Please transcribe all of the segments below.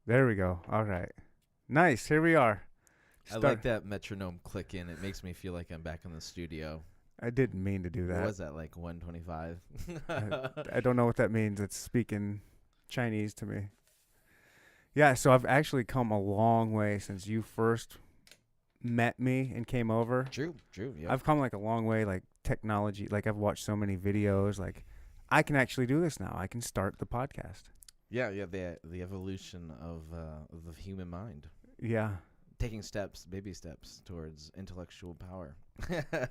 There we go. All right. Nice. Here we are. I like that metronome click in. It makes me feel like I'm back in the studio. I didn't mean to do that. What was that, like 125? I don't know what that means. It's speaking Chinese to me. Yeah, so I've actually come a long way since you first met me and came over. True. Yeah. I've come like a long way, like technology. Like I've watched so many videos. Like I can actually do this now. I can start the podcast. Yeah. The evolution of the human mind, Yeah, taking baby steps towards intellectual power.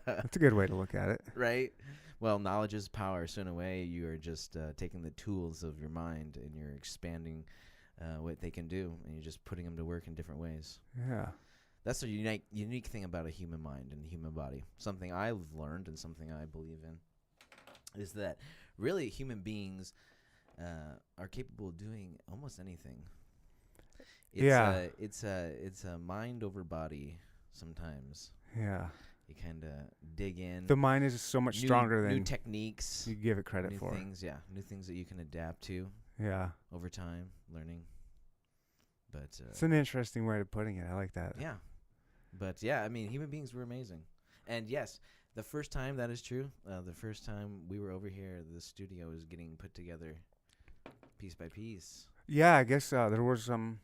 that's a good way to look at it. Right. Well, knowledge is power. So in a way, you are just taking the tools of your mind and you're expanding what they can do, and you're just putting them to work in different ways. Yeah. That's a unique thing about a human mind and the human body. Something I've learned and something I believe in is that really human beings are capable of doing almost anything. It's a mind over body sometimes. Yeah. You kind of dig in. The mind is so much stronger than new techniques. you give it credit new for. New things that you can adapt to. Yeah. Over time, learning. But it's an interesting way of putting it. I like that. Yeah. But yeah, I mean, human beings were amazing. And yes, the first time that is true. The first time we were over here, the studio was getting put together piece by piece. Yeah, I guess there were some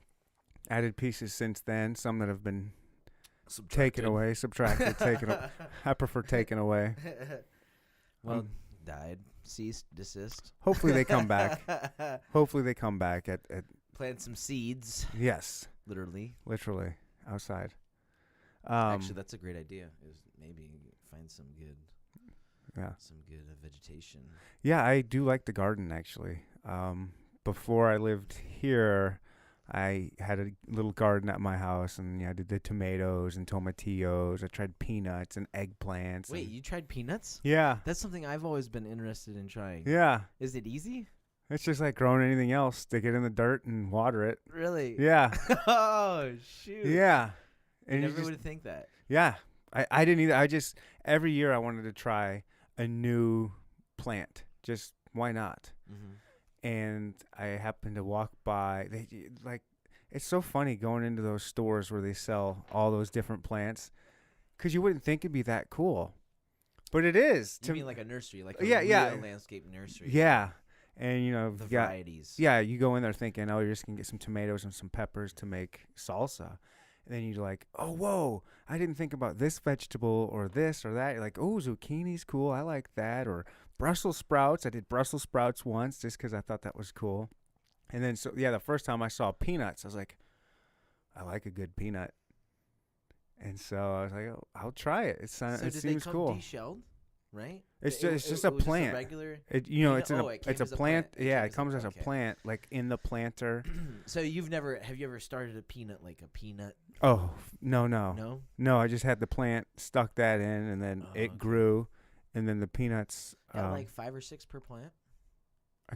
added pieces since then. Some that have been taken away, subtracted, taken. I prefer taken away. Well, died, ceased, desist. Hopefully they come back. Hopefully they come back at plant some seeds. Yes. Literally outside. Actually, that's a great idea. Is maybe find some good vegetation. Yeah, I do like the garden actually. Before I lived here, I had a little garden at my house, and I did the tomatoes and tomatillos. I tried peanuts and eggplants. Wait, you tried peanuts? Yeah. That's something I've always been interested in trying. Yeah. Is it easy? It's just like growing anything else. Stick it in the dirt and water it. Really? Yeah. Oh, shoot. Yeah. And you never would think that. Yeah. I didn't either. Every year I wanted to try a new plant. Just why not? Mm-hmm. And I happened to walk by. It's so funny going into those stores where they sell all those different plants, because you wouldn't think it'd be that cool, but it is. You mean like a nursery, like a real landscape nursery? Yeah, and the varieties. Yeah, you go in there thinking, oh, you're just gonna get some tomatoes and some peppers to make salsa. And then you're like, oh, whoa, I didn't think about this vegetable or this or that. You're like, oh, zucchini's cool. I like that. Or Brussels sprouts. I did Brussels sprouts once just because I thought that was cool. And then, the first time I saw peanuts, I was like, I like a good peanut. And so I was like, oh, I'll try it. It seems cool. So did they come deshelled? Right? It's just a plant. Just a regular. It's a plant. Yeah, it comes as a plant, like in the planter. So have you ever started a peanut, like a peanut? Oh no! I just had the plant, stuck that in, and then it grew, and then the peanuts. Like 5 or 6 per plant.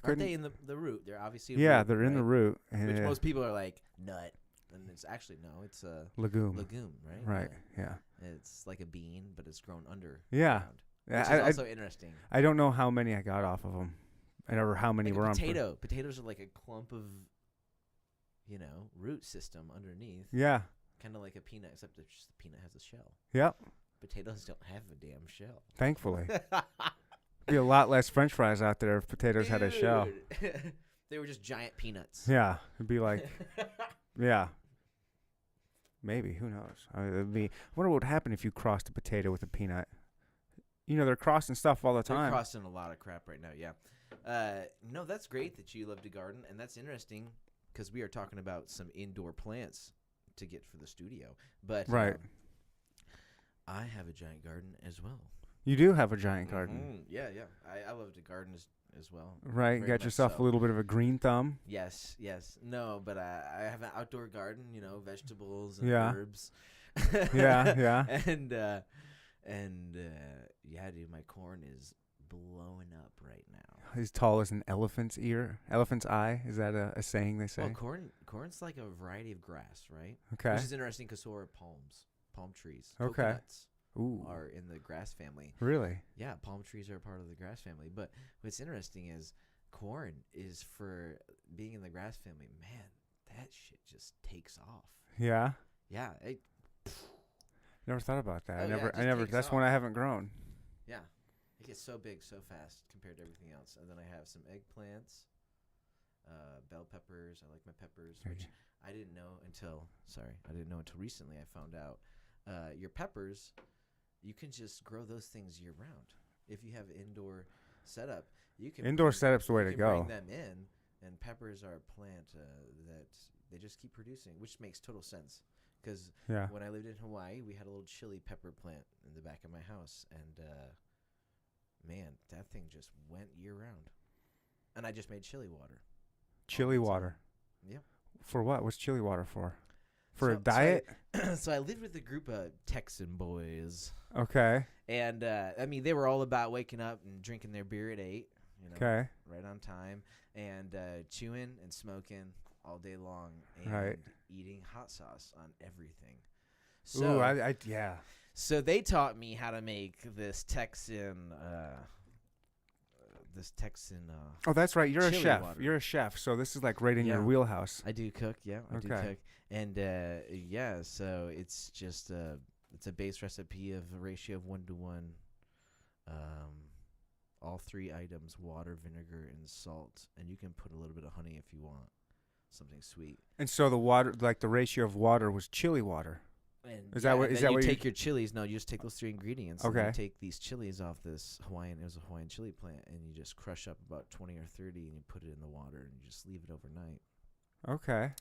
Aren't they in the root? They're obviously they're in the root, which most people are like nut, and it's actually it's a legume. Legume, right? Right. Yeah. It's like a bean, but it's grown under. Yeah. Which is also interesting. I don't know how many I got off of them, or how many were on. Potatoes are like a clump of, root system underneath. Yeah. Kind of like a peanut, except the peanut has a shell. Yep. Potatoes don't have a damn shell. Thankfully. Be a lot less French fries out there if potatoes had a shell. They were just giant peanuts. Yeah. It'd be like, yeah. Maybe. Who knows? I wonder what would happen if you crossed a potato with a peanut. They're crossing stuff all the time. They're crossing a lot of crap right now, yeah. No, that's great that you love to garden, and that's interesting because we are talking about some indoor plants to get for the studio. But right. I have a giant garden as well. You do have a giant garden. Mm-hmm. Yeah. I love to garden as well. Right. You got yourself a little bit of a green thumb. Yes. No, but I have an outdoor garden, vegetables and herbs. Yeah. And yeah, dude, my corn is blowing up right now. As tall as an elephant's eye. Is that a saying they say? Well, corn's like a variety of grass, right? Okay. Which is interesting because so are palm trees. Okay. Coconuts Ooh. are in the grass family. Really? Yeah, palm trees are part of the grass family. But what's interesting is corn is for being in the grass family. Man, that shit just takes off. Yeah. Yeah. Never thought about that. Oh, I yeah, never. it I just never. takes That's off. when I haven't grown. Yeah. It gets so big so fast compared to everything else. And then I have some eggplants, bell peppers. I like my peppers, which I didn't know until recently I found out. Your peppers, you can just grow those things year round. If you have indoor setup, you can Indoor setup's the way you to can go. bring them in, and peppers are a plant that they just keep producing, which makes total sense. Because Yeah. when I lived in Hawaii, we had a little chili pepper plant in the back of my house, and man, that thing just went year round. And I just made chili water. Chili the time. water. Yep. For what? What's chili water for? For a So diet? So I lived with a group of Texan boys, Okay. and I mean they were all about waking up and drinking their beer at 8, Okay. right on time, and chewing and smoking all day long, and Right. eating hot sauce on everything. Ooh, So, yeah. so they taught me how to make this Texan. Oh, that's right. You're a chili chef. water. You're a chef. So this is like right in your Yeah. wheelhouse. I do cook, yeah. I do Okay. cook, and yeah. So it's just it's a base recipe of a ratio of 1-to-1. All 3 items: water, vinegar, and salt, and you can put a little bit of honey if you want, something sweet. And so the water, like the ratio of water, was chili water. And Is that what- and is then that you what you- take your chilies? No, you just take those 3 ingredients. And Okay. you take these chilies off this Hawaiian. It was a Hawaiian chili plant, and you just crush up about 20 or 30, and you put it in the water, and you just leave it overnight, Okay.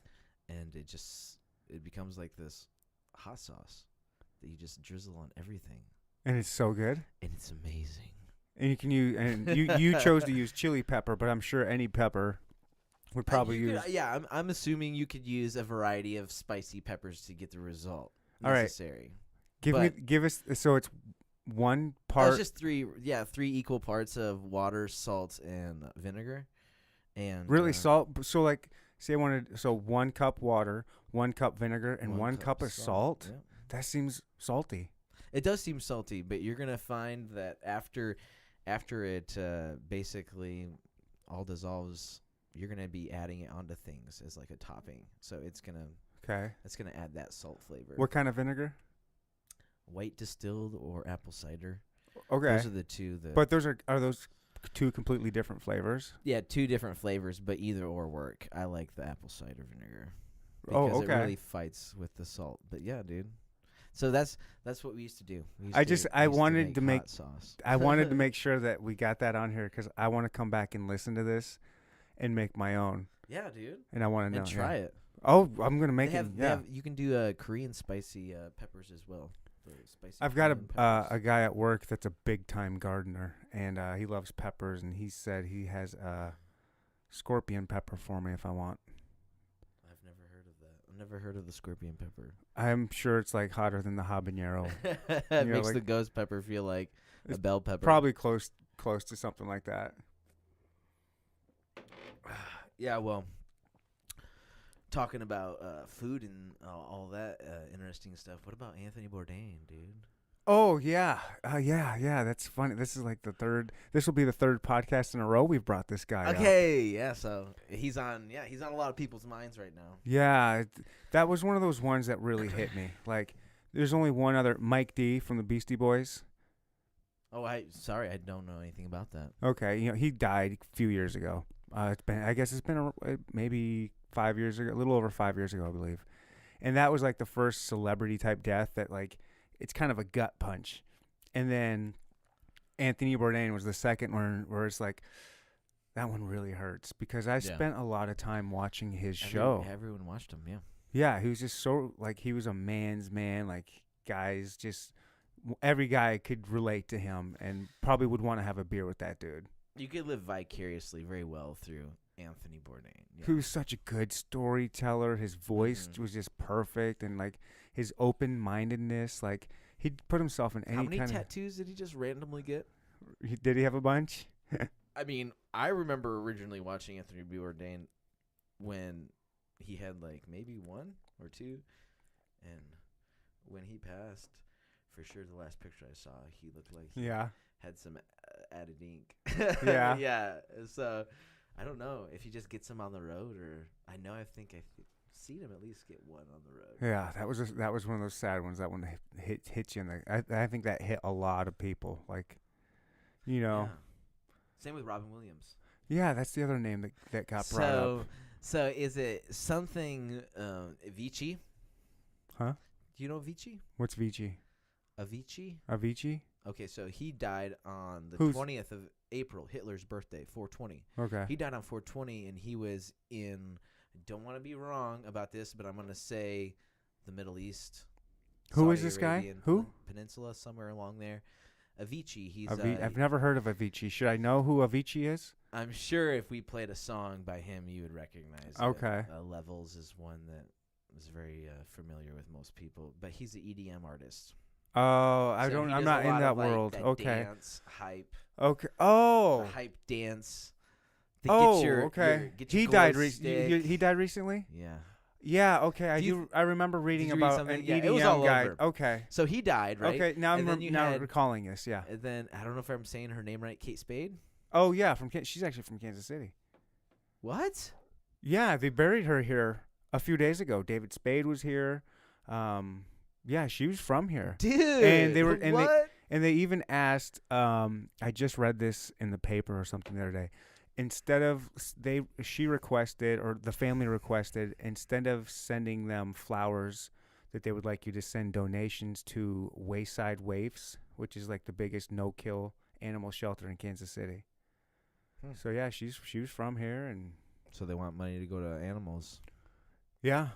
and it becomes like this hot sauce that you just drizzle on everything, And it's so good. and it's amazing. And you can use, and you chose to use chili pepper, but I'm sure any pepper would probably You use. could- yeah, I'm assuming you could use a variety of spicy peppers to get the result All right. necessary. Give us. So it's one It's part. just 3 equal parts of water, salt, and vinegar. And Really salt. So like, say I wanted. So 1 cup water, 1 cup vinegar, and 1 cup of salt. Yeah. That seems salty. It does seem salty, but you're gonna find that after it basically all dissolves, you're gonna be adding it onto things as like a topping. So it's gonna add that salt flavor. What kind of vinegar? White distilled or apple cider. Okay. Those are the 2 that. But those are those 2 completely different flavors? Yeah, 2 different flavors, but either or work. I like the apple cider vinegar Oh, because okay. it really fights with the salt. But yeah, dude. So that's what we used to do. I wanted to make hot sauce. I wanted to make sure that we got that on here because I want to come back and listen to this and make my own. Yeah, dude. And I want to know. And try it. Oh, I'm gonna make They it. have, Yeah. you can do Korean spicy peppers as well. The spicy I've got Korean a peppers. guy at work that's a big time gardener, and he loves peppers, and he said he has a scorpion pepper for me if I want. I've never heard of that. I've never heard of the scorpion pepper. I'm sure it's like hotter than the habanero. It know, makes like- the ghost pepper feel like a It's bell pepper. Probably close to something like that. Yeah, well, talking about food and all that interesting stuff. What about Anthony Bourdain, dude? Oh yeah, yeah. That's funny. This is like This will be the 3rd podcast in a row we've brought this guy up. Okay, yeah. So he's on a lot of people's minds right now. Yeah, that was one of those ones that really hit me. Like, there's only one other, Mike D from the Beastie Boys. Oh, I don't know anything about that. Okay, he died a few years ago. I guess it's been maybe 5 years ago, a little over 5 years ago, I believe. And that was like the first celebrity type death that like, it's kind of a gut punch. And then Anthony Bourdain was the second one where it's like, that one really hurts because I spent a lot of time watching his show. Everyone watched him, yeah. Yeah, he was just so, like, he was a man's man. Like, guys just, every guy could relate to him and probably would want to have a beer with that dude. You could live vicariously very well through Anthony Bourdain. Yeah. He was such a good storyteller. His voice was just perfect, and like his open-mindedness, like he'd put himself in any How many kind tattoos did he just randomly get? of. Did he have a bunch? I mean, I remember originally watching Anthony Bourdain when he had like maybe 1 or 2, and when he passed, for sure the last picture I saw, he looked like he Yeah. had some added ink. Yeah. Yeah. So I don't know if he just gets them on the road, or I think I've seen him at least get one on the road. Yeah, that was one of those sad ones. That one hits you in the. I think that hit a lot of people. Like, you know. Yeah. Same with Robin Williams. Yeah, that's the other name that got brought up. So is it something Avicii? Huh? Do you know Avicii? What's Vici? Avicii? Avicii? Okay, so he died on the Who's- 20th of April, Hitler's birthday, 420. Okay. He died on 420, and he was in, I don't want to be wrong about this, but I'm going to say the Middle East. Who is Saudi this guy? Arabian Who? Peninsula, somewhere along there. Avicii, he's I've never heard of Avicii. Should I know who Avicii is? I'm sure if we played a song by him, you would recognize it. Okay. Levels is one that is very familiar with most people, but he's an EDM artist. Oh, So he I'm does not a in lot that of, like, world. that Okay. dance, hype, Okay. Oh. the hype dance. To Oh, get your, okay. get your He died. glow stick. He died recently. Yeah. Yeah. Okay. Do I remember reading did you read about something? an Yeah, EDM it was all guy. over. Okay. So he died, right? Okay. Now And then you I'm had- recalling this. Yeah. And then I don't know if I'm saying her name right. Kate Spade. Oh yeah. She's actually from Kansas City. What? Yeah, they buried her here a few days ago. David Spade was here. Yeah, she was from here. Dude. And they were- and what? And they even asked, I just read this in the paper or something the other day. Instead of she requested, or the family requested, instead of sending them flowers, that they would like you to send donations to Wayside Waifs, which is like the biggest no-kill animal shelter in Kansas City. So yeah, she was from here, and So they want money to go to animals. yeah,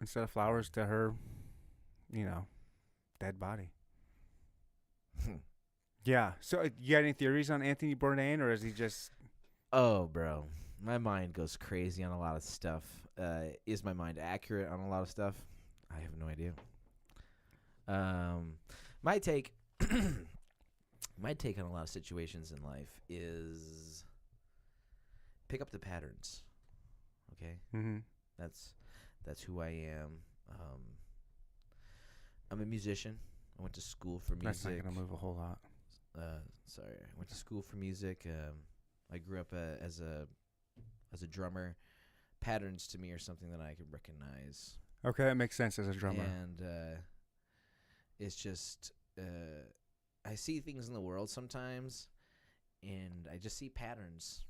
instead of flowers to her, dead body. Yeah. So you got any theories on Anthony Bourdain, or is he just? Oh, bro. My mind goes crazy on a lot of stuff. Is my mind accurate on a lot of stuff? I have no idea. My take on a lot of situations in life is pick up the patterns. Okay? Mm-hmm. That's who I am. I'm a musician. I went to school for music. That's not gonna move a whole lot. Sorry, I went to school for music. I grew up as a drummer. Patterns to me are something that I can recognize. Okay, that makes sense as a drummer. And it's just I see things in the world sometimes, and I just see patterns.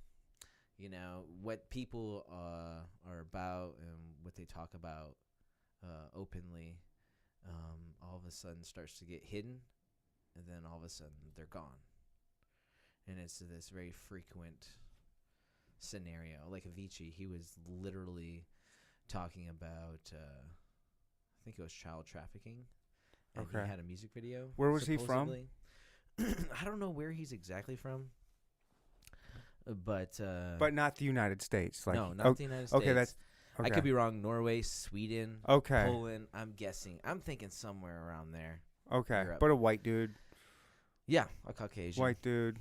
You know, what people are about and what they talk about openly, all of a sudden starts to get hidden, and then all of a sudden they're gone. And it's this very frequent scenario. Like Avicii, he was literally talking about, I think it was child trafficking. And Okay. he had a music video. Where was he from? supposedly. I don't know where he's exactly from. But not the United States. Like, no, not the United States. okay, that's okay. I could be wrong. Norway, Sweden, Okay. Poland. I'm guessing. I'm thinking somewhere around there. Okay, Europe. but a white dude, Yeah, a Caucasian. white dude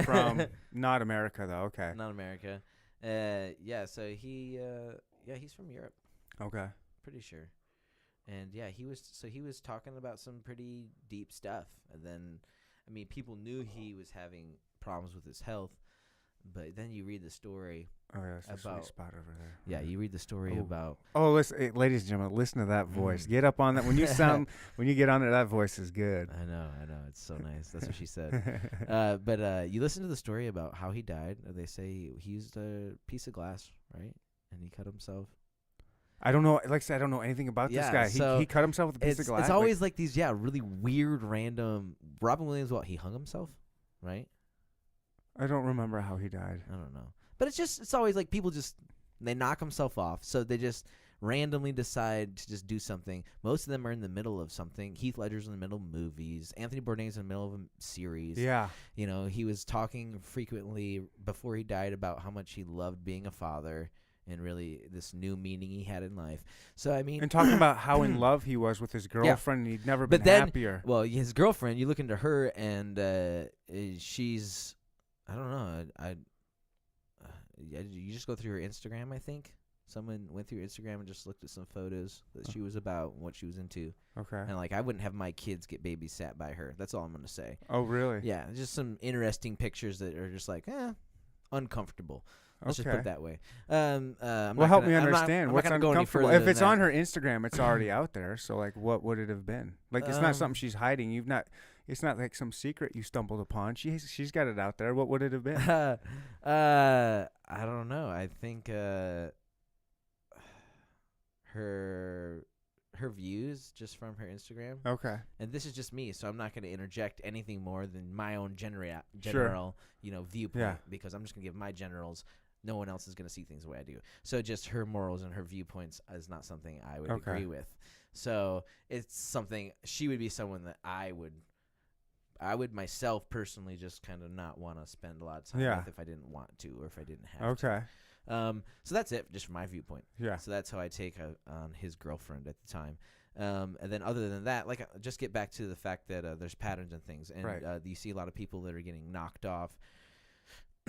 from not America though. Okay. Not America. Yeah. So he's from Europe. Okay. Pretty sure. And yeah, he was talking about some pretty deep stuff. And then, I mean, people knew he was having problems with his health, but then you read the story. Oh yeah, that's a sweet About- spot over there. Yeah, you read the story Oh. about. Oh, listen, ladies and gentlemen, listen to that voice. Get up on that. When you get on there, that voice is good. I know, it's so nice. That's what she said. But you listen to the story about how he died. They say he used a piece of glass, right? And he cut himself. I don't know. Like I said, I don't know anything about this Yeah, guy. so He cut himself with a piece of glass. It's always like these, really weird, random. Robin Williams, he hung himself, right? I don't remember how he died. I don't know. But it's always like people they knock themselves off. So they just randomly decide to just do something. Most of them are in the middle of something. Heath Ledger's in the middle of movies. Anthony Bourdain's in the middle of a series. Yeah. You know, he was talking frequently before he died about how much he loved being a father and really this new meaning he had in life. So, I mean. And talking about how in love he was with his girlfriend, and he'd never been But then- happier. Well, his girlfriend, you look into her, and she's, I don't know, you just go through her Instagram, I think. Someone went through Instagram and just looked at some photos that she was about and what she was into. Okay. And, I wouldn't have my kids get babysat by her. That's all I'm going to say. Oh, really? Yeah, just some interesting pictures that are just uncomfortable. Let's just put Okay. it that way. Well, not help gonna, me I'm not- understand. I'm What's not gonna go any uncomfortable? further If than it's on that. her Instagram, it's already out there. So, like, what would it have been? Like, it's not something she's hiding. You've not. It's not like some secret you stumbled upon. She's got it out there. What would it have been? I don't know. I think her views just from her Instagram. Okay. And this is just me, so I'm not going to interject anything more than my own general, viewpoint, Yeah. because I'm just going to give my generals. No one else is going to see things the way I do. So just her morals and her viewpoints is not something I would Okay. agree with. So it's something, she would be someone that I would myself personally just kind of not want to spend a lot of time Yeah. with if I didn't want to or if I didn't have to. Okay. So that's it, just from my viewpoint. Yeah. So that's how I take on his girlfriend at the time. And then other than that, like, just get back to the fact that there's patterns and things. And Right. you see a lot of people that are getting knocked off.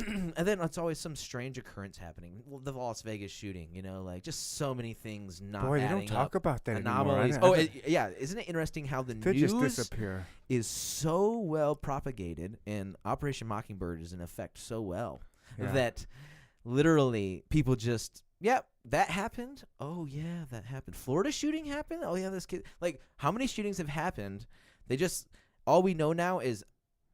And then it's always some strange occurrence happening. Well, the Las Vegas shooting, like just so many things not Boy, they adding don't talk up. about that Anomalies. anymore. Yeah. Isn't it interesting how the They news just disappear. is so well propagated and Operation Mockingbird is in effect so well Yeah. that literally people just, yep, that happened. Oh, yeah, that happened. Florida shooting happened. Oh, yeah, this kid. Like, how many shootings have happened? All we know now is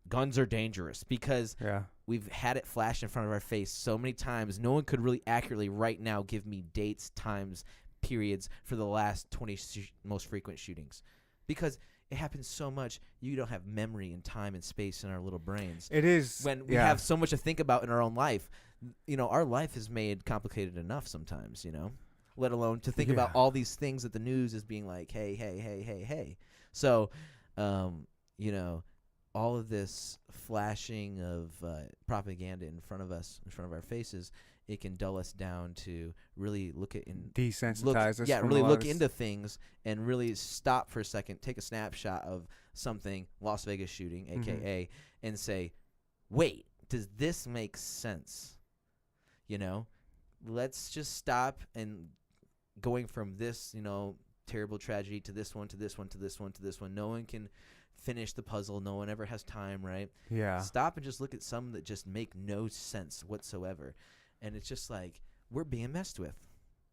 guns are dangerous because Yeah. we've had it flash in front of our face so many times. No one could really accurately right now give me dates, times, periods for the last 20 most frequent shootings because it happens so much. You don't have memory and time and space in our little brains. It is. When we have so much to think about in our own life, our life is made complicated enough sometimes, let alone to think about all these things that the news is being like, hey, hey, hey, hey, hey. So, all of this flashing of propaganda in front of us, in front of our faces, it can dull us down to really look at desensitize us. Yeah, from really a lot look of into things and really stop for a second, take a snapshot of something, Las Vegas shooting, AKA, and say, wait, does this make sense? Let's just stop and going from this, terrible tragedy to this one, to this one, to this one, to this one. No one can finish the puzzle. No one ever has time, right? Yeah. Stop and just look at some that just make no sense whatsoever. And it's just like, we're being messed with.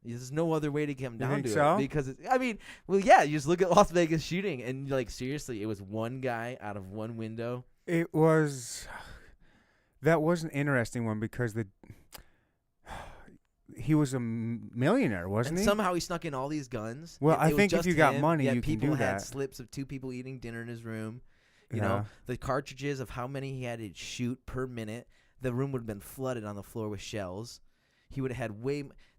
There's no other way to come down think to so? it. Because, you just look at Las Vegas shooting and, seriously, it was one guy out of one window. That was an interesting one because he was a millionaire, wasn't And he? somehow he snuck in all these guns. Well, It I was think if just you got him. money, Yeah, you can people do had that. slips of 2 people eating dinner in his room. Yeah. The cartridges of how many he had to shoot per minute. The room would have been flooded on the floor with shells. He would have had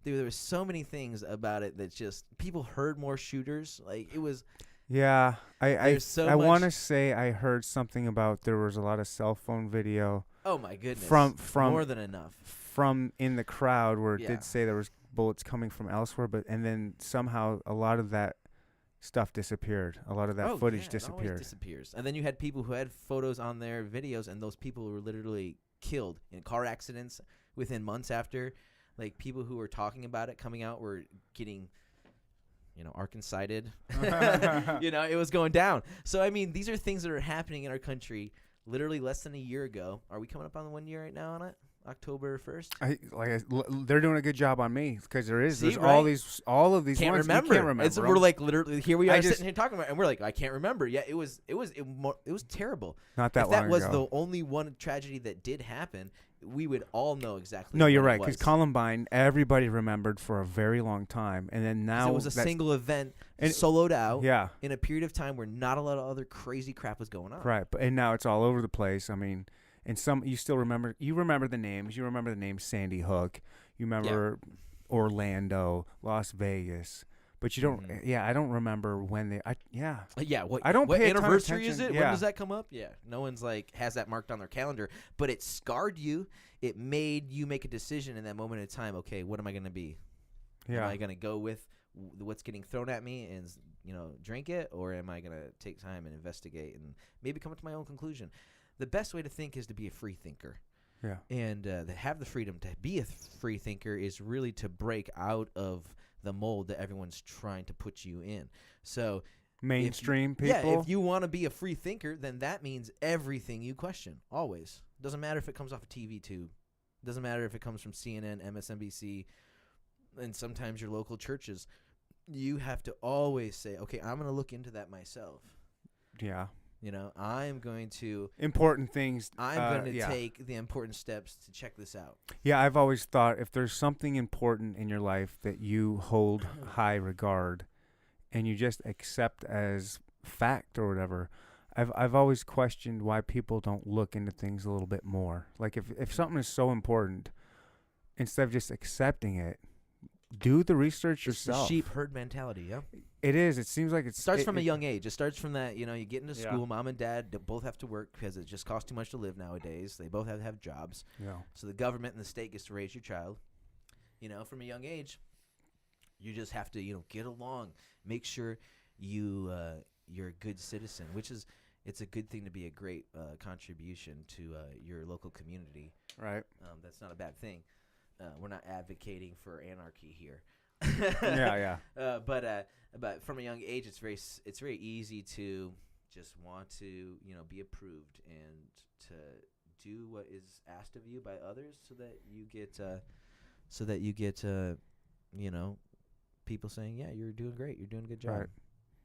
there were so many things about it that just people heard more shooters. Like it was. Yeah, I much- want to say I heard something about there was a lot of cell phone video Oh my goodness! from more than enough. from in the crowd where it Yeah. did say there was bullets coming from elsewhere, and then somehow a lot of that stuff disappeared. A lot of that footage It always disappeared. disappears. And then you had people who had photos on their videos, and those people were literally killed in car accidents within months after. Like people who were talking about it coming out were getting, Arkansas-sided. It was going down. So these are things that are happening in our country. Literally less than a year ago. Are we coming up on the 1 year right now on it? October 1st. They're doing a good job on me because there's See, all right? all of these Can't ones remember. you can't remember. We're them. like literally here we are I just- sitting here talking about it, and we're like, I can't remember. Yeah, it was terrible. Not that If long that was ago. the only one tragedy that did happen, we would all know exactly. No, you're what it right. Because was. Columbine, everybody remembered for a very long time, and then 'Cause now it was a that's- single event, and- soloed out Yeah, in a period of time where not a lot of other crazy crap was going on. right. And now it's all over the place. And some you still remember. You remember the names. You remember the name Sandy Hook. You remember Orlando, Las Vegas. But you don't. Mhm. Yeah, I don't remember when they. Yeah, I don't what pay a ton of anniversary is it? attention. When Yeah. does that come up? Yeah, no one's has that marked on their calendar, but it scarred you. It made you make a decision in that moment in time. Okay, what am I going to be? Yeah. Am I going to go with what's getting thrown at me and drink it, or am I going to take time and investigate and maybe come to my own conclusion? The best way to think is to be a free thinker. Yeah. And to have the freedom to be a free thinker is really to break out of the mold that everyone's trying to put you in. So Mainstream people. yeah, if you want to be a free thinker, then that means everything you question, always. Doesn't matter if it comes off a TV tube. Doesn't matter if it comes from CNN, MSNBC, and sometimes your local churches. You have to always say, okay, I'm going to look into that myself. Yeah. I'm going to important things. I'm going to take the important steps to check this out. Yeah, I've always thought if there's something important in your life that you hold high regard and you just accept as fact or whatever, I've always questioned why people don't look into things a little bit more. Like if something is so important, instead of just accepting it, do the research yourself. It's the sheep herd mentality, yeah. It is. It seems like it starts from a young age. It starts from that, you get into school, Yeah. mom and dad both have to work because it just costs too much to live nowadays. They both have to have jobs. Yeah. So the government and the state gets to raise your child. From a young age, you just have to, get along. Make sure you're a good citizen, it's a good thing to be a great contribution to your local community. Right. That's not a bad thing. We're not advocating for anarchy here. Yeah. But from a young age, it's very easy to just want to be approved and to do what is asked of you by others, so that you get people saying, yeah, you're doing great, you're doing a good job.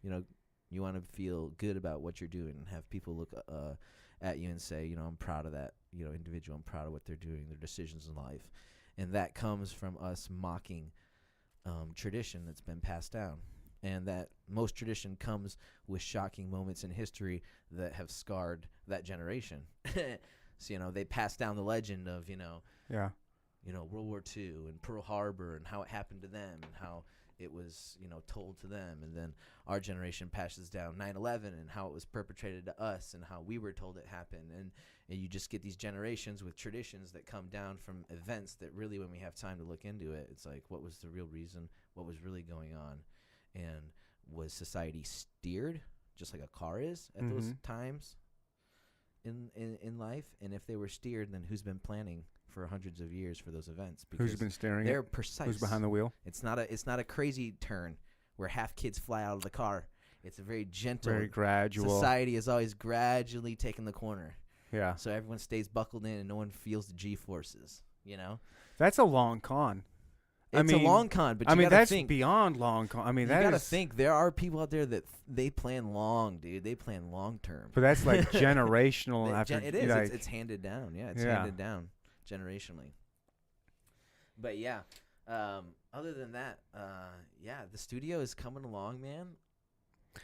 Right. You want to feel good about what you're doing and have people look at you and say, I'm proud of that individual. I'm proud of what they're doing, their decisions in life, and that comes from us mocking tradition that's been passed down. And that most tradition comes with shocking moments in history that have scarred that generation. So, they pass down the legend of, Yeah. World War II and Pearl Harbor and how it happened to them and how it was, told to them. And then our generation passes down 9/11 and how it was perpetrated to us and how we were told it happened. And you just get these generations with traditions that come down from events that really, when we have time to look into it, it's like, what was the real reason? What was really going on? And was society steered just like a car is at those times in life? And if they were steered, then who's been planning for hundreds of years for those events? Because who's been steering they're it? precise. Who's behind the wheel? It's not a crazy turn where half kids fly out of the car. It's a very gentle, Very gradual. Society is always gradually taking the corner. Yeah. So everyone stays buckled in and no one feels the G-forces, That's a long con. It's a long con, but you gotta that's think. beyond long con. You gotta think there are people out there that they plan long, dude. They plan long term. But that's like generational. After it is. Like, it's handed down. Yeah, it's handed down generationally. But yeah, other than that, the studio is coming along, man.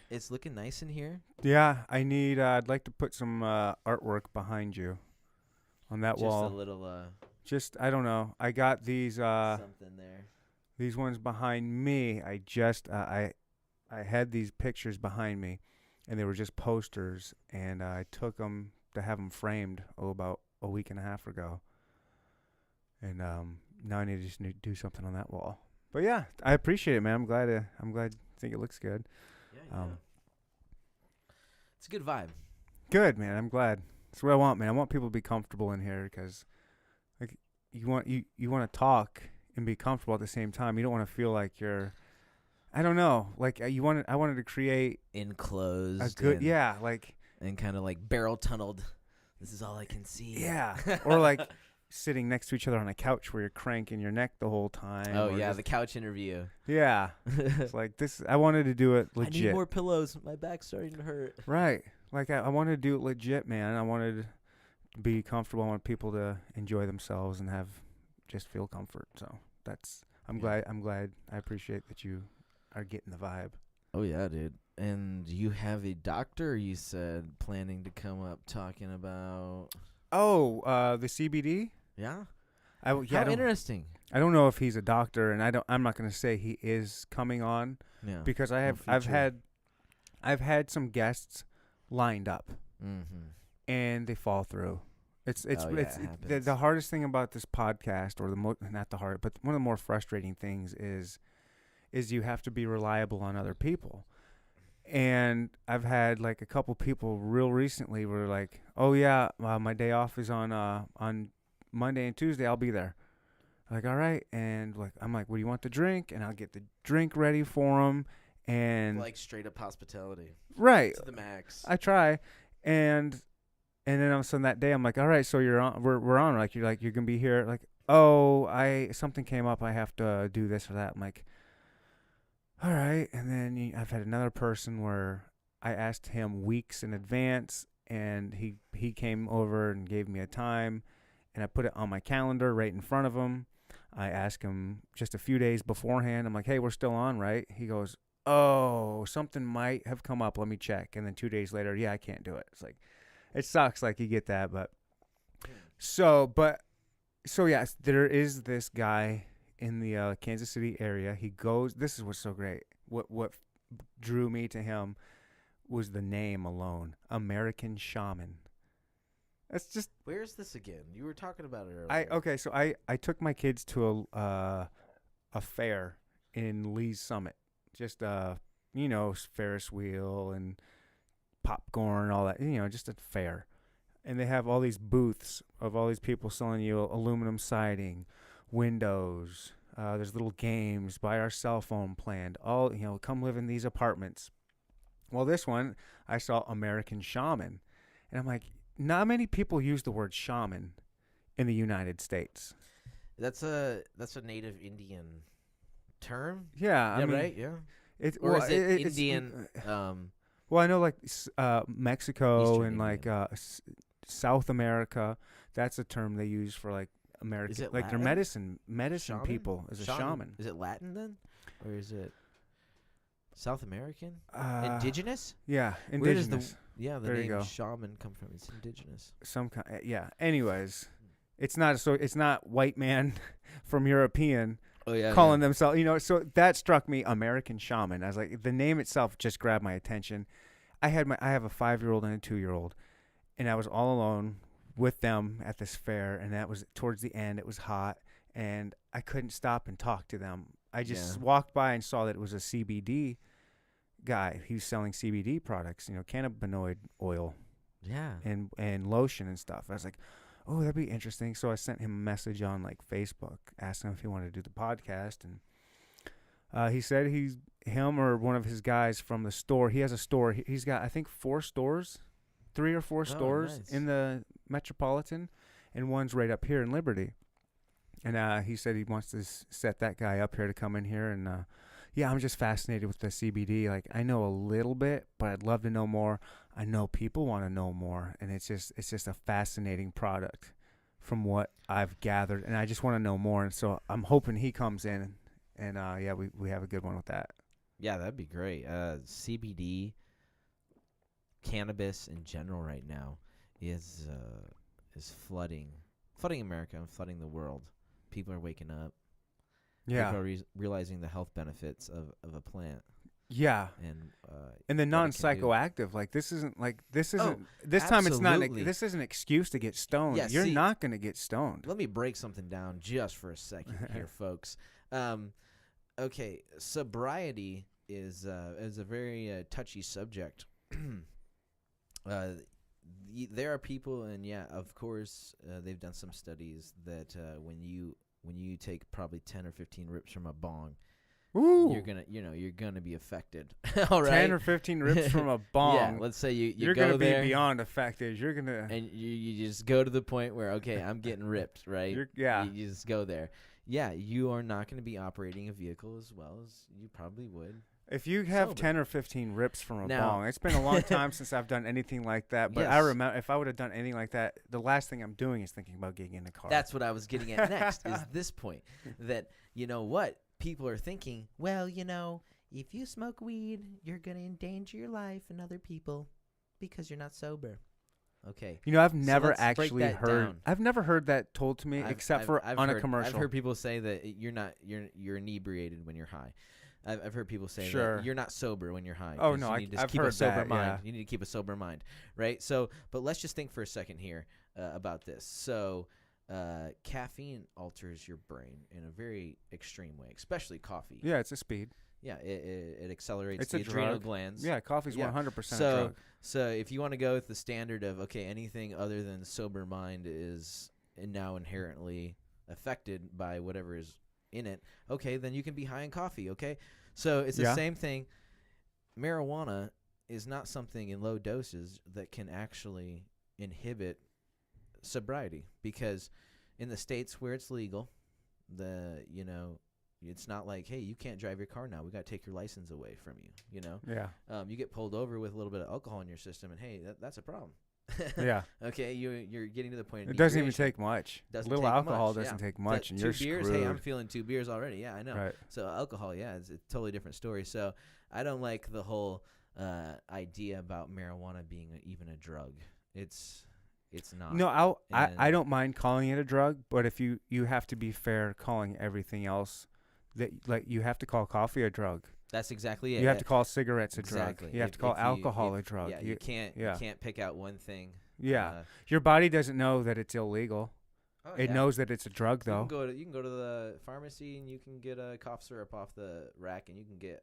It's looking nice in here. Yeah, I'd like to put some artwork behind you on that wall. Just a little. I don't know. I got these Something there. These ones behind me. I had these pictures behind me, and they were just posters, and I took them to have them framed about a week and a half ago. And now I need to just do something on that wall. But yeah, I appreciate it, man. I'm glad. I think it looks good. Yeah. It's a good vibe. Good, man. I'm glad. That's what I want, man. I want people to be comfortable in here because, like, you want to talk and be comfortable at the same time. You don't want to feel like you're, I don't know, like I wanted to create enclosed, a good, and kind of like barrel tunneled. This is all I can see. Yeah, or like sitting next to each other on a couch where you're cranking your neck the whole time. Oh yeah, the couch interview. Yeah, it's like this. I wanted to do it legit. I need more pillows. My back's starting to hurt. Right. Like I wanted to do it legit, man. I wanted to be comfortable. I want people to enjoy themselves and just feel comfort. So I'm glad. I appreciate that you are getting the vibe. Oh yeah, dude. And you have a doctor, you said, planning to come up talking about. Oh, the CBD. Yeah. How interesting. I don't know if he's a doctor, and I'm not going to say he is coming on. Yeah. Because I've had some guests lined up, and they fall through. It's the hardest thing about this podcast, or not the hard, but one of the more frustrating things is you have to be reliable on other people. And I've had like a couple people real recently were like, "Oh yeah, my day off is on Monday and Tuesday. I'll be there." I'm like, all right, and I'm like, "What do you want to drink?" And I'll get the drink ready for them, and like straight up hospitality, right to the max. I try, and And then all of a sudden that day, I'm like, all right, so you're on. We're on. Like you're gonna be here. Like, oh, I something came up. I have to do this or that. I'm like, all right. And then I've had another person where I asked him weeks in advance, and he came over and gave me a time, and I put it on my calendar right in front of him. I asked him just a few days beforehand. I'm like, hey, we're still on, right? He goes, oh, something might have come up. Let me check. And then 2 days later, yeah, I can't do it. It's like, it sucks. Like you get that, but so yes, there is this guy in the Kansas City area. He goes. This is what's so great. What drew me to him was the name alone, American Shaman. That's just Where's this again? You were talking about it earlier. okay. So I took my kids to a fair in Lee's Summit. Just Ferris wheel and popcorn, all that. Just a fair. And they have all these booths of all these people selling you aluminum siding, windows. There's little games. Buy our cell phone plan. All come live in these apartments. Well, this one I saw American Shaman, and I'm like, not many people use the word shaman in the United States. That's a Native Indian term. Yeah, I mean, right. Yeah. Is it Indian? Well, I know like Mexico Eastern and like Indian. South America. That's a term they use for like American, Is it like their Latin? medicine Shaman? people is a shaman. Is it Latin then, or is it South American? Indigenous? Indigenous? Yeah, Where does indigenous. the There you name go. shaman come from? It's indigenous. Some kind. Yeah. Anyways, it's not white man from European Oh yeah, calling themselves. So that struck me, American Shaman. I was like, the name itself just grabbed my attention. I have a 5-year-old and a 2-year-old, and I was all alone with them at this fair, and that was towards the end. It was hot, and I couldn't stop and talk to them. I just walked by and saw that it was a CBD guy. He was selling CBD products, cannabinoid oil Yeah. and lotion and stuff. I was like, oh, that'd be interesting. So I sent him a message on like Facebook, asking him if he wanted to do the podcast, and he said him or one of his guys from the store. He has a store. He's got I think 4 stores, 3 or 4 stores nice. in the metropolitan, and one's right up here in Liberty. And he said he wants to set that guy up here to come in here. And yeah, I'm just fascinated with the CBD. Like, I know a little bit, but I'd love to know more. I know people want to know more, and it's just a fascinating product from what I've gathered, and I just want to know more. And so I'm hoping he comes in, and yeah, we have a good one with that. Yeah, that'd be great. CBD, cannabis in general right now is flooding America and flooding the world. People are waking up. Yeah. People are realizing the health benefits of a plant. Yeah. And the non-psychoactive, like this isn't this time it's not absolutely. this isn't an excuse to get stoned. Yeah, You're see- not going to get stoned. Let me break something down just for a second here, folks. Okay, sobriety is a very touchy subject. There are people, and yeah, of course, they've done some studies that when you take probably 10 or 15 rips from a bong, Ooh. you're gonna be affected. All right, 10 or 15 rips from a bong. Yeah, let's say you're going go to there, be beyond affected. You're going to and you just go to the point where, okay, I'm getting ripped, right? Yeah. You just go there. Yeah, you are not going to be operating a vehicle as well as you probably would. If you have sober. 10 or 15 rips from a Now- bong, it's been a long time since I've done anything like that. But I Yes. remember if I would have done anything like that, the last thing I'm doing is thinking about getting in the car. That's what I was getting at next, is this point. That, you know what? People are thinking, well, if you smoke weed, you're going to endanger your life and other people because you're not sober. Okay. I've never let's break actually that heard. down. I've never heard that told to me except for on a commercial. I've heard people say that you're inebriated when you're high. I've heard people say Sure. that you're not sober when you're high. Oh, 'cause no, you need to I've keep heard a sober that, mind. yeah. You need to keep a sober mind, right? So, but let's just think for a second here about this. So, caffeine alters your brain in a very extreme way, especially coffee. Yeah, it's a speed. Yeah, it accelerates It's the a adrenal drug. glands. Yeah, coffee's Yeah. 100% a So, drug. so if you want to go with the standard of, okay, anything other than sober mind is now inherently affected by whatever is in it, okay, then you can be high in coffee, okay? So it's the Yeah. same thing. Marijuana is not something in low doses that can actually inhibit sobriety, because in the states where it's legal, it's not like, hey, you can't drive your car now. We got to take your license away from you. Yeah. You get pulled over with a little bit of alcohol in your system, and hey, that's a problem. Yeah. Okay, you're getting to the point. It doesn't even take much. Doesn't Little take alcohol much, doesn't yeah. take much, and Two you're beers. screwed. Hey, I'm feeling 2 beers already. Yeah, I know. Right. So alcohol, yeah, is a totally different story. So I don't like the whole idea about marijuana being even a drug. It's not. No, I don't mind calling it a drug, but if you have to be fair calling everything else, that like you have to call coffee a drug. That's exactly it. You have to call cigarettes a Exactly. drug. You have to call alcohol a drug. Yeah, you can't pick out one thing. Yeah. Your body doesn't know that it's illegal. Oh, It knows that it's a drug, though. You can go to the pharmacy and you can get a cough syrup off the rack, and you can get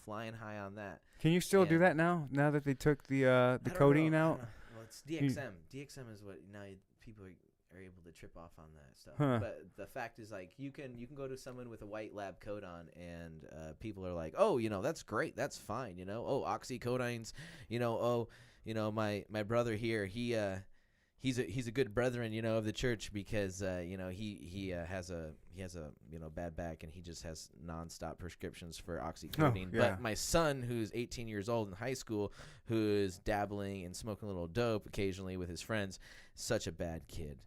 flying high on that. Can you still do that now? Now that they took the codeine out? Well, it's DXM. DXM is what now people are able to trip off on that stuff. Huh. But the fact is, like, you can go to someone with a white lab coat on, and people are like, oh, that's great, that's fine, oh, oxycodine's, my brother here, he's a good brethren, of the church, because he has a bad back, and he just has nonstop prescriptions for oxycodone. Yeah. But my son, who's 18 years old in high school, who's dabbling and smoking a little dope occasionally with his friends, such a bad kid.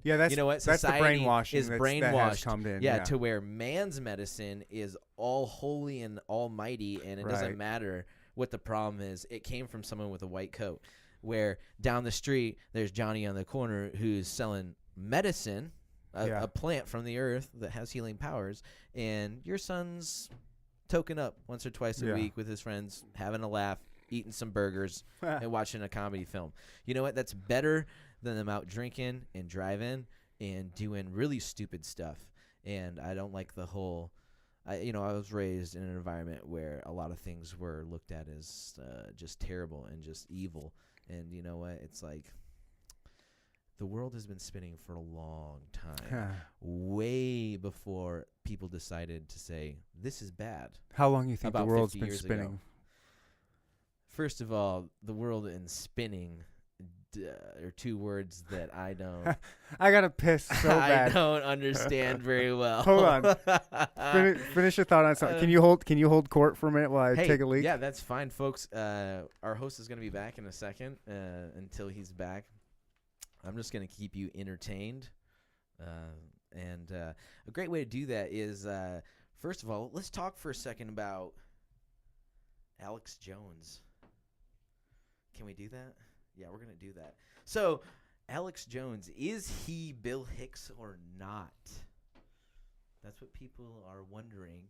Yeah, that's what? that's the Society brainwashing is that brainwashed. has come in. Yeah, to where man's medicine is all holy and almighty, and it doesn't matter what the problem is. It came from someone with a white coat. Where down the street, there's Johnny on the corner who's selling medicine, a plant from the earth that has healing powers, and your son's token up once or twice a week with his friends, having a laugh, eating some burgers, and watching a comedy film. You know what? That's better than them out drinking and driving and doing really stupid stuff. And I don't like the whole... I was raised in an environment where a lot of things were looked at as just terrible and just evil. And you know what? It's like the world has been spinning for a long time, way before people decided to say, this is bad. How long do you think the about world's 50 been years spinning? ago. First of all, the world and spinning are two words that I don't... I got to piss so bad. I don't understand very well. Hold on. Finish your thought on something. Can you hold court for a minute while I take a leak? Yeah, that's fine, folks. Our host is going to be back in a second. Until he's back, I'm just going to keep you entertained. And a great way to do that is, first of all, let's talk for a second about Alex Jones. Can we do that? Yeah, we're going to do that. So, Alex Jones, is he Bill Hicks or not? That's what people are wondering.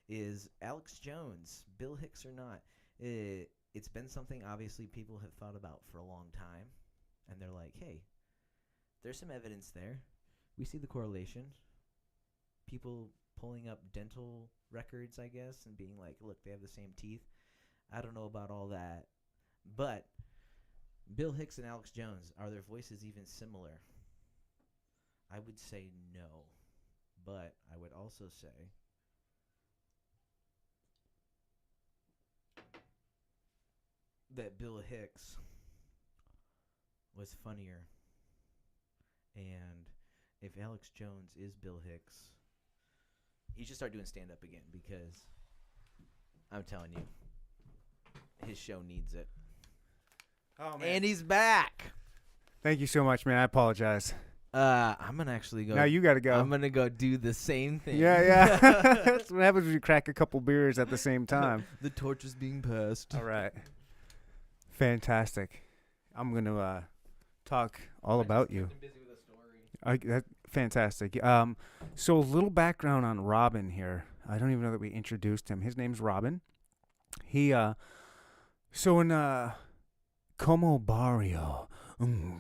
Is Alex Jones Bill Hicks or not? It's been something, obviously, people have thought about for a long time. And they're like, hey, there's some evidence there. We see the correlation. People pulling up dental records, I guess, and being like, look, they have the same teeth. I don't know about all that. But Bill Hicks and Alex Jones, are their voices even similar? I would say no. But I would also say that Bill Hicks was funnier. And if Alex Jones is Bill Hicks, he should start doing stand-up again, because I'm telling you, his show needs it. Oh, man. And he's back. Thank you so much, man. I apologize. I'm going to actually go. Now you got to go. I'm going to go do the same thing. Yeah. That's what happens when you crack a couple beers at the same time. The torch is being passed. All right. Fantastic. I'm going to talk all about you. Busy with a story. Fantastic. So a little background on Robin here. I don't even know that we introduced him. His name's Robin. He, so in, Como Barrio.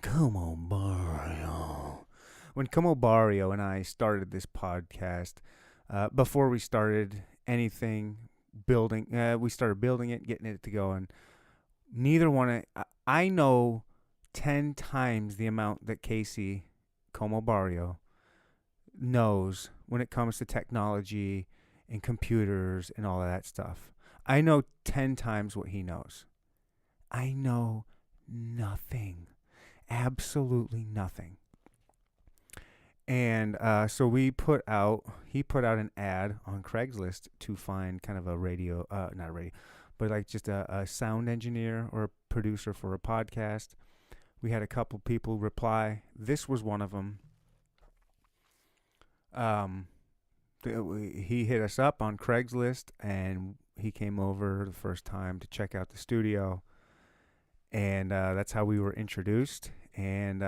Como Barrio. When Como Barrio and I started this podcast, before we started anything building, we started building it, getting it to go, and neither one, I know 10 times the amount that Casey, Como Barrio, knows when it comes to technology and computers and all of that stuff. I know 10 times what he knows. I know nothing. absolutely nothing. And so he put out an ad on Craigslist to find kind of a radio, not a radio, but like just a sound engineer or a producer for a podcast. We had a couple people reply. This was one of them. He hit us up on Craigslist, and he came over the first time to check out the studio, and that's how we were introduced. And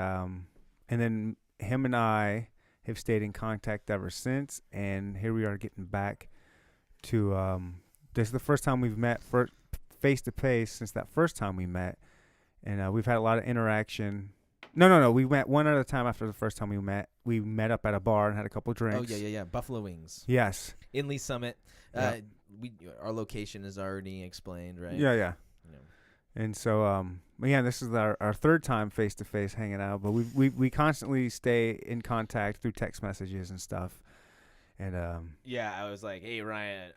then him and I have stayed in contact ever since, and here we are getting back to this is the first time we've met face to face since that first time we met, and we've had a lot of interaction. No. We met one other time after the first time we met. We met up at a bar and had a couple drinks. Oh yeah. Buffalo Wings. Yes. In Lee Summit. Yeah. Our location is already explained, right? Yeah. And so, this is our third time face to face hanging out, but we constantly stay in contact through text messages and stuff. And I was like, hey Ryan,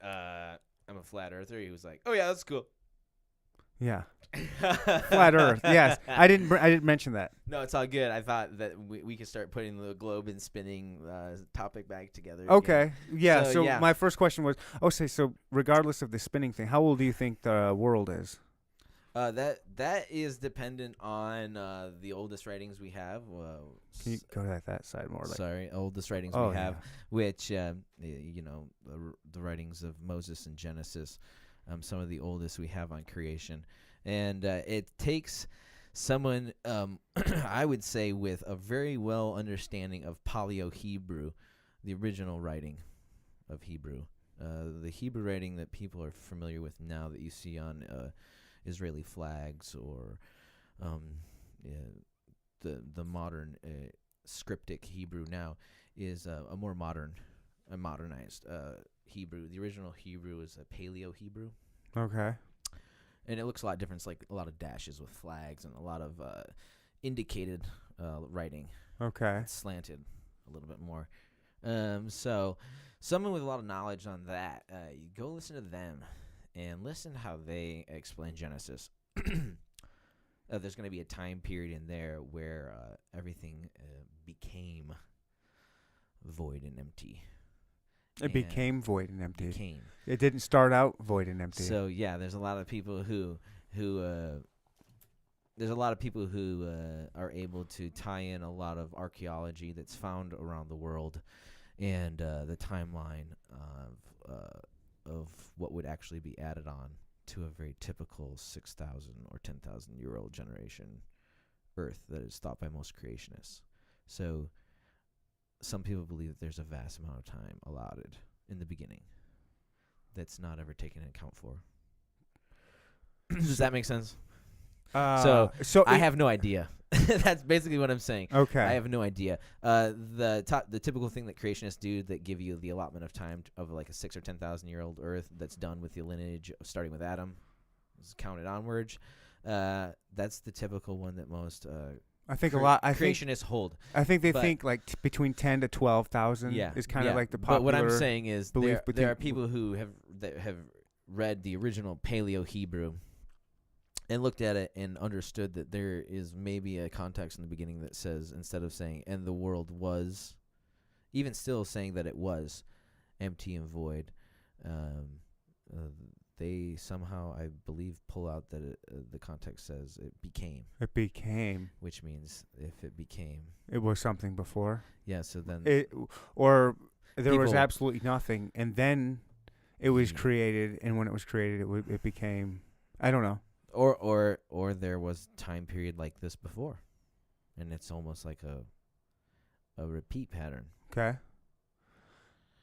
I'm a flat earther. He was like, oh yeah, that's cool. Yeah. Flat Earth. Yes, I didn't mention that. No, it's all good. I thought that we could start putting the globe and spinning topic back together. Okay. Again. Yeah. So my first question was, so regardless of the spinning thing, how old do you think the world is? That is dependent on the oldest writings we have. Can you go to that side more? Oldest writings we have, which the writings of Moses and Genesis, some of the oldest we have on creation. And it takes someone, I would say, with a very well understanding of Paleo-Hebrew, the original writing of Hebrew. The Hebrew writing that people are familiar with now that you see on Israeli flags or the modern scriptic Hebrew now is a more modernized Hebrew. The original Hebrew is a Paleo-Hebrew. Okay. And it looks a lot different. It's like a lot of dashes with flags and a lot of indicated writing. Okay. It's slanted a little bit more. So someone with a lot of knowledge on that, you go listen to them and listen to how they explain Genesis. There's going to be a time period in there where everything became void and empty. It became void and empty. Became. It didn't start out void and empty. So there's a lot of people who are able to tie in a lot of archaeology that's found around the world, and the timeline of what would actually be added on to a very typical 6,000 or 10,000 year old generation Earth that is thought by most creationists. So some people believe that there's a vast amount of time allotted in the beginning that's not ever taken into account for. Does that make sense? So I have no idea. That's basically what I'm saying. Okay. I have no idea. The typical thing that creationists do that give you the allotment of time of like a 6 or 10,000 year old Earth that's done with the lineage starting with Adam, is counted onwards. That's the typical one that most creationists hold. I think they think like between 10 to 12,000 is kind of like the popular. But what I'm saying is belief there are people who have read the original Paleo-Hebrew and looked at it and understood that there is maybe a context in the beginning that says, instead of saying, and the world was, even still saying that it was empty and void, they somehow, I believe, pull out that the context says it became. It became. Which means if it became. It was something before. Yeah, so then. Or there was absolutely nothing, and then it was created, and when it was created, it became, I don't know. Or there was time period like this before, and it's almost like a repeat pattern. Okay.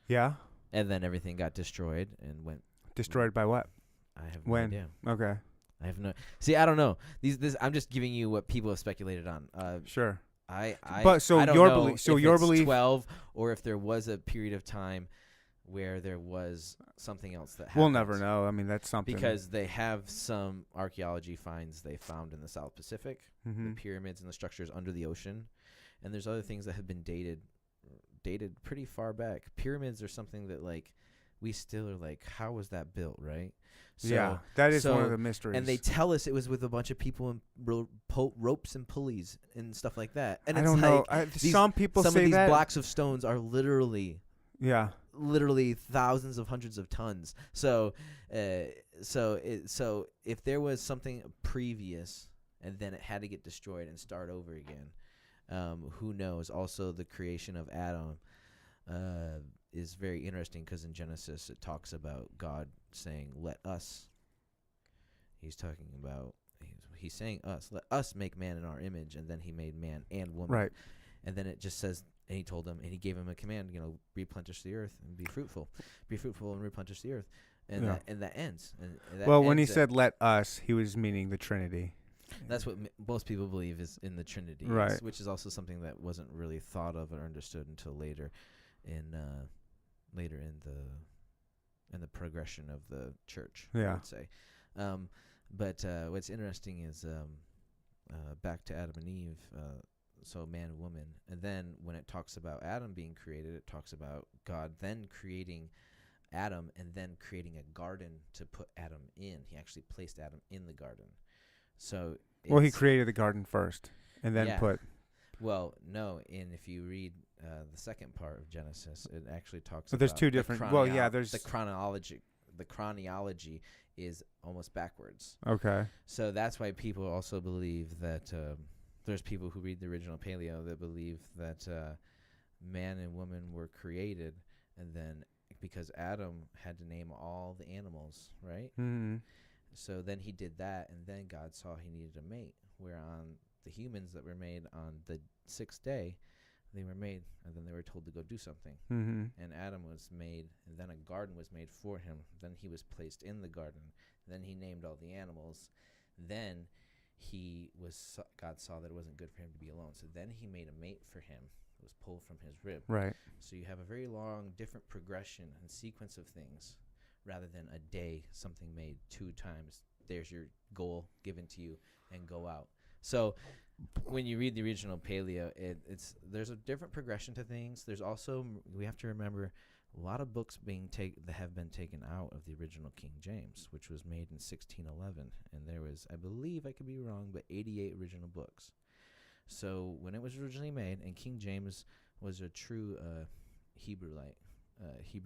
Yeah. And then everything got destroyed and went. Destroyed by what? I have no idea. Okay. I have no. See, I don't know. I'm just giving you what people have speculated on. Sure. I don't your know belief. So if your it's belief. 12, or if there was a period of time where there was something else that happened. We'll never know. I mean, that's something. Because they have some archaeology finds they found in the South Pacific, the pyramids and the structures under the ocean, and there's other things that have been dated pretty far back. Pyramids are something that we still are like, how was that built, right? Yeah, that is one of so- the mysteries. And they tell us it was with a bunch of people and ropes and pulleys and stuff like that. And I it's don't like know. these- Some people some say of these that. blocks of stones are literally Yeah. thousands of hundreds of tons. So if there was something previous and then it had to get destroyed and start over again, who knows? Also, the creation of Adam is very interesting because in Genesis it talks about God saying, "Let us." He's talking about he's saying us. Let us make man in our image, and then he made man and woman. Right. And then it just says, and he told them, and he gave him a command, replenish the earth and be fruitful and replenish the earth, and that ends. And that When he ends said "let us," he was meaning the Trinity. that's what most people believe is in the Trinity, Right. which is also something that wasn't really thought of or understood until later in the progression of the church. I Yeah. would say. But what's interesting is back to Adam and Eve. So man and woman, and then when it talks about Adam being created, it talks about God then creating Adam and then creating a garden to put Adam in. He actually placed Adam in the garden. So Well, he created the garden first, and then put. Well, no, and if you read the second part of Genesis, it actually talks. But there's about two different. Well, yeah, there's the chronology. The chronology is almost backwards. Okay. So that's why people also believe that there's people who read the original Paleo that believe that man and woman were created, and then because Adam had to name all the animals, right? Mm-hmm. So then he did that, and then God saw he needed a mate. Where on the humans that were made on the sixth day, they were made, and then they were told to go do something. Mm-hmm. And Adam was made, and then a garden was made for him. Then he was placed in the garden. Then he named all the animals. Then God saw that it wasn't good for him to be alone. So then he made a mate for him. It was pulled from his rib. Right. So you have a very long, different progression and sequence of things, rather than a day, something made 2 times. There's your goal given to you, and go out. So when you read the original Paleo, there's a different progression to things. There's also, we have to remember, a lot of books that have been taken out of the original King James, which was made in 1611, and there was, I believe, I could be wrong, but 88 original books. So when it was originally made, and King James was a true Hebrew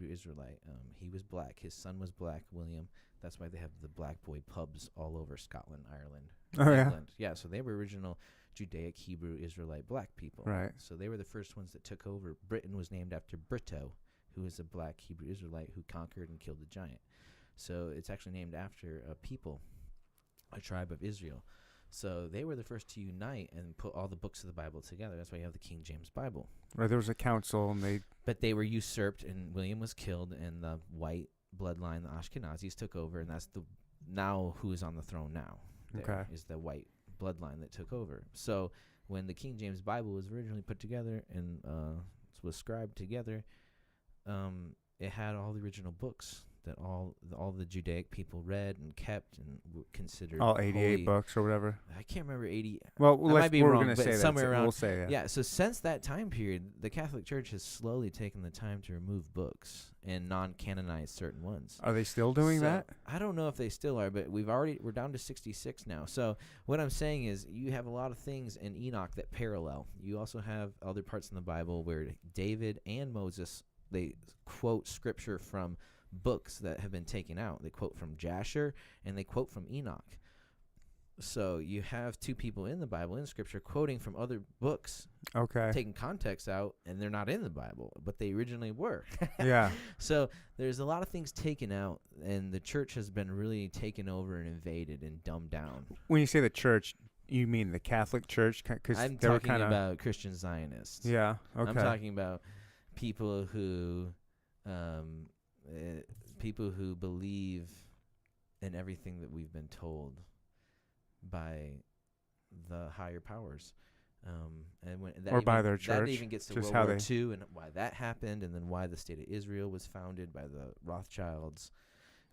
Israelite. He was black. His son was black, William. That's why they have the black boy pubs all over Scotland, Ireland, England. Yeah, so they were original Judaic, Hebrew, Israelite black people. Right. So they were the first ones that took over. Britain was named after Brito, who is a black Hebrew Israelite who conquered and killed the giant. So it's actually named after a people, a tribe of Israel. So they were the first to unite and put all the books of the Bible together. That's why you have the King James Bible. Right. There was a council, and But they were usurped, and William was killed, and the white bloodline, the Ashkenazis, took over, and that's now who is on the throne now. Okay. Is the white bloodline that took over. So when the King James Bible was originally put together and was scribed together, it had all the original books that all the Judaic people read and kept and considered all 88 holy. books or whatever. I can't remember 80. Well, I might be we're wrong, gonna but say that. somewhere around. We'll say that. Yeah, so since that time period, the Catholic Church has slowly taken the time to remove books and non-canonize certain ones. Are they still doing that? I don't know if they still are, but we're down to 66 now. So what I'm saying is you have a lot of things in Enoch that parallel. You also have other parts in the Bible where David and Moses, they quote scripture from books that have been taken out. They quote from Jasher and they quote from Enoch. So you have 2 people in the Bible, in Scripture, quoting from other books, Okay. taking context out, and they're not in the Bible, but they originally were. Yeah. So there's a lot of things taken out, and the church has been really taken over and invaded and dumbed down. When you say the church, you mean the Catholic Church? Because I'm they were talking about Christian Zionists. Yeah. Okay. I'm talking about people who believe in everything that we've been told by the higher powers, and when that Or even, by their church, that even gets to just World how War they- II and why that happened, and then why the state of Israel was founded by the Rothschilds.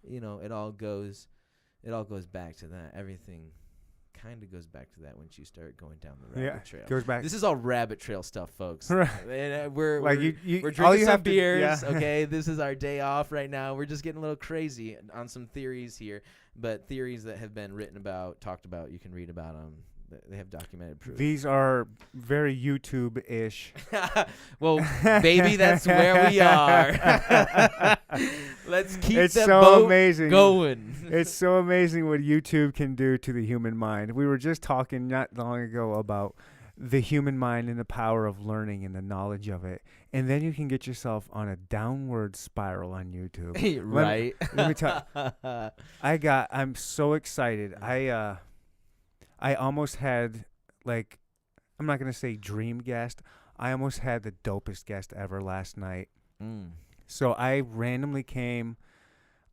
It all goes back to that. Everything kind of goes back to that once you start going down the rabbit trail. Goes back. This is all rabbit trail stuff, folks. Right. And, Like we're all drinking you some have to- beers. yeah. Okay, this is our day off right now. We're just getting a little crazy on some theories here, but theories that have been written about, talked about. You can read about them. They have documented proof. These are very YouTube-ish. Well, baby, that's where we are. Let's keep It's the so boat amazing. going. It's so amazing what YouTube can do to the human mind. We were just talking not long ago about the human mind and the power of learning and the knowledge of it. And then you can get yourself on a downward spiral on YouTube. Right. Let me tell you, I'm so excited. I almost had, like, I'm not going to say dream guest. I almost had the dopest guest ever last night. So I randomly came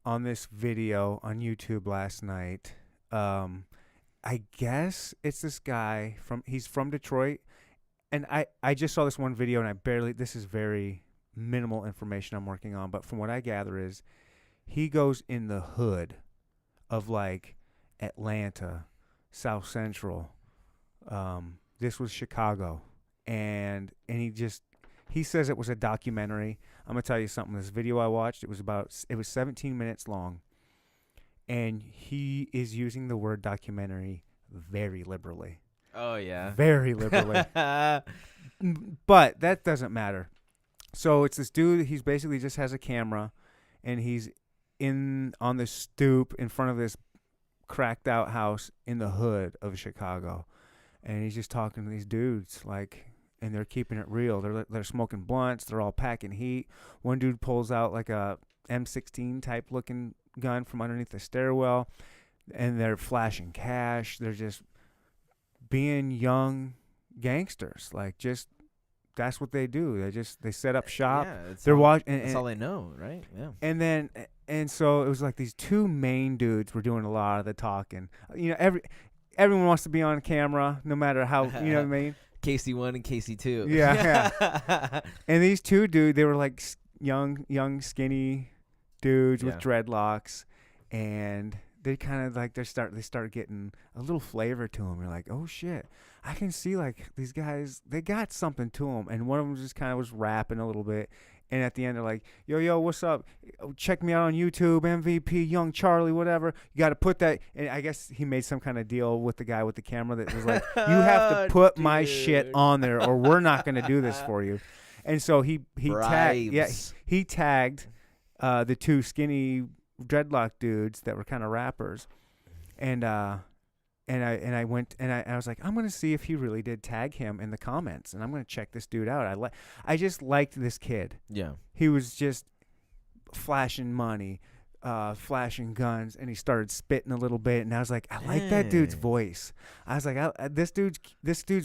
on this video on YouTube last night. I guess it's this guy he's from Detroit. And I just saw this one video and this is very minimal information I'm working on. But from what I gather is he goes in the hood of like Atlanta, South Central. This was Chicago. And he says it was a documentary. I'm going to tell you something. This video I watched, it was 17 minutes long. And he is using the word documentary very liberally. Oh, yeah. Very liberally. But that doesn't matter. So it's this dude, he's basically just has a camera, and he's on the stoop in front of this cracked out house in the hood of Chicago. And he's just talking to these dudes, like, and they're keeping it real. They're smoking blunts. They're all packing heat. One dude pulls out like a M16 type looking gun from underneath the stairwell, and they're flashing cash. They're just being young gangsters. Like, just that's what they do. They set up shop. Yeah, They're watching. That's all they know, right? Yeah. And so it was like these two main dudes were doing a lot of the talking. You know, everyone wants to be on camera, no matter how, you know what I mean? KC1 and KC2. Yeah. And these two dudes, they were like young, skinny dudes with dreadlocks, and they kind of like they start getting a little flavor to them. You're like, oh shit, I can see like these guys, they got something to them. And one of them just kind of was rapping a little bit. And at the end, they're like, yo, what's up? Check me out on YouTube, MVP, Young Charlie, whatever. You got to put that. And I guess he made some kind of deal with the guy with the camera that was like, you have to put my shit on there or we're not going to do this for you. And so he tagged the two skinny dreadlock dudes that were kind of rappers. And I went and I was like, I'm gonna see if he really did tag him in the comments, and I'm gonna check this dude out. I just liked this kid. Yeah, he was just flashing money, flashing guns, and he started spitting a little bit. And I was like, I like that dude's voice. I was like, this dude's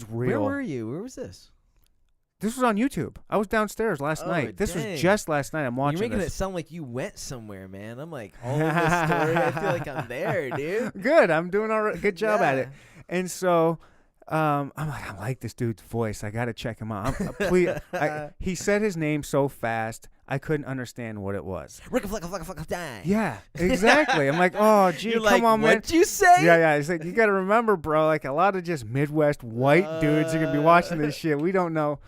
real. Where were you? Where was this? This was on YouTube. I was downstairs last night. This was just last night. I'm watching. You're making it sound like you went somewhere, man. I'm like, all of this story. I feel like I'm there, dude. Good. I'm doing all right. Good job at it. And so I'm like, I like this dude's voice. I got to check him out. He said his name so fast, I couldn't understand what it was. Yeah, exactly. I'm like, oh, gee, You're come like, on, man. What'd you say? Yeah. He's like, you got to remember, bro, like a lot of just Midwest white dudes are going to be watching this shit. We don't know.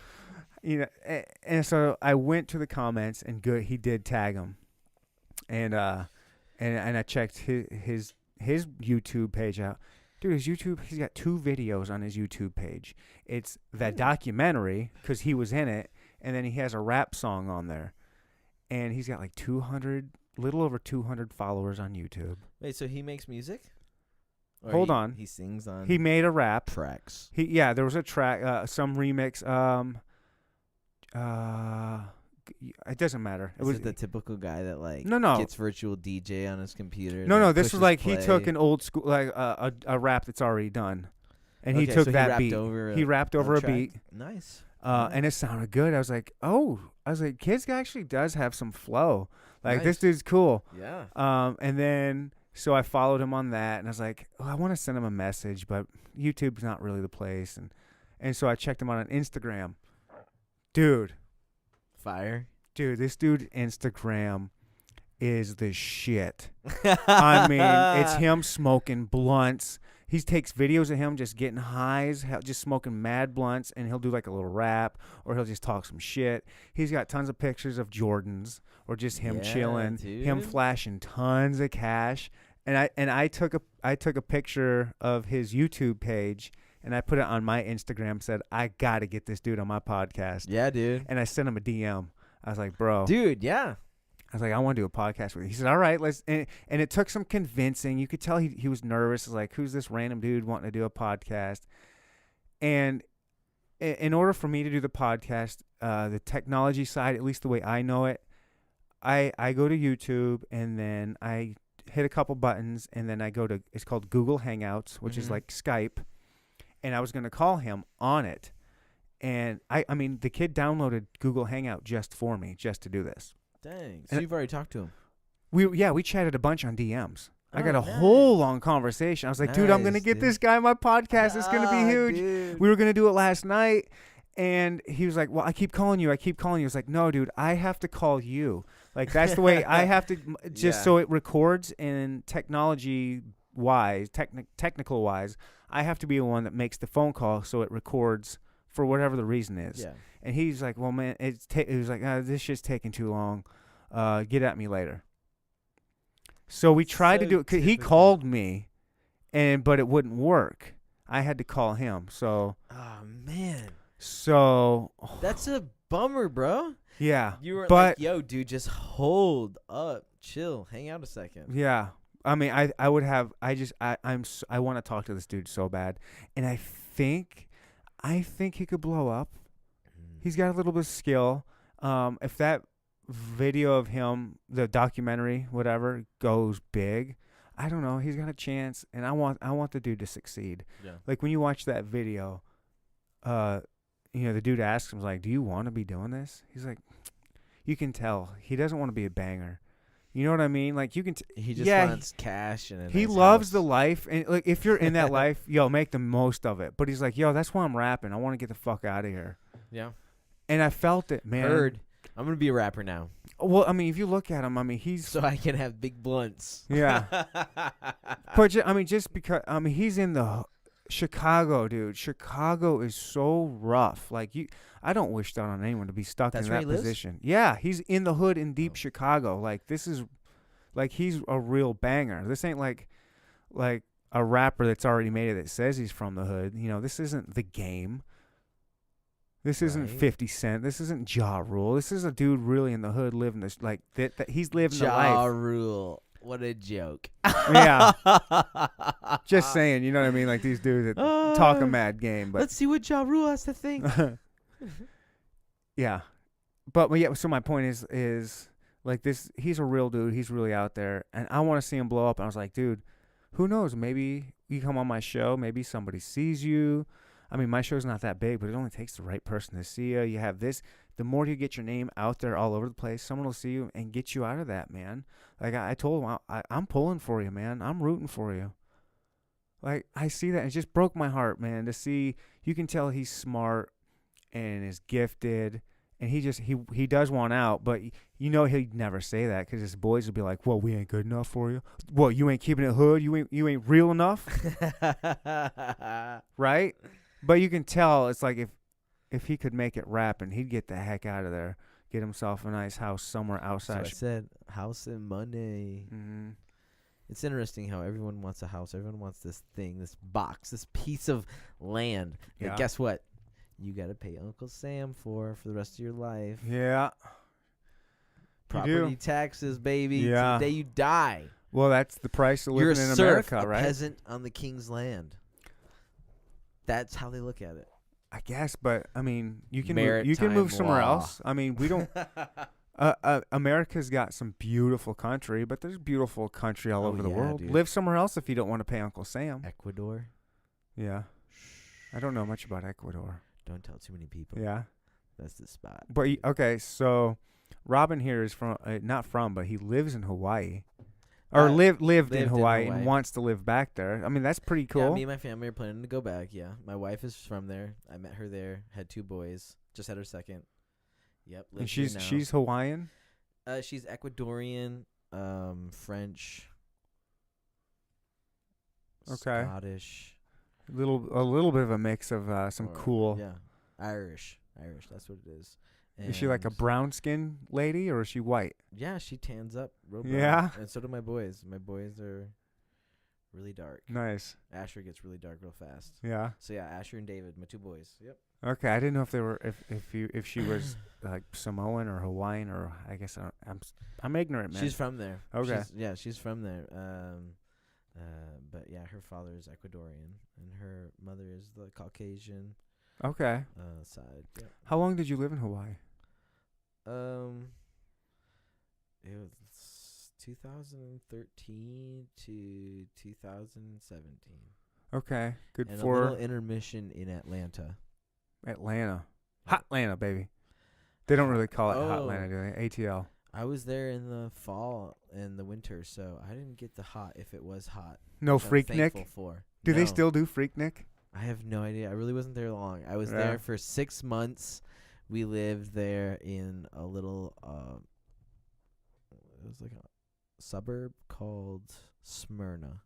You know, and so I went to the comments, and he did tag him, and I checked his YouTube page out. Dude, he's got 2 videos on his YouTube page. It's that documentary because he was in it, and then he has a rap song on there, and he's got like little over 200 followers on YouTube. Wait, so he makes music? Or Hold on, he sings on. He made a rap tracks. There was a track, some remix. It doesn't matter. Is it the typical guy that like gets virtual DJ on his computer? No. This was like play. He took an old school like a rap that's already done, and he took that beat. He rapped over a beat. Nice. And it sounded good. I was like, Kids actually does have some flow. Like this dude's cool. Yeah. And then so I followed him on that, and I was like, I want to send him a message, but YouTube's not really the place. And so I checked him on Instagram. Dude. Fire. Dude, this dude Instagram is the shit. I mean, it's him smoking blunts. He takes videos of him just getting highs, just smoking mad blunts, and he'll do like a little rap, or he'll just talk some shit. He's got tons of pictures of Jordans, or just him chilling, him flashing tons of cash. And I took a picture of his YouTube page, and I put it on my Instagram. Said, I gotta get this dude on my podcast. Yeah, dude. And I sent him a DM. I was like, bro, dude, yeah. I was like, I want to do a podcast with you. He said, all right, let's. And it took some convincing. You could tell he was nervous. He was like, who's this random dude wanting to do a podcast? And in order for me to do the podcast, the technology side, at least the way I know it, I go to YouTube, and then I hit a couple buttons, and then I go to, it's called Google Hangouts, which is like Skype. And I was going to call him on it. And I mean, the kid downloaded Google Hangout just for me, just to do this. Dang. So you've already talked to him. We chatted a bunch on DMs. I got a whole long conversation. I was like, dude, I'm going to get this guy on my podcast. It's going to be huge. Dude. We were going to do it last night. And he was like, well, I keep calling you. He was like, no, dude, I have to call you. Like, that's the way I have to, just so it records, and technology-wise, technical-wise, I have to be the one that makes the phone call so it records for whatever the reason is. Yeah. And he's like, well, man, it was like, this shit's taking too long. Get at me later. So we tried to do it. 'Cause he called me, but it wouldn't work. I had to call him. So. Oh, man. So. That's a bummer, bro. Yeah. You were like, yo, dude, just hold up. Chill. Hang out a second. Yeah. I mean, I would have, I want to talk to this dude so bad. And I think he could blow up. He's got a little bit of skill. If that video of him, the documentary, whatever, goes big, I don't know. He's got a chance, and I want the dude to succeed. Yeah. Like when you watch that video, the dude asks him, like, "Do you want to be doing this?" He's like, you can tell he doesn't want to be a banger. You know what I mean? Like, you can. He just wants cash, and he loves the life. And like, if you're in that life, yo, make the most of it. But he's like, yo, that's why I'm rapping. I want to get the fuck out of here. Yeah. And I felt it, man. I'm gonna be a rapper now. Well, I mean, if you look at him, I mean, he's so I can have big blunts. Yeah. But I mean, just because he's in the Chicago, dude. Chicago is so rough. Like I don't wish that on anyone to be stuck in that position. Yeah, he's in the hood in deep Chicago. Like this is, like he's a real banger. This ain't like a rapper that's already made it that says he's from the hood. You know, this isn't The Game. This isn't 50 Cent. This isn't Ja Rule. This is a dude really in the hood living this that he's living the life. Ja Rule. What a joke. Yeah. Just saying, you know what I mean? Like these dudes that talk a mad game. But let's see what Ja Rule has to think. Yeah. But yeah, so my point is like this, he's a real dude. He's really out there. And I want to see him blow up. And I was like, dude, who knows? Maybe you come on my show. Maybe somebody sees you. I mean, my show's not that big, but it only takes the right person to see you. You have this. The more you get your name out there all over the place, someone will see you and get you out of that, man. Like I told him, I'm pulling for you, man. I'm rooting for you. Like I see that. It just broke my heart, man, to see. You can tell he's smart and is gifted, and he does want out, but you know he'd never say that because his boys would be like, "Well, we ain't good enough for you. Well, you ain't keeping it hood. You ain't real enough." Right? But you can tell it's like if he could make it rapping, he'd get the heck out of there, get himself a nice house somewhere outside. So I said house and money. Mm-hmm. It's interesting how everyone wants a house. Everyone wants this thing, this box, this piece of land. Yeah. And guess what? You got to pay Uncle Sam for the rest of your life. Yeah. Property taxes, baby. Yeah. To the day you die. Well, that's the price of living in America, right? You're a peasant on the king's land. That's how they look at it. I guess, but I mean, you can move somewhere else. I mean, we don't. America's got some beautiful country, but there's beautiful country all over the world. Dude. Live somewhere else if you don't want to pay Uncle Sam. Ecuador. Yeah, I don't know much about Ecuador. Don't tell too many people. Yeah, that's the spot. But okay, so Robin here is but he lives in Hawaii. Or lived in Hawaii and wants to live back there. I mean, that's pretty cool. Yeah, me and my family are planning to go back, yeah. My wife is from there. I met her there, had 2 boys, just had her second. Yep. And she's Hawaiian? She's Ecuadorian, French, Okay. Scottish, A little bit of a mix of some or- cool. Yeah, Irish. That's what it is. Is she like a And, brown skin lady or is she white? Yeah, she tans up real brown. Yeah? And so do my boys. My boys are really dark. Nice. Asher gets really dark real fast. Yeah. So yeah, Asher and David, my two boys. Yep. Okay, I didn't know if they were if she was like Samoan or Hawaiian or I guess I'm ignorant, man. She's from there. Okay. She's from there. But yeah, her father is Ecuadorian and her mother is the Caucasian Okay. side. Yep. How long did you live in Hawaii? It was 2013 to 2017. Okay. Good And a for little intermission in Atlanta. Atlanta. Hot Atlanta, baby. They don't really call it Hot Oh. Atlanta, do they? ATL. I was there in the fall and the winter, so I didn't get the hot if it was hot. No which I'm Freaknik? thankful for. Do they No, still do Freaknik? I have no idea. I really wasn't there long. I was Yeah. there for 6 months. We lived there in a little it was like a suburb called Smyrna.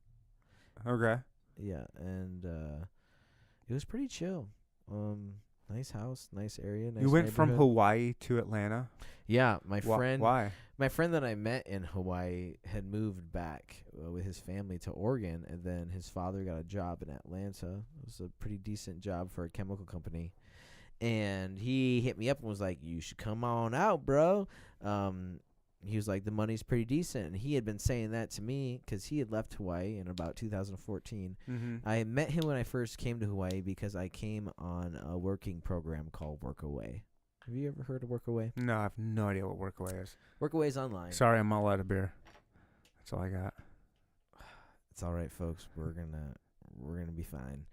Okay. Yeah, and it was pretty chill. Nice house, nice area, nice You went from neighborhood. Hawaii to Atlanta? Yeah, my friend Why? my friend that I met in Hawaii had moved back with his family to Oregon, and then his father got a job in Atlanta. It was a pretty decent job for a chemical company. And he hit me up and was like, "You should come on out, bro." He was like, "The money's pretty decent." And he had been saying that to me because he had left Hawaii in about 2014. Mm-hmm. I met him when I first came to Hawaii because I came on a working program called Workaway. Have you ever heard of Workaway? No, I have no idea what Workaway is. Workaway's online. Sorry, I'm all out of beer. That's all I got. It's all right, folks. We're gonna be fine.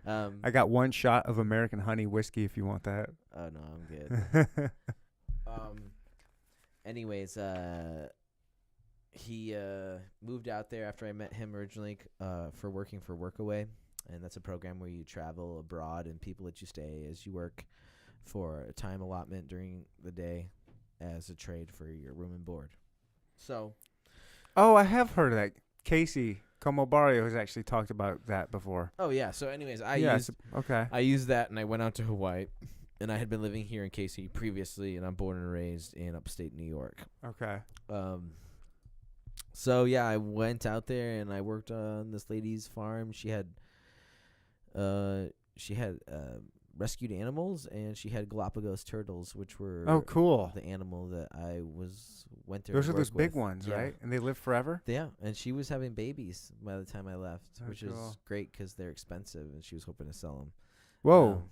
I got one shot of American honey whiskey if you want that. Oh no, I'm good. Anyways, he moved out there after I met him originally for working for Workaway, and that's a program where you travel abroad and people let you stay as you work for a time allotment during the day as a trade for your room and board. So, Oh, I have heard of that. Casey Comobario has actually talked about that before. oh yeah. So, anyways, I Okay. used that, and I went out to Hawaii, and I had been living here in KC previously, and I'm born and raised in upstate New York. Okay. So yeah, I went out there and I worked on this lady's farm. She had rescued animals, and she had Galapagos turtles, which were Oh, cool. the animal that I went there. Those to are those work big with. ones, Yeah. right? And they live forever? Yeah, and she was having babies by the time I left, Oh, which cool. is great because they're expensive, and she was hoping to sell them. Whoa.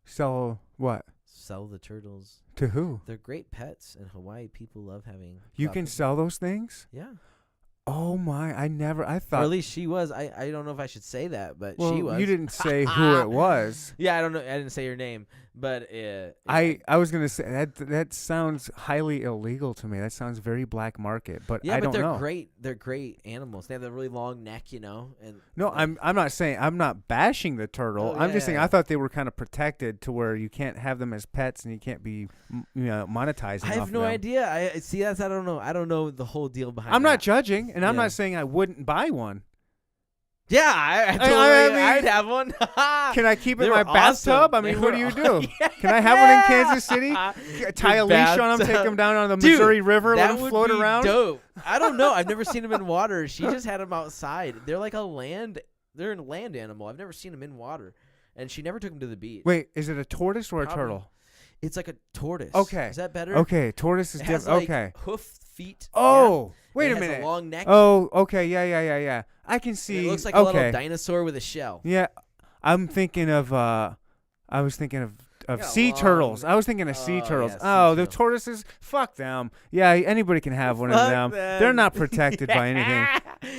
Sell what? Sell the turtles. To who? They're great pets in Hawaii. People love having. You can Galapagos. sell those things? Yeah. Oh, my. I Or at thought. least she was. I don't know if I should say that, but Well, she was. you didn't say who it was. Yeah, I don't know. I didn't say her name, but I was going to say that sounds highly illegal to me. That sounds very black market, but yeah, I but don't they're know. great. They're great animals. They have a really long neck, and No, I'm not saying I'm not bashing the turtle. Oh, I'm just saying yeah. I thought they were kind of protected to where you can't have them as pets and you can't be monetizing. I have off no them. idea. I see. I don't know. I don't know the whole deal behind. I'm not that. judging, and I'm Yeah. not saying I wouldn't buy one. Yeah, I totally. mean, I'd have one. Can I keep it in They my were bathtub? awesome. I mean, They what do were you aw- do? Yeah. Can I have one in Kansas City? Tie a Your leash on them, take bathtub. them down on the Dude, Missouri River, let That them would float be around. dope. I don't know. I've never seen them in water. She just had them outside. They're like they're a land animal. I've never seen them in water, and she never took them to the beach. Wait, is it a tortoise or a Probably. turtle? It's like a tortoise. Okay. Is that better? Okay, tortoise is It has different. like Okay. hoof feet. Oh, yeah. wait It a has minute. A long neck. Oh, okay, yeah. I can see. And it looks like a okay. little dinosaur with a shell. Yeah, I'm thinking of. I was thinking of Yeah, sea long- turtles. I was thinking of sea Oh, turtles. yeah, sea Oh, the turtle. tortoises. Fuck them. Yeah, anybody can have one of Fuck them. them. They're not protected by anything.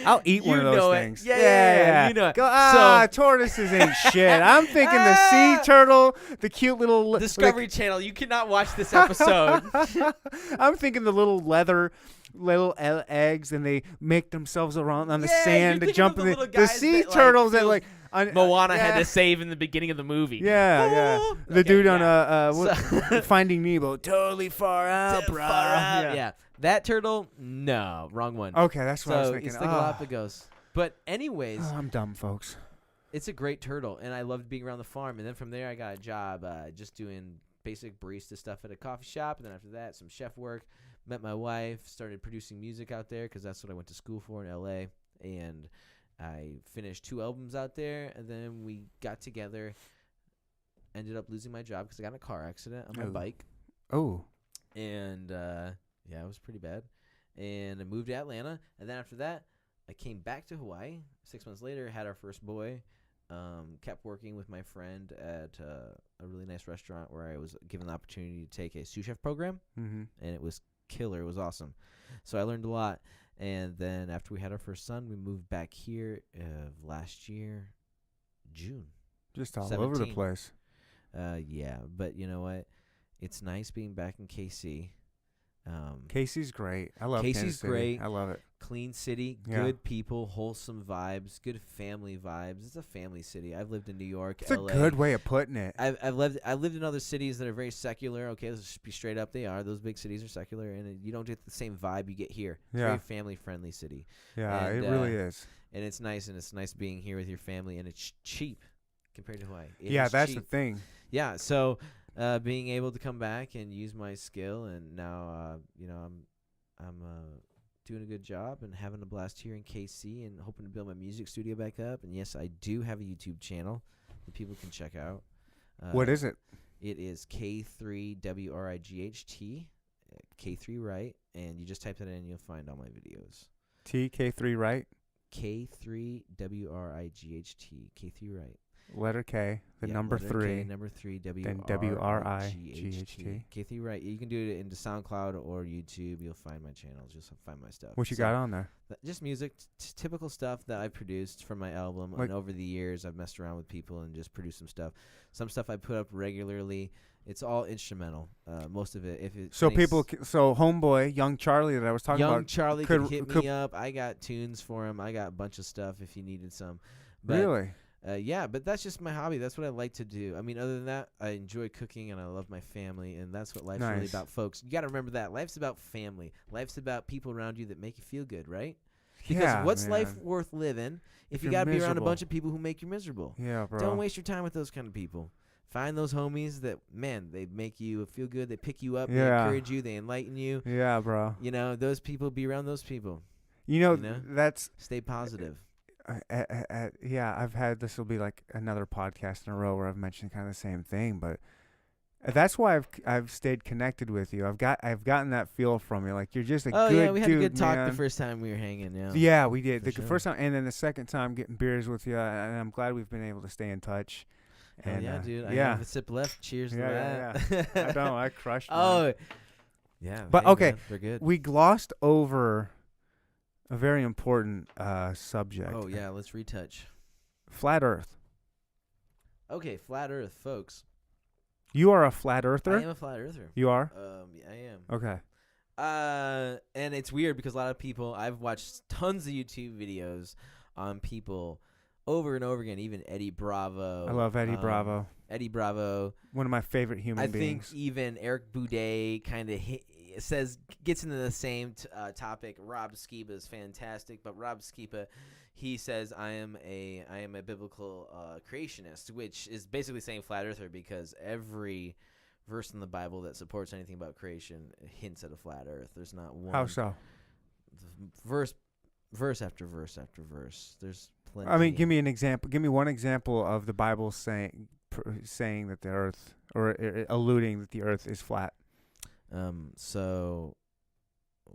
I'll eat one You of those know it. things. Yeah, you know it. Go, tortoises ain't shit. I'm thinking the sea turtle, the cute little Discovery Channel. You cannot watch this episode. I'm thinking the little leather. Little eggs, and they make themselves around on the Yeah, sand you're to jump in thinking the of the little guys sea that, like, turtles that feel- like Moana had yeah. to save in the beginning of the movie. Yeah. The Okay, dude on yeah. Finding Nemo, totally far out, bro. Far out. Yeah. That turtle, no, wrong one. Okay, that's what I was So thinking. it's the Galapagos. But anyways, I'm dumb, folks. it's a great turtle, and I loved being around the farm. And then from there, I got a job just doing basic barista stuff at a coffee shop. And then after that, some chef work. Met my wife, started producing music out there because that's what I went to school for in L.A. And I finished 2 albums out there, and then we got together. Ended up losing my job because I got in a car accident on my bike. Oh. And, yeah, it was pretty bad. And I moved to Atlanta. And then after that, I came back to Hawaii. 6 months later, had our first boy. Kept working with my friend at a really nice restaurant where I was given the opportunity to take a sous chef program. Mm-hmm. And it was killer. It was awesome. So I learned a lot. And then after we had our first son, we moved back here last year, June. Just all 17. over the place. Yeah, but you know what? It's nice being back in KC. Casey's great. I love Casey's Kansas City. great. I love it. Clean city, Yeah. good people, wholesome vibes, good family vibes. It's a family city. I've lived in New York, It's LA. a good way of putting it. I've lived in other cities that are very secular. Okay, let's just be straight up. They are. Those big cities are secular, and you don't get the same vibe you get here. It's a Yeah. very family friendly city. Yeah, And, it really is. And it's nice, and it's nice being here with your family, and it's cheap compared to Hawaii. It Yeah, is that's cheap. the thing. Yeah, so being able to come back and use my skill, and now I'm doing a good job and having a blast here in KC, and hoping to build my music studio back up. And yes, I do have a YouTube channel that people can check out. What is it? It is K3WRIGHT, K3Wright, and you just type that in and you'll find all my videos. TK3 right? K3WRIGHT, K3 Wright. Letter K, the number letter 3. K, number 3, Then WRIGHT. K3 Wright. You can do it into SoundCloud or YouTube. You'll find my channels. Just find my stuff. What you got on there? Just music, typical stuff that I produced from my album. Like- And over the years, I've messed around with people and just produced some stuff. Some stuff I put up regularly. It's all instrumental. Most of it. So homeboy, young Charlie that I was talking Young about. Charlie could- could hit could- me up. I got tunes for him. I got a bunch of stuff if you needed some. But, Really? yeah, but that's just my hobby. That's what I like to do. I mean, other than that, I enjoy cooking and I love my family, and that's what life's really Nice. about, folks. You got to remember that. Life's about family. Life's about people around you that make you feel good, right? Because Yeah, what's man. life worth living if you you're got to be around a miserable. bunch of people who make you miserable? Yeah, bro. Don't waste your time with those kind of people. Find those homies that, man, they make you feel good. They pick you up. They Yeah. encourage you. They enlighten you. Yeah, bro. You know, those people, be around those people. You know, You know? that's Stay positive. yeah, I've had, this will be like another podcast in a row where I've mentioned kind of the same thing, but that's why I've stayed connected with you. I've gotten that feel from you. Like, you're just a Oh, good yeah, we had dude, a good talk man. the first time we were hanging, yeah. Yeah, we did. For The sure. first time, and then the second time getting beers with you, and I'm glad we've been able to stay in touch. Hell And, yeah, dude. I yeah. have a sip left. Cheers to Yeah, that. I know, I crushed mine. Oh, yeah. But, hey, okay, man, they're good. We glossed over a very important subject. Oh, yeah, let's retouch. Flat Earth. Okay, flat Earth, folks. You are a flat earther? I am a flat earther. You are? Yeah, I am. Okay. And it's weird because a lot of people, I've watched tons of YouTube videos on people over and over again, even Eddie Bravo. I love Eddie Bravo. Eddie Bravo. One of my favorite human I beings. think even Eric Boudet kind of gets into the same topic. Rob Skiba is fantastic, but Rob Skiba, he says I am a biblical creationist, which is basically saying flat earther, because every verse in the Bible that supports anything about creation hints at a flat earth. There's not one. How so? Verse after verse after verse. There's plenty. I mean, give me an example. Give me one example of the Bible saying that the earth, or alluding that the earth is flat. So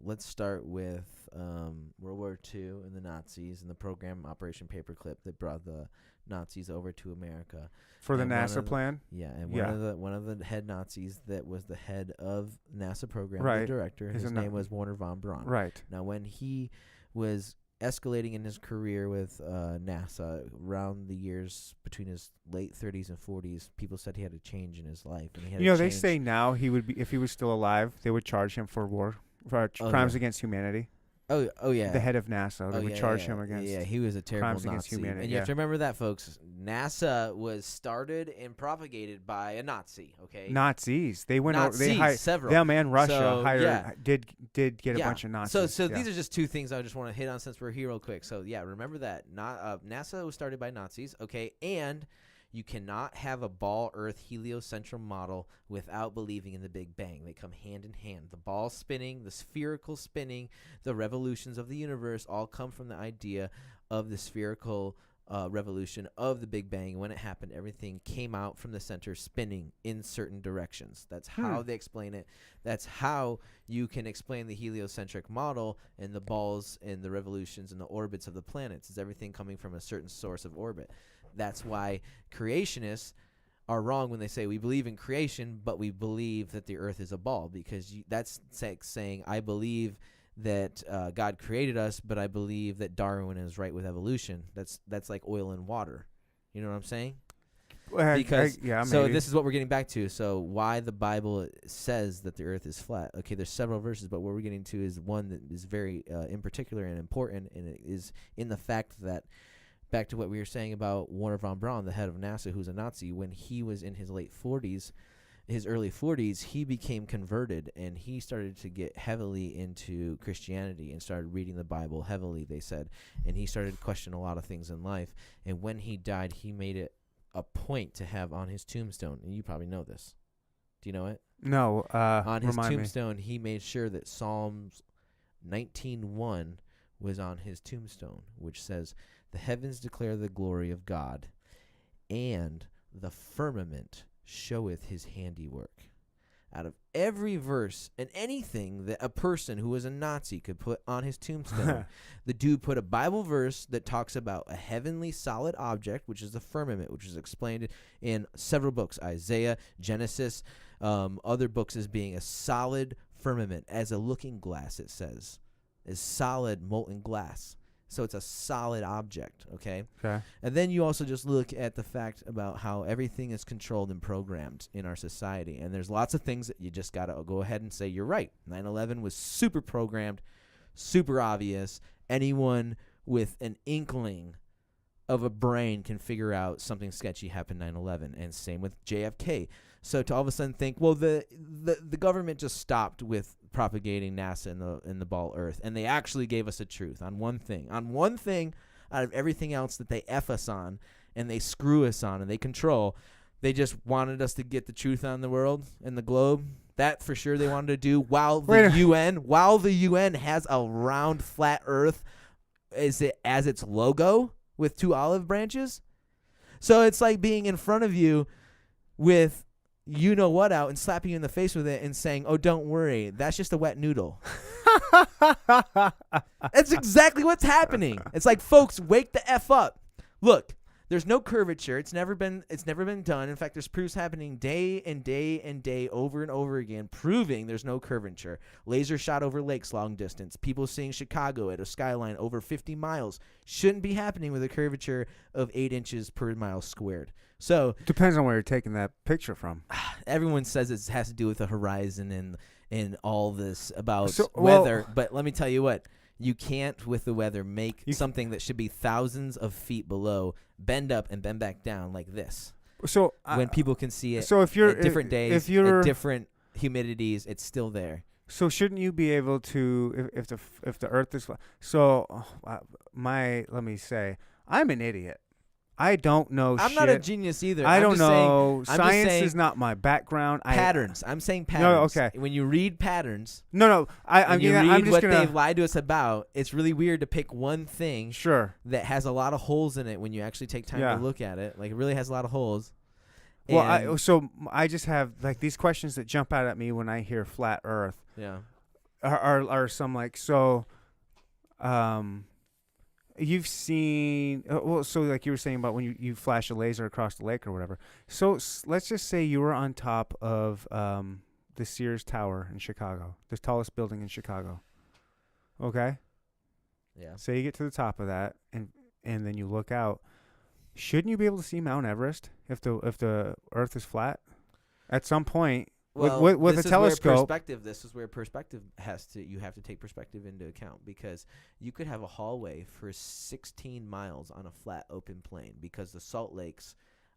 let's start with World War II and the Nazis and the program Operation Paperclip that brought the Nazis over to America. For the And one NASA of the- plan? Yeah, and Yeah. one of the head Nazis that was the head of NASA program, Right. the director, Is his it name not- was Werner von Braun. Right. Now, when he was escalating in his career with NASA around the years between his late 30s and 40s, people said he had a change in his life. And he had You know, a they change. say now he would be, if he was still alive, they would charge him for war, for crimes against humanity. Oh yeah. the head of NASA. They would charge him against. Yeah, he was a terrible crimes against Nazi. humanity, And you have to remember that, folks. NASA was started and propagated by a Nazi. Okay. Nazis. They went. Nazis, They hired several. them and Russia So, hired. yeah. Did get a bunch of Nazis. So these are just two things I just want to hit on since we're here real quick. So yeah, remember that. NASA was started by Nazis. Okay, and you cannot have a ball Earth heliocentral model without believing in the Big Bang. They come hand in hand. The ball spinning, the spherical spinning, the revolutions of the universe all come from the idea of the spherical revolution of the Big Bang. When it happened, everything came out from the center spinning in certain directions. That's how they explain it. That's how you can explain the heliocentric model and the balls and the revolutions and the orbits of the planets. Is everything coming from a certain source of orbit. That's why creationists are wrong when they say we believe in creation, but we believe that the earth is a ball, because that's like saying I believe that God created us, but I believe that Darwin is right with evolution. That's like oil and water. You know what I'm saying? Because this is what we're getting back to. So why the Bible says that the earth is flat. Okay, there's several verses, but what we're getting to is one that is very in particular and important, and it is in the fact that, back to what we were saying about Wernher von Braun, the head of NASA, who's a Nazi, when he was in his early 40s, he became converted, and he started to get heavily into Christianity and started reading the Bible heavily, they said, and he started to question a lot of things in life. And when he died, he made it a point to have on his tombstone, and you probably know this. Do you know it? No. On his remind tombstone, he made sure that Psalms 19:1 was on his tombstone, which says, "The heavens declare the glory of God, and the firmament showeth his handiwork." Out of every verse and anything that a person who was a Nazi could put on his tombstone, the dude put a Bible verse that talks about a heavenly solid object, which is the firmament, which is explained in several books, Isaiah, Genesis, other books, as being a solid firmament, as a looking glass, it says, is solid molten glass. So it's a solid object, okay? Okay. And then you also just look at the fact about how everything is controlled and programmed in our society. And there's lots of things that you just got to go ahead and say, you're right. 9/11 was super programmed, super obvious. Anyone with an inkling of a brain can figure out something sketchy happened 9/11. And same with JFK. So to all of a sudden think, well, the government just stopped with propagating NASA in the ball Earth, and they actually gave us a truth on one thing out of everything else that they F us on and they screw us on and they control. They just wanted us to get the truth on the world and the globe. That for sure they wanted to do, while the UN has a round flat Earth as its logo with two olive branches. So it's like being in front of you with you know what out and slapping you in the face with it and saying, "Oh, don't worry, that's just a wet noodle." That's exactly what's happening. It's like, folks, wake the F up. Look, there's no curvature. It's never been done. In fact, there's proofs happening day and day and day over and over again, proving there's no curvature. Laser shot over lakes long distance. People seeing Chicago at a skyline over 50 miles shouldn't be happening with a curvature of 8 inches per mile squared. So depends on where you're taking that picture from. Everyone says it has to do with the horizon and all this about weather, but let me tell you what. You can't, with the weather, make something that should be thousands of feet below bend up and bend back down like this. So when people can see it, so if you're at different days, if you're at different humidities, it's still there. So shouldn't you be able to, if the Earth is so? Let me say, I'm an idiot. I don't know I'm shit. not a genius either. I don't know. Science is not my background. Patterns. I'm saying patterns. No, okay. When you read patterns. No. I'm just what gonna, they've lied to us about. It's really weird to pick one thing. Sure. That has a lot of holes in it when you actually take time to look at it. Like, it really has a lot of holes. Well, I just have like these questions that jump out at me when I hear flat Earth. Yeah. Are some like so. You've seen so like you were saying about when you flash a laser across the lake or whatever. So let's just say you were on top of the Sears Tower in Chicago, the tallest building in Chicago. Okay. Yeah. Say you get to the top of that, and then you look out. Shouldn't you be able to see Mount Everest if the Earth is flat? At some point, Well, with a telescope. This is where perspective you have to take perspective into account, because you could have a hallway for 16 miles on a flat open plain, because the salt lakes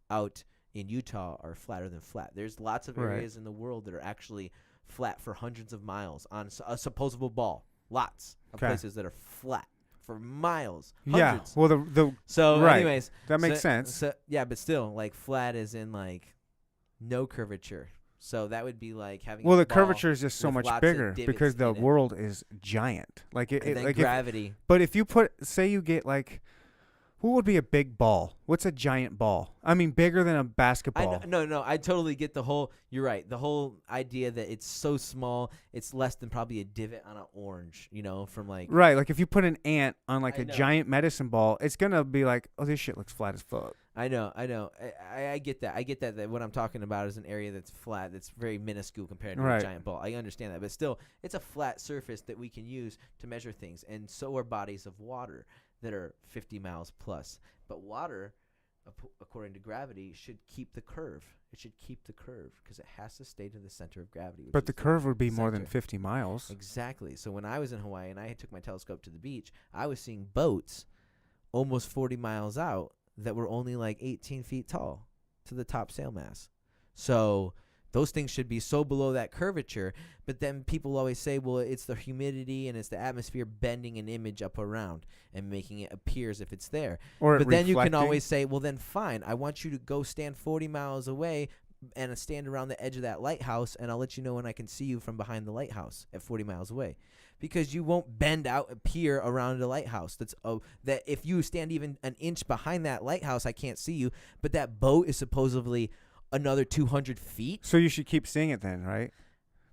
out in Utah are flatter than flat. There's lots of areas in the world that are actually flat for hundreds of miles on a supposable ball. Lots of places that are flat for miles. Hundreds. Yeah. Well, so right. anyways, that makes sense. So yeah, but still, like, flat is in like no curvature. So that would be like having. Well, a the ball curvature is just so with much lots of bigger divots because the in it. world is giant. Like it, And then like gravity. but if you say you get like, what would be a big ball? What's a giant ball? I mean, bigger than a basketball. No, I totally get the whole. You're right. The whole idea that it's so small, it's less than probably a divot on an orange. From like. Right, like if you put an ant on like I a know. giant medicine ball, it's gonna be like, oh, this shit looks flat as fuck. I know. I get that. I get that what I'm talking about is an area that's flat, that's very minuscule compared to a Right. giant ball. I understand that. But still, it's a flat surface that we can use to measure things. And so are bodies of water that are 50 miles plus. But water, according to gravity, should keep the curve. It should keep the curve because it has to stay to the center of gravity. which But is the curve would be more than center. 50 miles. Exactly. So when I was in Hawaii and I took my telescope to the beach, I was seeing boats almost 40 miles out that were only like 18 feet tall to the top sail mast. So those things should be so below that curvature. But then people always say, well, it's the humidity and it's the atmosphere bending an image up around and making it appear as if it's there. Or But then you can reflecting. always say, well, then fine. I want you to go stand 40 miles away and stand around the edge of that lighthouse, and I'll let you know when I can see you from behind the lighthouse at 40 miles away. Because you won't bend out a pier around a lighthouse. That if you stand even an inch behind that lighthouse, I can't see you. But that boat is supposedly another 200 feet. So you should keep seeing it then, right?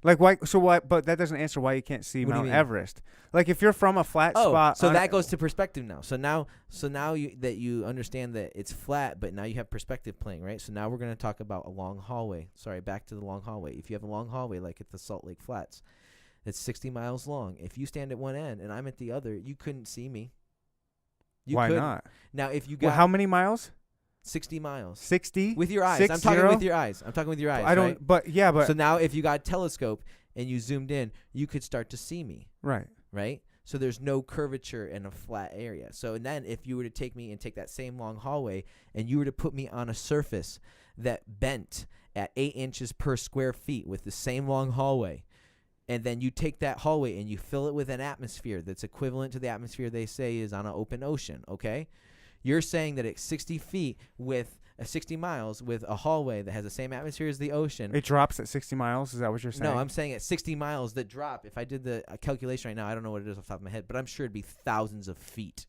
Like why? So why? But that doesn't answer why you can't see What do you Mount mean? Everest. Like if you're from a flat spot. So on that goes to perspective now. So now you understand that it's flat, but now you have perspective playing, right? So now we're going to talk about a long hallway. Sorry, back to the long hallway. If you have a long hallway like at the Salt Lake Flats, it's 60 miles long. If you stand at one end and I'm at the other, you couldn't see me. Why not? Now, if you got Well, how many miles? 60 miles 60 with your eyes, 60? I'm talking with your eyes. I don't. Right? But yeah, but So now, if you got a telescope and you zoomed in, you could start to see me. right. Right? So there's no curvature in a flat area. So and then if you were to take me and take that same long hallway and you were to put me on a surface that bent at 8 inches per square feet with the same long hallway, and then you take that hallway and you fill it with an atmosphere that's equivalent to the atmosphere they say is on an open ocean, okay? You're saying that at 60 feet with 60 miles with a hallway that has the same atmosphere as the ocean. It drops at 60 miles. Is that what you're saying? No, I'm saying at 60 miles that drop. If I did the calculation right now, I don't know what it is off the top of my head, but I'm sure it'd be thousands of feet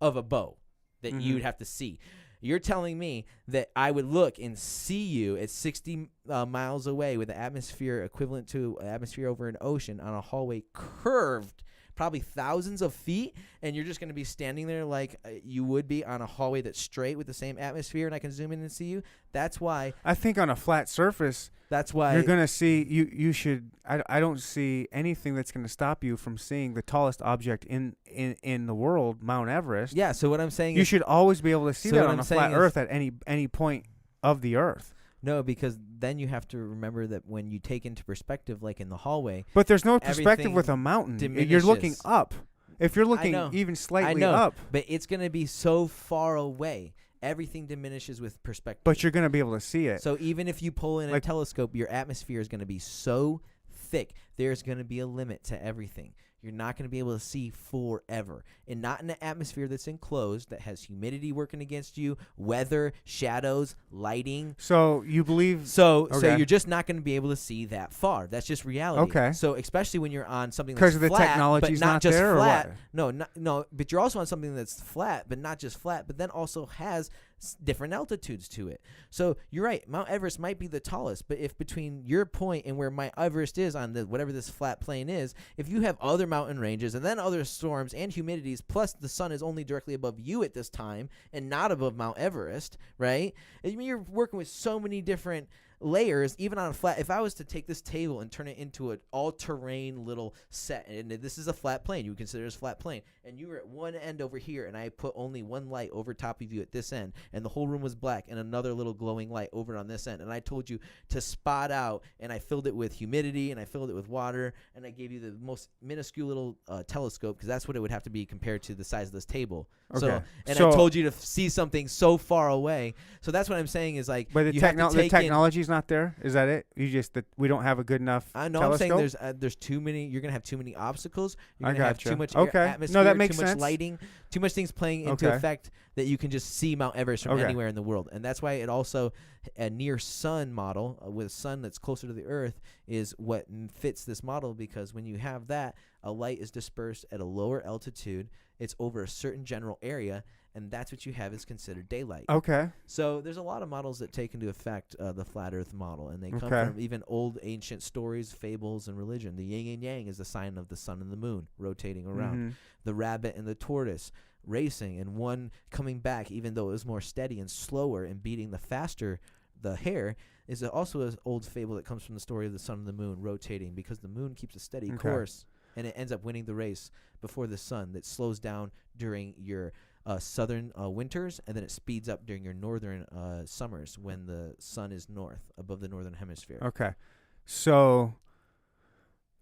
of a bow that Mhm. you'd have to see. You're telling me that I would look and see you at 60 miles away with an atmosphere equivalent to an atmosphere over an ocean on a hallway curved probably thousands of feet, and you're just going to be standing there like you would be on a hallway that's straight with the same atmosphere, and I can zoom in and see you? That's why. I think on a flat surface, That's why. you're gonna see. You should. I don't see anything that's gonna stop you from seeing the tallest object in the world, Mount Everest. Yeah. So what I'm saying You is should always be able to see So that what on I'm a saying flat is- Earth at any point of the Earth. no, because then you have to remember that when you take into perspective, like in the hallway. But there's no perspective with a Everything mountain. You're looking diminishes. up. If you're looking know. even I slightly know, up, but it's going to be so far away. Everything diminishes with perspective. but you're gonna be able to see it. So even if you pull in a Like- telescope, your atmosphere is going to be so thick. There's going to be a limit to everything. You're not going to be able to see forever. And not in an atmosphere that's enclosed, that has humidity working against you, weather, shadows, lighting. So you believe? So Okay. you're just not going to be able to see that far. That's just reality. Okay. So especially when you're on something that's Because of the flat, technology's but not just there, flat. or what? No, but you're also on something that's flat, but not just flat, but then also has different altitudes to it. So you're right. Mount Everest might be the tallest, but if between your point and where Mount Everest is on the whatever this flat plane is, if you have other mountain ranges and then other storms and humidities, plus the sun is only directly above you at this time and not above Mount Everest, right? I mean, you're working with so many different layers, even on a flat. If I was to take this table and turn it into an all-terrain little set, and this is a flat plane, you would consider this a flat plane, and you were at one end over here, and I put only one light over top of you at this end, and the whole room was black, and another little glowing light over on this end, and I told you to spot out, and I filled it with humidity, and I filled it with water, and I gave you the most minuscule little telescope, because that's what it would have to be compared to the size of this table. Okay. I told you to see something so far away. So that's what I'm saying is like, but the you have to take technology's not there. Is that it? We don't have a good enough. I know. telescope? I'm saying there's too many. You're gonna have too many obstacles. You're gonna have gotcha. too much Okay. atmosphere. No, that makes too much sense. lighting. Too much things playing into Okay. effect that you can just see Mount Everest from Okay. anywhere in the world. And that's why it also a near sun model with a sun that's closer to the Earth is what fits this model, because when you have that, a light is dispersed at a lower altitude. It's over a certain general area, and that's what you have is considered daylight. Okay. So there's a lot of models that take into effect the flat Earth model, and they come Okay. from even old ancient stories, fables, and religion. The yin and yang is the sign of the sun and the moon rotating around. Mhm. The rabbit and the tortoise racing, and one coming back, even though it was more steady and slower and beating the hare, is also an old fable that comes from the story of the sun and the moon rotating, because the moon keeps a steady Okay. course, and it ends up winning the race before the sun, that slows down during your southern winters, and then it speeds up during your northern summers when the sun is north, above the northern hemisphere. Okay. So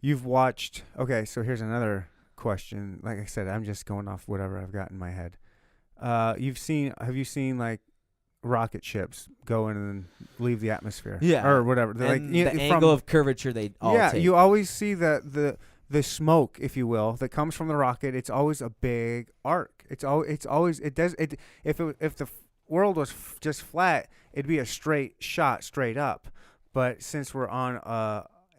you've watched. Okay. So here's another question. Like I said, I'm just going off whatever I've got in my head. Have you seen like rocket ships go in and leave the atmosphere? Yeah. Or whatever. They're And like, the angle of curvature they all take. you always see the smoke, if you will, that comes from the rocket. It's always a big arc. If the world was just flat, it'd be a straight shot straight up. But since we're on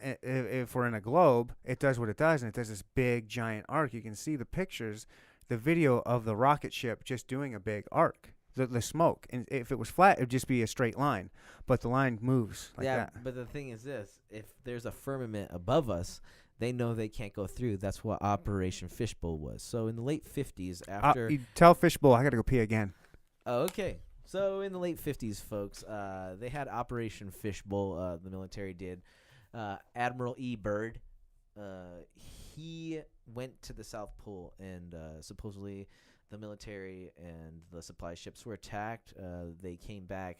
if we're in a globe, it does what it does, and it does this big giant arc. You can see the pictures, the video of the rocket ship just doing a big arc. The smoke, and if it was flat, it would just be a straight line, but the line moves like that. But the thing is this: if there's a firmament above us, they know they can't go through. That's what Operation Fishbowl was. So in the late 50s, after You tell Fishbowl I gotta go pee again. Oh, okay. So in the late 50s, folks, they had Operation Fishbowl. The military did. Admiral E. Byrd, he went to the South Pole, and supposedly the military and the supply ships were attacked. They came back.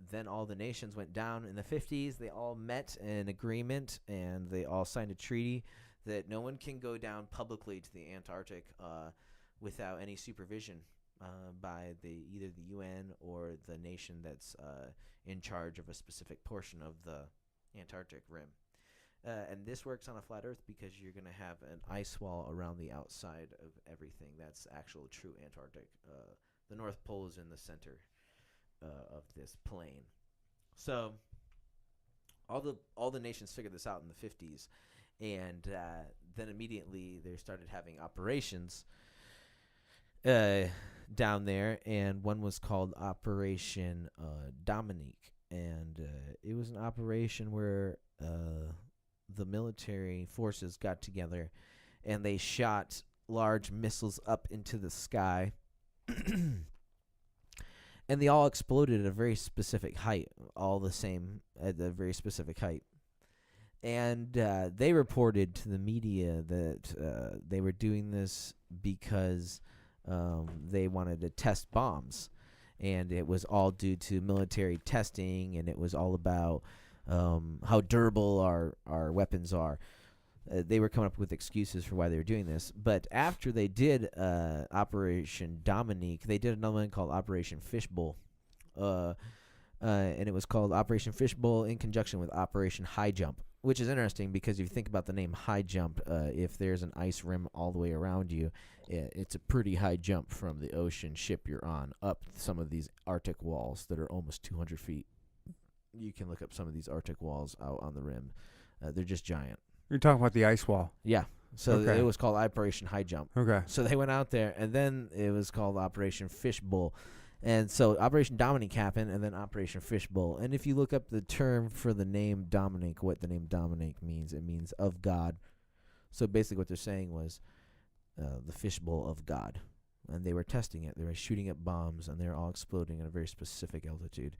Then all the nations went down in the 50s. They all met in agreement, and they all signed a treaty that no one can go down publicly to the Antarctic without any supervision by either the UN or the nation that's in charge of a specific portion of the Antarctic rim. And this works on a flat Earth because you're going to have an ice wall around the outside of everything. That's actual true Antarctic. The North Pole is in the center of this plane. So all the nations figured this out in the 50s, and then immediately they started having operations down there, and one was called Operation Dominique, and it was an operation where the military forces got together and they shot large missiles up into the sky, and they all exploded at a very specific height, all the same at a very specific height. And they reported to the media that they were doing this because they wanted to test bombs, and it was all due to military testing, and it was all about how durable our weapons are. They were coming up with excuses for why they were doing this. But after they did Operation Dominique, they did another one called Operation Fishbowl. And it was called Operation Fishbowl in conjunction with Operation High Jump, which is interesting because if you think about the name High Jump, if there's an ice rim all the way around you, it's a pretty high jump from the ocean ship you're on up some of these Arctic walls that are almost 200 feet. You can look up some of these Arctic walls out on the rim. They're just giant. You're talking about the ice wall. Yeah. So Okay. it was called Operation High Jump. Okay. So they went out there, and then it was called Operation Fishbowl. And so Operation Dominique happened, and then Operation Fishbowl. And if you look up the term for the name Dominique, what the name Dominique means, it means of God. So basically what they're saying was the fishbowl of God. And they were testing it. They were shooting up bombs, and they were all exploding at a very specific altitude.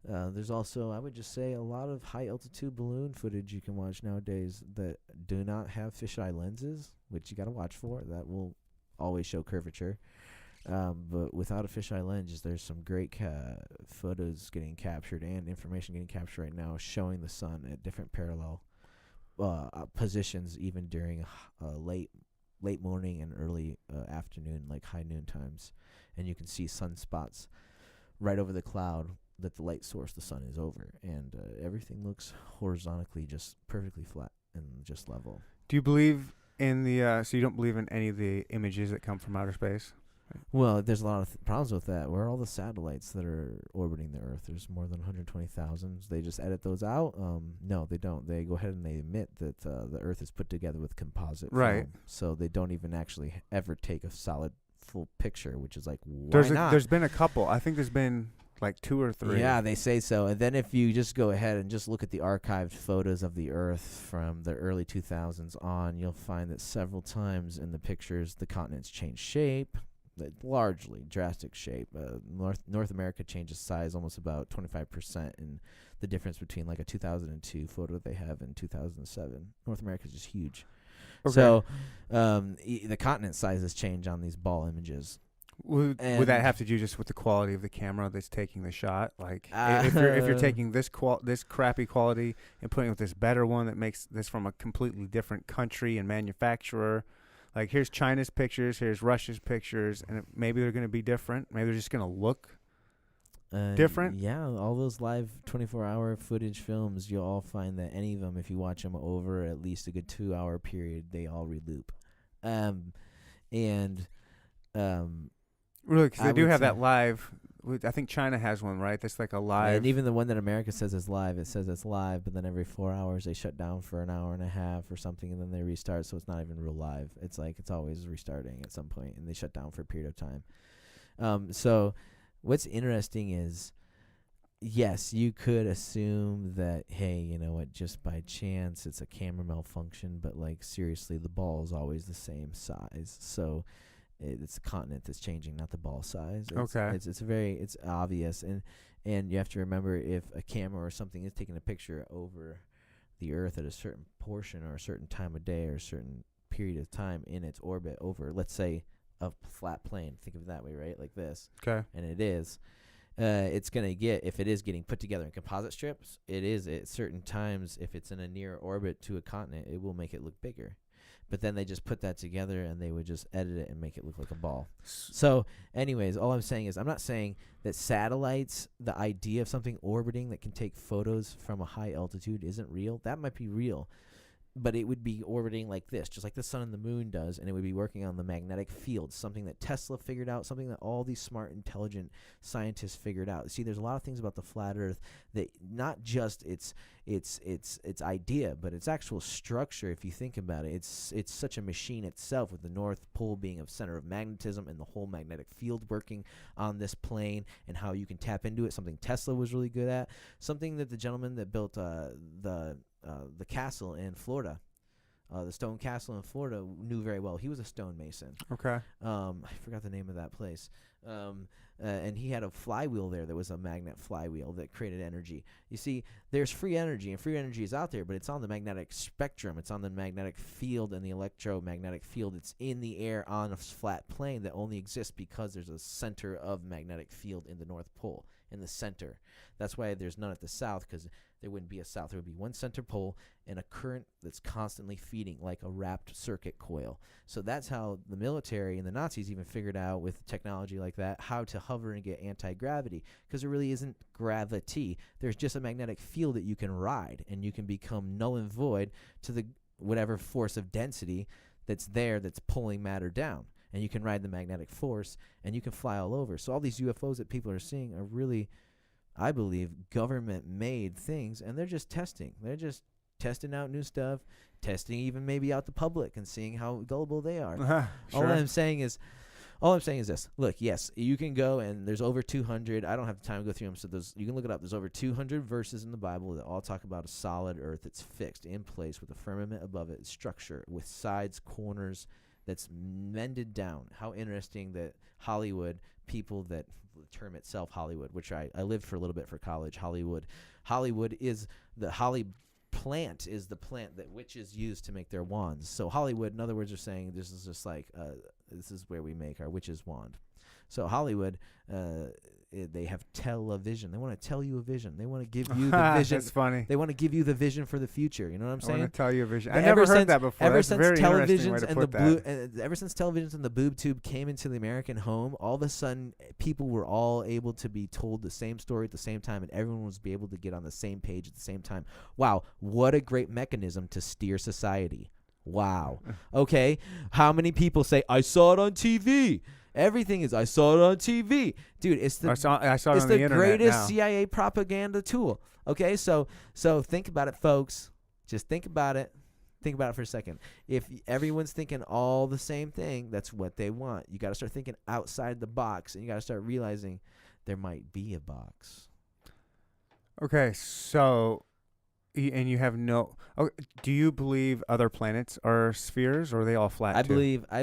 There's also, I would just say, a lot of high altitude balloon footage you can watch nowadays that do not have fisheye lenses, which you got to watch for. That will always show curvature. But without a fisheye lens, there's some great photos getting captured and information getting captured right now showing the sun at different parallel positions, even during late morning and early afternoon, like high noon times. And you can see sunspots right over the cloud that the light source, the sun, is over. And everything looks horizontally just perfectly flat and just level. Do you believe in the, so you don't believe in any of the images that come from outer space? Well, there's a lot of problems with that. Where are all the satellites that are orbiting the Earth? There's more than 120,000. They just edit those out? No, they don't. They go ahead and they admit that the Earth is put together with composite film. So they don't even actually ever take a solid full picture, which is like, why not? There's been a couple. I think there's been like 2 or 3. Yeah, they say so. And then if you just go ahead and just look at the archived photos of the Earth from the early 2000s on, you'll find that several times in the pictures the continents change shape. Largely drastic shape. North America changes size almost about 25% in the difference between like a 2002 photo they have in 2007. North America is just huge. Okay. So the continent sizes change on these ball images. Would that have to do just with the quality of the camera that's taking the shot? Like if you're taking this crappy quality and putting it with this better one that makes this from a completely different country and manufacturer. Like, here's China's pictures, here's Russia's pictures, and maybe they're going to be different. Maybe they're just going to look different. Yeah, all those live 24-hour footage films, you'll all find that any of them, if you watch them over at least a good 2-hour period, they all reloop. Really, because they do have that live. I think China has one, right? That's like a live. And even the one that America says is live, it says it's live, but then every 4 hours they shut down for an hour and a half or something, and then they restart, so it's not even real live. It's like it's always restarting at some point, and they shut down for a period of time. So what's interesting is, yes, you could assume that, hey, you know what, just by chance it's a camera malfunction, but like seriously, the ball is always the same size. So it's the continent that's changing, not the ball size. It's obvious, and you have to remember, if a camera or something is taking a picture over the Earth at a certain portion or a certain time of day or a certain period of time in its orbit over, let's say, a flat plane. Think of it that way, right? Like this. Okay. And it is. It's going to get, if it is getting put together in composite strips, it is at certain times, if it's in a near orbit to a continent, it will make it look bigger. But then they just put that together and they would just edit it and make it look like a ball. So anyways, all I'm saying is, I'm not saying that satellites, the idea of something orbiting that can take photos from a high altitude isn't real. That might be real. But it would be orbiting like this, just like the sun and the moon does, and it would be working on the magnetic field, something that Tesla figured out, something that all these smart, intelligent scientists figured out. See, there's a lot of things about the flat Earth that not just its idea, but its actual structure. If you think about it, it's such a machine itself, with the North Pole being a center of magnetism and the whole magnetic field working on this plane, and how you can tap into it. Something Tesla was really good at. Something that the gentleman that built the castle in Florida, the stone castle in Florida, knew very well. He was a stonemason. Okay. I forgot the name of that place. And he had a flywheel there that was a magnet flywheel that created energy. You see, there's free energy, and free energy is out there, but it's on the magnetic spectrum. It's on the magnetic field and the electromagnetic field. It's in the air on a flat plane that only exists because there's a center of magnetic field in the North Pole, in the center. That's why there's none at the south, because there wouldn't be a south. There would be one center pole and a current that's constantly feeding, like a wrapped circuit coil. So that's how the military and the Nazis even figured out, with technology like that, how to hover and get anti-gravity, because there really isn't gravity. There's just a magnetic field that you can ride, and you can become null and void to the whatever force of density that's there that's pulling matter down. And you can ride the magnetic force, and you can fly all over. So all these UFOs that people are seeing are really, I believe, government-made things, and they're just testing. They're just testing out new stuff, testing even maybe out the public and seeing how gullible they are. Sure. All I'm saying is this. Look, yes, you can go, and there's over 200. I don't have time to go through them, so you can look it up. There's over 200 verses in the Bible that all talk about a solid earth that's fixed in place with a firmament above it, structure with sides, corners, that's mended down. How interesting that Hollywood, people that the term itself Hollywood, which I lived for a little bit for college. Hollywood is the holly plant is the plant that witches use to make their wands. So Hollywood, in other words, are saying this is just like this is where we make our witch's wand. So Hollywood, they have television. They want to tell you a vision. They want to give you the vision. That's funny. They want to give you the vision for the future. You know what I'm I saying? want to tell you a vision. I But never ever heard since- that before. Ever That's a since very interesting way televisions to and the put that. ever since televisions and the boob tube came into the American home, all of a sudden people were all able to be told the same story at the same time, and everyone was be able to get on the same page at the same time. Wow, what a great mechanism to steer society. Wow. Okay, how many people say I saw it on TV? Everything is I saw it on TV, dude. It's the I saw it it's on the the internet greatest now. CIA propaganda tool. Okay, so think about it, folks. Just think about it. Think about it for a second. If everyone's thinking all the same thing, that's what they want. You got to start thinking outside the box, and you got to start realizing there might be a box. Okay, so and you have no. Oh, do you believe other planets are spheres, or are they all flat? I too?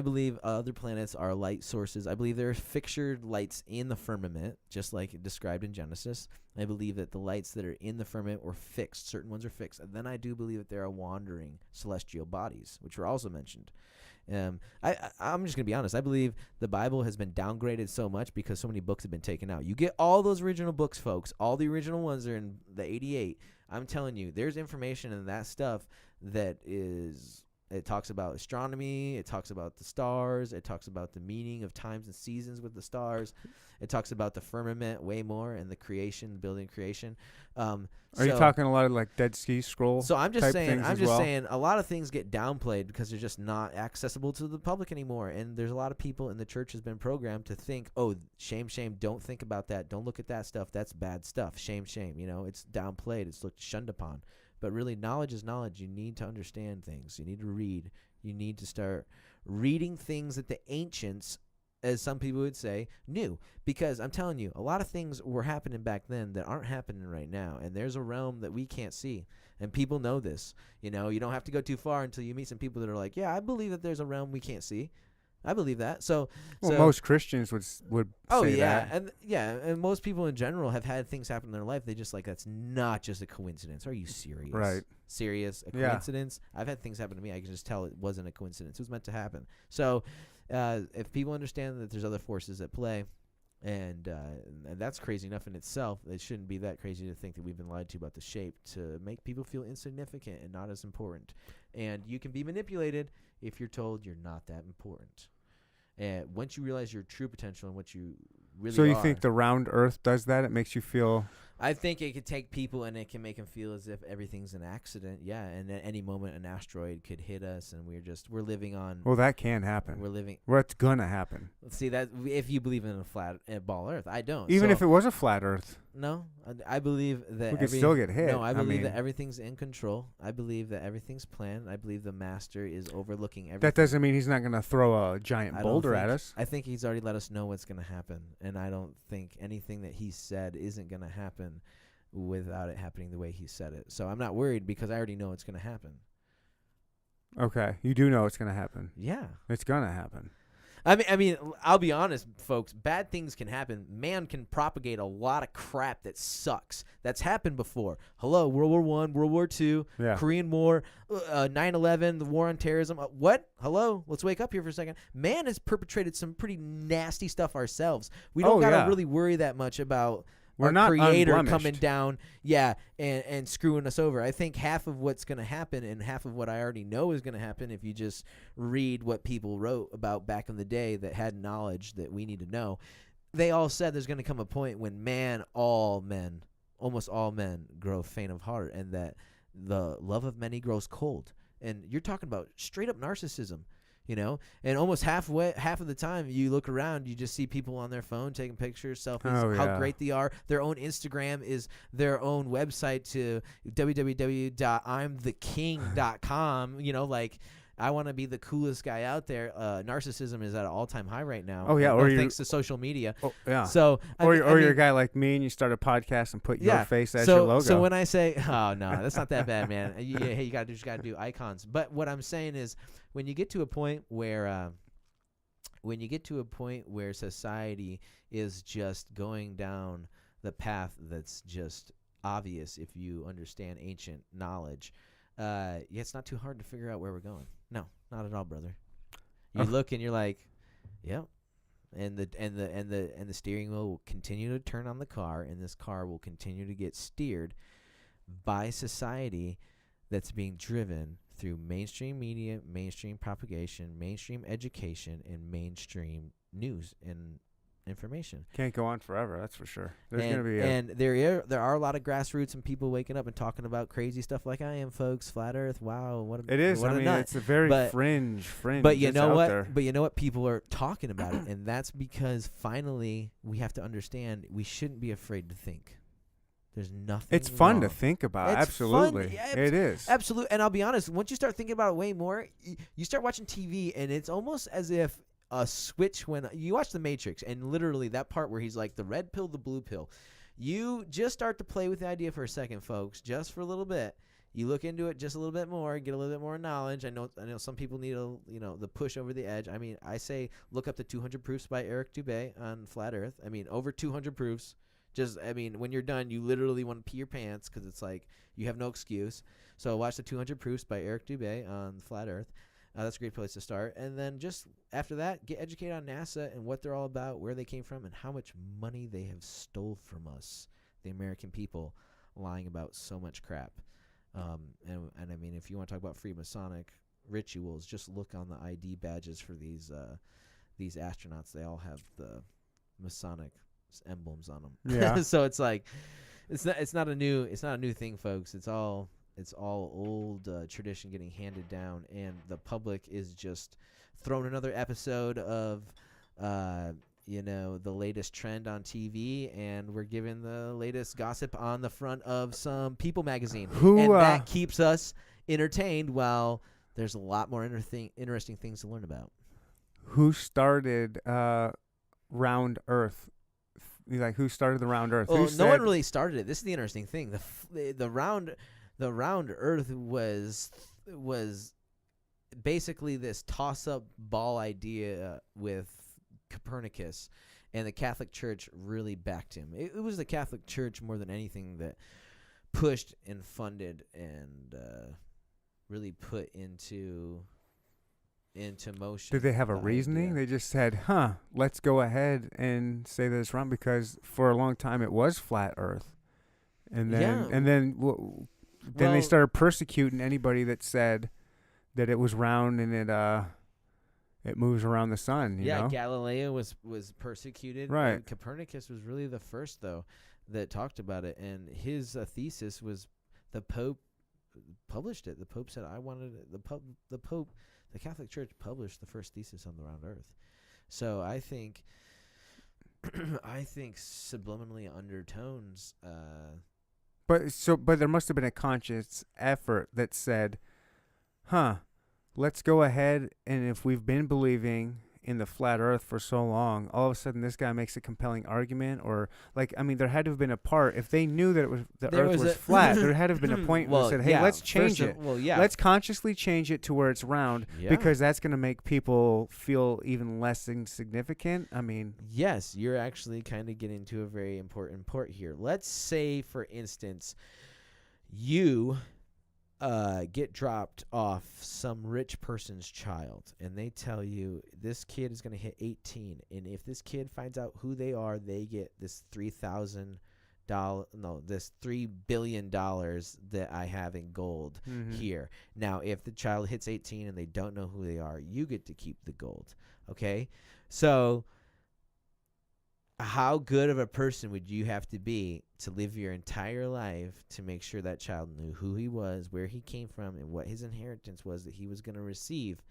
believe other planets are light sources. I believe there are fixtured lights in the firmament, just like described in Genesis. I believe that the lights that are in the firmament were fixed. Certain ones are fixed. And then I do believe that there are wandering celestial bodies, which were also mentioned. I'm just going to be honest. I believe the Bible has been downgraded so much because so many books have been taken out. You get all those original books, folks. All the original ones are in the 88. I'm telling you, there's information in that stuff that is, it talks about astronomy, it talks about the stars, it talks about the meaning of times and seasons with the stars, it talks about the firmament way more and the creation, building creation. Are you talking a lot of like Dead Sea Scrolls? So I'm just type saying, things as well? a lot of things get downplayed because they're just not accessible to the public anymore. And there's a lot of people in the church has been programmed to think, oh, shame, don't think about that. Don't look at that stuff. That's bad stuff. Shame. You know, it's downplayed. It's looked shunned upon. But really, knowledge is knowledge. You need to understand things. You need to read. You need to start reading things that the ancients, as some people would say, knew. Because I'm telling you, a lot of things were happening back then that aren't happening right now. And there's a realm that we can't see. And people know this. You know, you don't have to go too far until you meet some people that are like, yeah, I believe that there's a realm we can't see. I believe that. So most Christians would say that. and most people in general have had things happen in their life. They just like, that's not just a coincidence. Are you serious? Right. Serious? A Yeah. coincidence? I've had things happen to me. I can just tell it wasn't a coincidence. It was meant to happen. So if people understand that there's other forces at play, and that's crazy enough in itself, it shouldn't be that crazy to think that we've been lied to about the shape to make people feel insignificant and not as important. And you can be manipulated if you're told you're not that important. And once you realize your true potential and what you really So you are, think the round Earth does that? It makes you feel. I think it could take people and it can make them feel as if everything's an accident. Yeah, and at any moment an asteroid could hit us, and we're living on. Well, that can happen. We're living. What's gonna happen? See that if you believe in a flat ball Earth, I don't. Even So, if it was a flat Earth, no, I believe that we could still get hit. No, I believe that mean, everything's in control. I believe that everything's planned. I believe the master is overlooking everything. that doesn't mean he's not gonna throw a giant I don't boulder think- at us. I think he's already let us know what's going to happen, and I don't think anything that he said isn't going to happen without it happening the way he said it. So I'm not worried because I already know it's going to happen. Okay, you do know it's gonna happen. Yeah. It's gonna happen. I mean, I'll be honest, folks. Bad things can happen. Man can propagate a lot of crap that sucks. That's happened before. Hello, World War I, World War II, Yeah. Korean War, 9/11, the war on terrorism. What? Hello, let's wake up here for a second. Man has perpetrated some pretty nasty stuff ourselves. We don't gotta really worry that much about We're our not creator unblemished. coming down, and screwing us over. I think half of what's going to happen and half of what I already know is going to happen if you just read what people wrote about back in the day that had knowledge that we need to know. They all said there's going to come a point when almost all men grow faint of heart, and that the love of many grows cold. And you're talking about straight up narcissism. You know, and almost half of the time you look around, you just see people on their phone taking pictures, selfies, how great they are. Their own Instagram is their own website to www.imtheking.com. You know, like I want to be the coolest guy out there. Narcissism is at an all-time high right now. Oh, yeah, no or you- thanks to social media. Oh, yeah. So Or I you're mean, a guy like me and you start a podcast and put your yeah. face as your logo. So when I say, oh no, that's not that bad, man. Hey, you just gotta do icons. But what I'm saying is, when you get to a point where society is just going down the path that's just obvious if you understand ancient knowledge, it's not too hard to figure out where we're going. No, not at all, brother. You look and you're like, yep. And the steering wheel will continue to turn on the car, and this car will continue to get steered by society that's being driven through mainstream media, mainstream propagation, mainstream education, and mainstream news and information. Can't go on forever, that's for sure. There's and, going to be and there are a lot of grassroots and people waking up and talking about crazy stuff like I am, folks. Flat Earth, wow, what a it is. what I a mean, nut. it's a very But- fringe. But you It's know out what? there. But you know what? People are talking about it, and that's because finally we have to understand we shouldn't be afraid to think. There's nothing. It's fun to wrong. think about. It's Absolutely. fun. Yeah, it is. Absolutely. And I'll be honest, once you start thinking about it way more, you start watching TV, and it's almost as if a switch when you watch The Matrix, and literally that part where he's like the red pill, the blue pill. You just start to play with the idea for a second, folks, just for a little bit. You look into it just a little bit more, get a little bit more knowledge. I know some people need the push over the edge. I mean, I say look up the 200 Proofs by Eric Dubay on Flat Earth. I mean, over 200 proofs. When you're done, you literally want to pee your pants because it's like you have no excuse. So watch the 200 Proofs by Eric Dubay on Flat Earth. That's a great place to start. And then just after that, get educated on NASA and what they're all about, where they came from, and how much money they have stole from us, the American people, lying about so much crap. And I mean, if you want to talk about Freemasonic rituals, just look on the ID badges for these astronauts. They all have the Masonic emblems on them. Yeah. So it's like it's not a new thing, folks. It's all old tradition getting handed down, and the public is just throwing another episode of the latest trend on TV, and we're given the latest gossip on the front of some People magazine. And that keeps us entertained while there's a lot more interesting things to learn about. Who started round Earth? Like, who started the round Earth? Well, no one really started it. This is the interesting thing. The round Earth was basically this toss-up ball idea with Copernicus, and the Catholic Church really backed him. It was the Catholic Church more than anything that pushed and funded and really put into motion. Did they have a reasoning? idea. They just said, let's go ahead and say that it's wrong, because for a long time it was flat Earth. And then then they started persecuting anybody that said that it was round and it moves around the sun, you know? Galileo was persecuted. Right. And Copernicus was really the first, though, that talked about it. And his thesis was the Pope published it. The Pope said, I wanted it. The Catholic Church published the first thesis on the round Earth. So I think subliminally undertones. But there must have been a conscious effort that said, let's go ahead, and if we've been believing in the flat Earth for so long, all of a sudden this guy makes a compelling argument, or there had to have been a part. If they knew that it was Earth was flat, there had to have been a point where they said, "Hey, let's change it. Let's consciously change it to where it's round, because that's going to make people feel even less insignificant." I mean, yes, you're actually kind of getting to a very important part here. Let's say, for instance, you get dropped off some rich person's child, and they tell you this kid is going to hit 18, and if this kid finds out who they are, they get this $3 billion that I have in gold here. Now, if the child hits 18 and they don't know who they are, you get to keep the gold. Okay, so how good of a person would you have to be to live your entire life to make sure that child knew who he was, where he came from, and what his inheritance was that he was going to receive?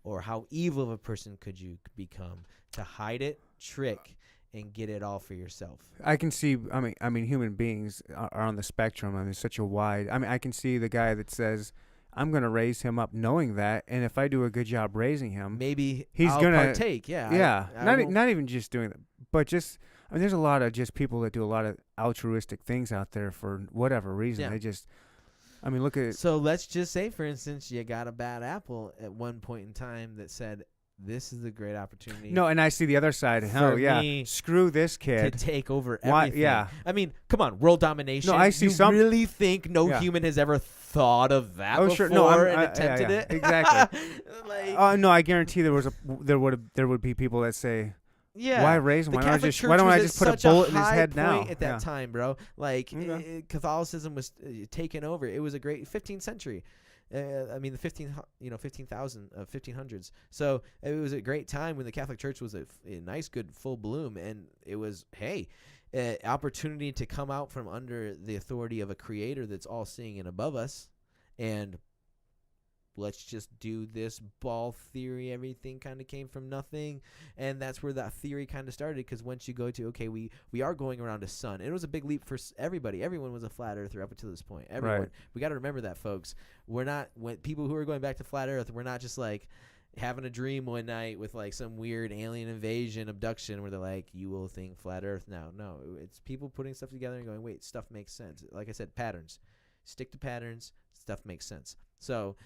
Or how evil of a person could you become to hide it, trick, and get it all for yourself? I can see. I mean, human beings are on the spectrum. I mean, such a wide. I mean, I can see the guy that says, I'm gonna raise him up knowing that, and if I do a good job raising him, Maybe he's I'll gonna partake. Yeah. yeah, I not won't- not even just doing that, but just I mean, there's a lot of just people that do a lot of altruistic things out there for whatever reason. Yeah. They just, I mean, look at So let's just say, for instance, you got a bad apple at one point in time that said, "This is a great opportunity." no, and I see the other side. For Oh yeah, me screw this to kid. take over Why- everything. yeah. I mean, come on, world domination. No, I see you some- really think no Yeah. human has ever thought of that Oh, before sure. No, and yeah, attempted yeah. it? Exactly. Like, No, I guarantee there would be people that say, yeah. why raise him? The Why don't I Catholic just Church why don't was I at just put a such bullet in his high head now? point at that Yeah. time, bro. Like Okay. Catholicism was taken over. It was a great 15th century. I mean the 1500s. So it was a great time when the Catholic Church was a nice, good, full bloom, and it was opportunity to come out from under the authority of a creator that's all seeing and above us, and let's just do this ball theory. Everything kind of came from nothing, and that's where that theory kind of started. Because once you go to we are going around a sun, it was a big leap for everybody. Everyone was a flat earther up until this point. Everyone. Right. We got to remember that, folks. We're not people who are going back to flat Earth. We're not just like having a dream one night with like some weird alien invasion abduction where they're like, you will think flat Earth now. No, it's people putting stuff together and going, wait, stuff makes sense. Like I said, patterns. Stick to patterns. Stuff makes sense. So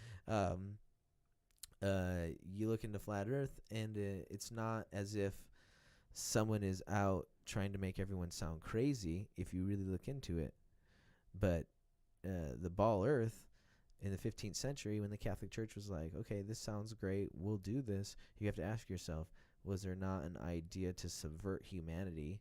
you look into flat Earth, and it's not as if someone is out trying to make everyone sound crazy if you really look into it. But the ball Earth in the 15th century, when the Catholic Church was like, okay, this sounds great, we'll do this, you have to ask yourself, was there not an idea to subvert humanity?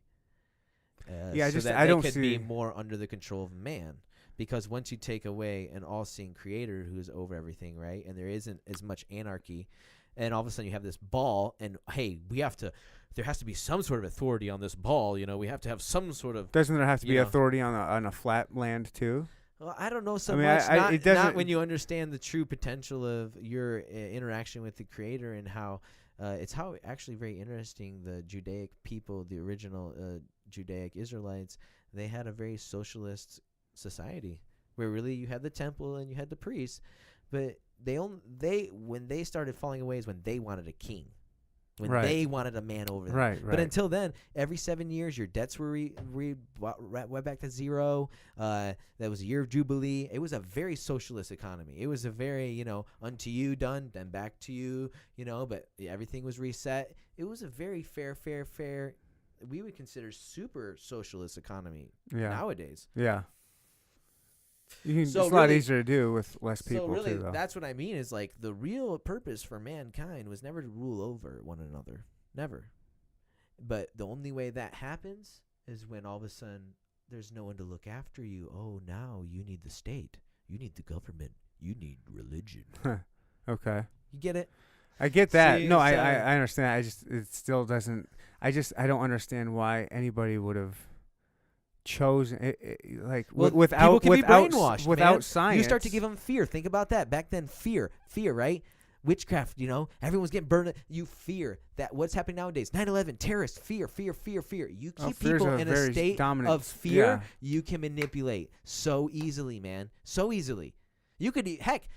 Yeah, so that I they don't could see be more under the control of man. Because once you take away an all-seeing creator who is over everything, right, and there isn't as much anarchy, and all of a sudden you have this ball, and hey, there has to be some sort of authority on this ball. We have to have some sort of. Doesn't there have to be know. authority on a flat land too? Well, I don't know so I mean, much. it Not doesn't- when you understand the true potential of your interaction with the creator, and how it's how actually very interesting the Judaic people, the original Judaic Israelites, they had a very socialist society where really you had the temple and you had the priests, but when they started falling away is when they wanted a king, when Right. they wanted a man over them. Right. But until then, every 7 years, your debts were went back to zero. That was a year of jubilee. It was a very socialist economy. It was a very, unto you done, then back to you, but everything was reset. It was a very fair, we would consider super socialist economy nowadays. Yeah. It's So a lot really- easier to do with less people So really, too, though. that's what I mean is like the real purpose for mankind was never to rule over one another. Never. But the only way that happens is when all of a sudden there's no one to look after you. Oh, now you need the state. You need the government. You need religion. Okay. You get it? I get that. See, No, so- I understand. It still doesn't. I don't understand why anybody would have chosen Well, without people can without be brainwashed, without man. science. You start to give them fear. Think about that. Back then, fear, right? Witchcraft, everyone's getting burned. You fear that what's happening nowadays. 9/11, terrorists, fear. You keep fear's people a in a very state dominant- of fear. yeah. You can manipulate so easily, man. So easily. You could, heck,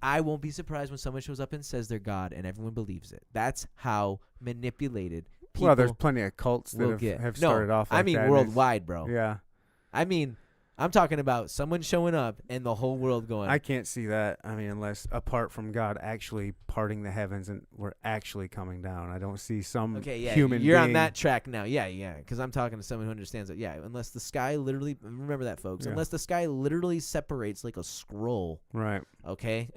I won't be surprised when someone shows up and says they're God and everyone believes it. That's how manipulated people Well, there's plenty of cults will that get. have started off. I Like mean that, and it's- worldwide, bro. Yeah. I mean, I'm talking about someone showing up and the whole world going. I can't see that. I mean, unless apart from God actually parting the heavens and we're actually coming down, I don't see some Okay, yeah, human you're on being- that track now. Yeah, because I'm talking to someone who understands it. Yeah, unless the sky literally, remember that, folks. Yeah. Unless the sky literally separates like a scroll. Right. Okay,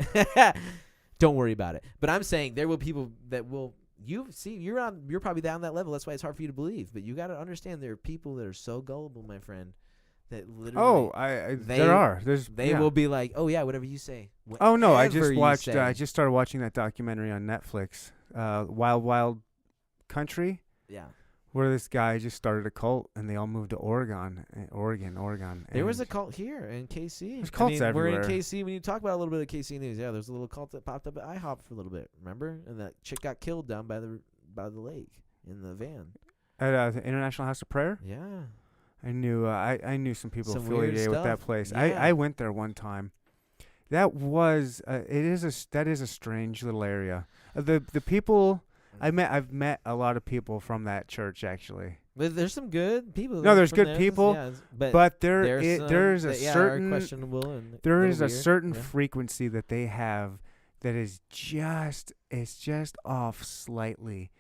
don't worry about it. But I'm saying there will people that will. You're probably down that level. That's why it's hard for you to believe. But you got to understand there are people that are so gullible, my friend, that literally. They will be like, oh yeah, whatever you say. Oh no, I Whatever just you watched. say. I just started watching that documentary on Netflix, Wild Wild Country, Yeah. where this guy just started a cult and they all moved to Oregon. There was and- a cult here in KC. There's cults We're in everywhere. KC. When you talk about a little bit of KC news, yeah, there's a little cult that popped up at IHOP for a little bit. Remember? And that chick got killed down by the lake in the van. at the International House of Prayer. Yeah. I knew some people Some weird affiliated with that stuff. place. Yeah. I went there one time. That was that is a strange little area. The people I've met a lot of people from that church actually. But there's some good people. No, there's from good there, people, yeah, but but there is a that, are certain questionable and there little is a weird. certain Yeah. frequency that they have that is just off slightly,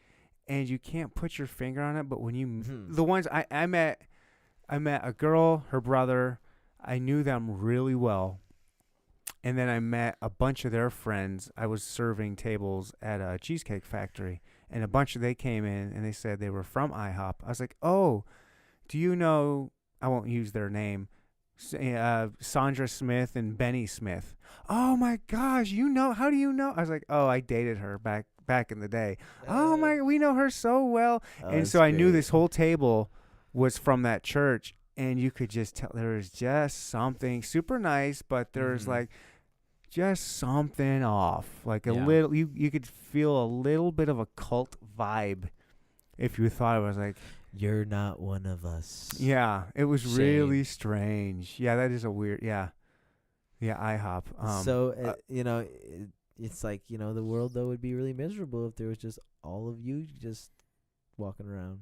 and you can't put your finger on it. But when you Mhm. the ones I met a girl, her brother, I knew them really well. And then I met a bunch of their friends. I was serving tables at a cheesecake factory, and a bunch of they came in and they said they were from IHOP. I was like, "Oh, do you know?" I won't use their name. Sandra Smith and Benny Smith. Oh my gosh, you know? How do you know? I was like, "Oh, I dated her back in the day." Oh my, we know her so well. And That's so I knew great. this whole table was from that church, and you could just tell there was just something super nice, but there's Mhm. like just something off. Like a Yeah. little, you could feel a little bit of a cult vibe if you thought it was like, You're not one of us. yeah, it was Shame. really strange. Yeah, that is a weird, yeah. Yeah, IHOP. So it's like the world though would be really miserable if there was just all of you just walking around.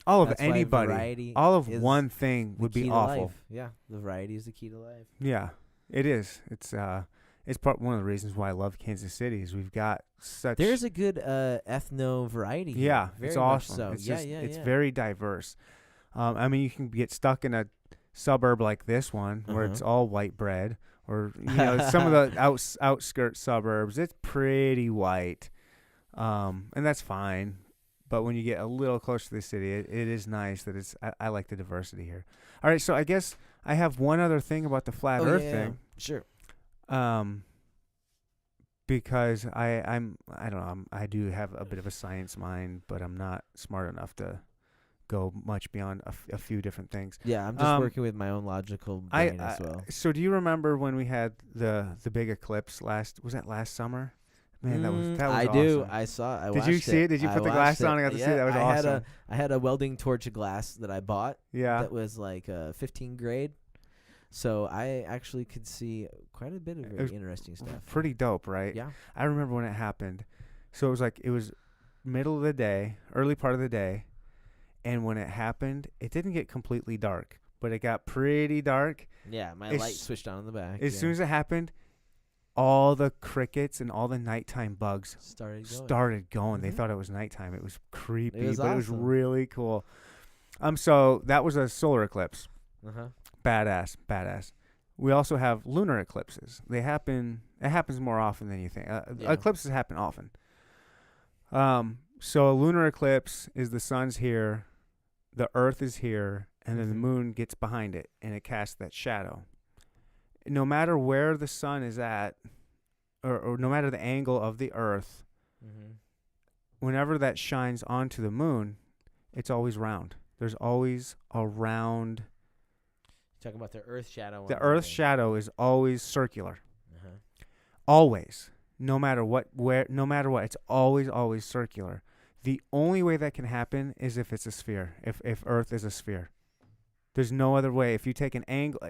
all of That's why anybody, variety all of is one thing the would key be to awful. life. Yeah, the variety is the key to life. Yeah, it is. It's one of the reasons why I love Kansas City is we've got such. There's a good ethno variety. Here. Yeah, Very it's much awesome. So. It's Yeah, just, yeah, it's yeah. very diverse. I mean, you can get stuck in a suburb like this one where it's all white bread, or some of the outskirts suburbs. It's pretty white, and that's fine. But when you get a little closer to the city, it is nice that it's. I like the diversity here. All right, so I guess I have one other thing about the flat Earth thing. Sure. Because I don't know, I do have a bit of a science mind, but I'm not smart enough to go much beyond a few different things. Yeah, I'm just working with my own logical brain as well. So do you remember when we had the big eclipse last summer? Man, that was I awesome. do. I saw. I Did you watched see it? Did you I put the watched glasses on? I got to see it. That was awesome. I had a welding torch glass that I bought. Yeah. That was like 15 grade. So I actually could see quite a bit of very interesting stuff. Pretty dope, right? Yeah. I remember when it happened. So it was middle of the day, early part of the day, and when it happened, it didn't get completely dark, but it got pretty dark. Yeah, my light switched on in the back. As soon as it happened, all the crickets and all the nighttime bugs started going. They thought it was nighttime. It was creepy, It was but it was awesome. really cool. So that was a solar eclipse. Uh-huh. Badass. We also have lunar eclipses. It happens more often than you think. Eclipses happen often. So a lunar eclipse is the sun's here, the earth is here, and then the moon gets behind it, and it casts that shadow. No matter where the sun is at, or no matter the angle of the earth, whenever that shines onto the moon, it's always round. There's always a round. You're talking about the earth shadow. The earth shadow is always circular. Uh-huh. Always. No matter what, it's always circular. The only way that can happen is if it's a sphere. If Earth is a sphere. There's no other way. If you take an angle,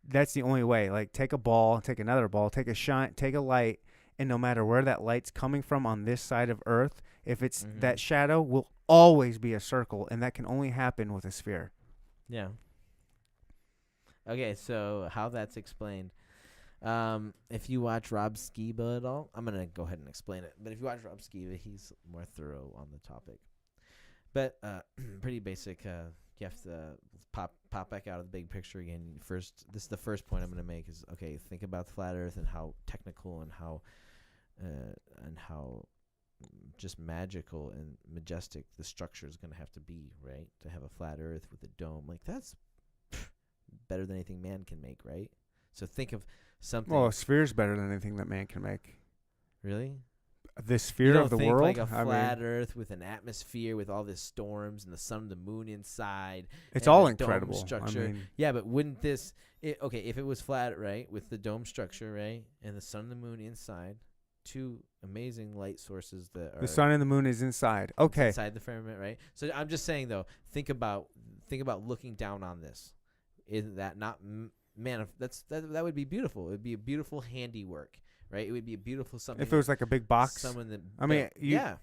that's the only way. Like, take a ball, take another ball, take a light, and no matter where that light's coming from on this side of Earth, if it's that shadow will always be a circle, and that can only happen with a sphere. Yeah. Okay, so how that's explained. If you watch Rob Skiba at all, I'm gonna go ahead and explain it. But if you watch Rob Skiba, he's more thorough on the topic. But pretty basic. You have to pop back out of the big picture again. First, this is the first point I'm gonna make. Is okay. Think about the flat Earth and how technical and how just magical and majestic the structure is gonna have to be, right? To have a flat Earth with a dome, like that's better than anything man can make, right? So think of something. Well, a sphere's better than anything that man can make. Really? The sphere of the think world? Like a flat Earth with an atmosphere with all these storms and the sun and the moon inside. It's and all the dome incredible. Structure. Yeah, but wouldn't this? Okay, if it was flat, right, with the dome structure, right, and the sun and the moon inside, two amazing light sources that are the sun and the moon is inside. Okay. Inside the firmament, right? So I'm just saying though, think about looking down on this. Isn't that not that would be beautiful. It would be a beautiful handiwork, right? It would be a beautiful something. If it was like a big box. Someone that I mean, yeah.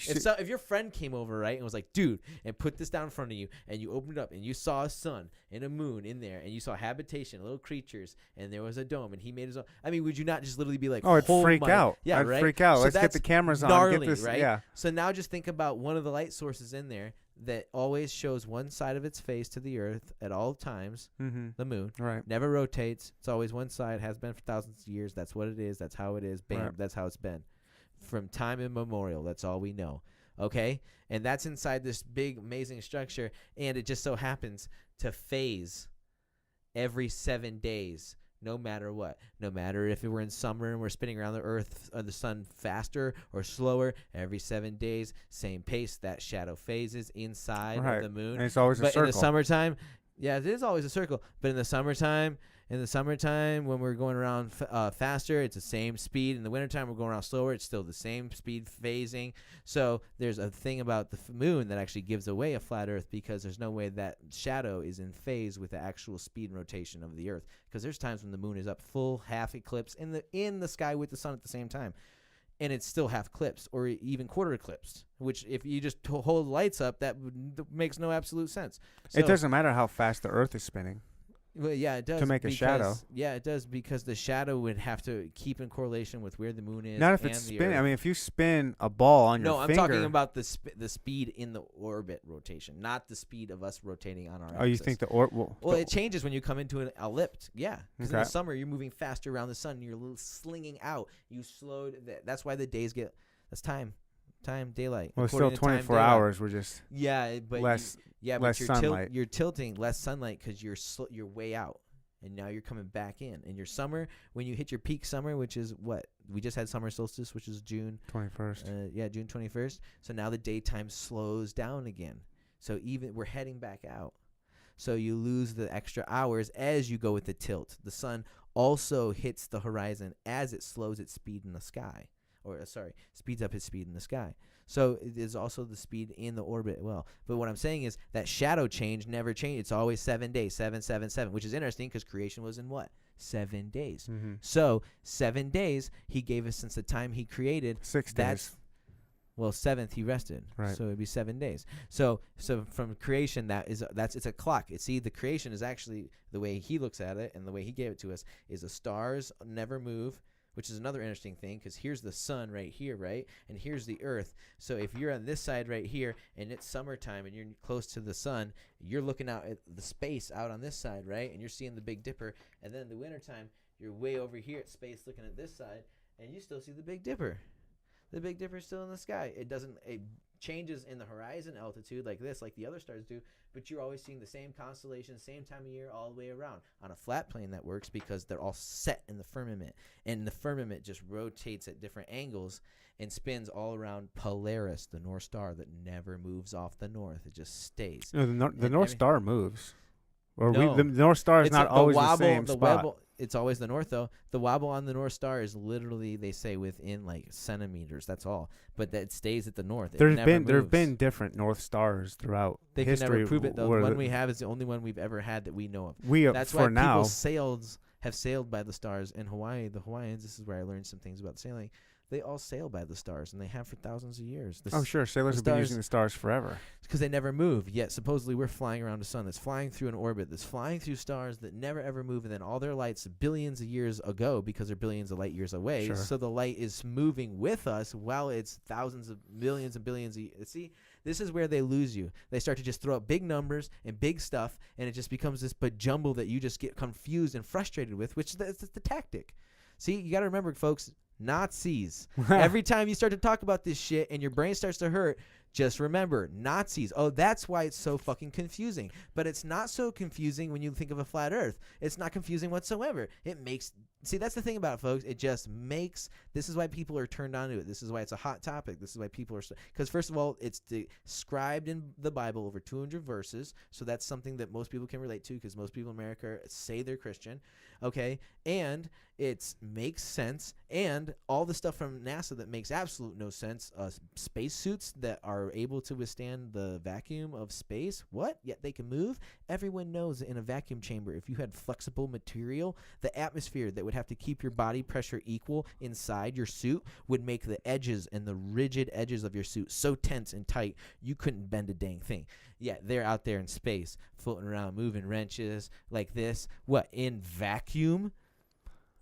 If your friend came over, right, and was like, dude, and put this down in front of you, and you opened it up, and you saw a sun and a moon in there, and you saw habitation, little creatures, and there was a dome, and he made his own. I mean, would you not just literally be like, oh, I'd freak out. Yeah, I'd right? freak out. So Let's get the cameras on. Gnarly, Get this, right? Yeah. So now just think about one of the light sources in there that always shows one side of its face to the earth at all times, the moon. Right. Never rotates. It's always one side, has been for thousands of years. That's what it is. That's how it is. Bam, Right. That's how it's been. From time immemorial, that's all we know. Okay? And that's inside this big, amazing structure, and it just so happens to phase every 7 days, no matter what. No matter if we're in summer and we're spinning around the earth or the sun faster or slower, every 7 days, same pace, that shadow phases inside of the moon. And it's always a But circle. in the summertime, yeah, it is always a circle. But in the summertime, when we're going around faster, it's the same speed. In the wintertime, we're going around slower. It's still the same speed phasing. So there's a thing about the moon that actually gives away a flat Earth, because there's no way that shadow is in phase with the actual speed and rotation of the Earth. Because there's times when the moon is up full half eclipse in the sky with the sun at the same time, and it's still half eclipsed or even quarter eclipsed. Which, if you just hold lights up, that makes no absolute sense. So, it doesn't matter how fast the Earth is spinning. well, yeah, it does. To make a shadow. Yeah, it does, because the shadow would have to keep in correlation with where the moon is. Not if and it's the spinning. Earth. I mean, if you spin a ball on your finger. No, I'm talking about the speed in the orbit rotation, not the speed of us rotating on our axis. Oh, you think well, it changes when you come into an ellipse. Yeah, because in Okay. the summer you're moving faster around the sun. You're a little slinging out. You slowed. That's why the days get. That's time, daylight. Well, it's According still to 24 daylight. hours. We're just Yeah, but less. but less sunlight. you're tilting less sunlight because you're way out. And now you're coming back in. In your summer, when you hit your peak summer, which is what? We just had summer solstice, which is June 21st. June 21st. So now the daytime slows down again. So we're heading back out. So you lose the extra hours as you go with the tilt. The sun also hits the horizon as it slows its speed in the sky. Speeds up its speed in the sky. So it is also the speed in the orbit. Well, but what I'm saying is that shadow change never changed. It's always 7 days, 7, which is interesting because creation was in what? 7 days. Mm-hmm. So 7 days he gave us since the time he created. 6 That's days. well, 7th he rested. Right. So it'd be 7 days. So from creation, it's a clock. The creation is actually, the way he looks at it and the way he gave it to us, is the stars never move. Which is another interesting thing, because here's the sun right here, right? And here's the earth. So if you're on this side right here and it's summertime and you're close to the sun, you're looking out at the space out on this side, right? And you're seeing the Big Dipper. And then in the wintertime, you're way over here at space looking at this side, and you still see the Big Dipper. The Big Dipper's still in the sky. It changes in the horizon altitude like the other stars do, but you're always seeing the same constellation, same time of year, all the way around. On a flat plane, that works because they're all set in the firmament, and the firmament just rotates at different angles and spins all around Polaris, the North Star that never moves off the north. It just stays. No, the North Star moves. Or No. the North Star is not always the same spot. It's always the north, though. The wobble on the North Star is literally, they say, within like centimeters. That's all. But that stays at the north. There have been different North Stars throughout They history. can never prove it, though. The one we have is the only one we've ever had that we know of. That's why for now people have sailed by the stars in Hawaii. The Hawaiians, this is where I learned some things about sailing. They all sail by the stars, and they have for thousands of years. Oh, sure. Sailors have been using the stars forever. Because they never move. Yet, supposedly, we're flying around a sun that's flying through an orbit, that's flying through stars that never, ever move. And then all their lights billions of years ago, because they're billions of light years away. Sure. So the light is moving with us while it's thousands of millions and billions of years. See, this is where they lose you. They start to just throw up big numbers and big stuff, and it just becomes this bajumble that you just get confused and frustrated with, which is the tactic. See, you got to remember, folks, Nazis. Every time you start to talk about this shit and your brain starts to hurt, just remember, Nazis. Oh, that's why it's so fucking confusing. But it's not so confusing when you think of a flat earth. It's not confusing whatsoever. It makes See, that's the thing about it, folks. It just makes, this is why people are turned on to it. This is why it's a hot topic. This is why people are, because first of all, it's described in the Bible over 200 verses. So that's something that most people can relate to, because most people in America say they're Christian. Okay. And it makes sense. And all the stuff from NASA that makes absolute no sense. Spacesuits that are able to withstand the vacuum of space. What? Yet they can move. Everyone knows that in a vacuum chamber, if you had flexible material, the atmosphere that would have to keep your body pressure equal inside your suit would make the edges and the rigid edges of your suit so tense and tight you couldn't bend a dang thing. Yeah, they're out there in space, floating around, moving wrenches like this. What, in vacuum?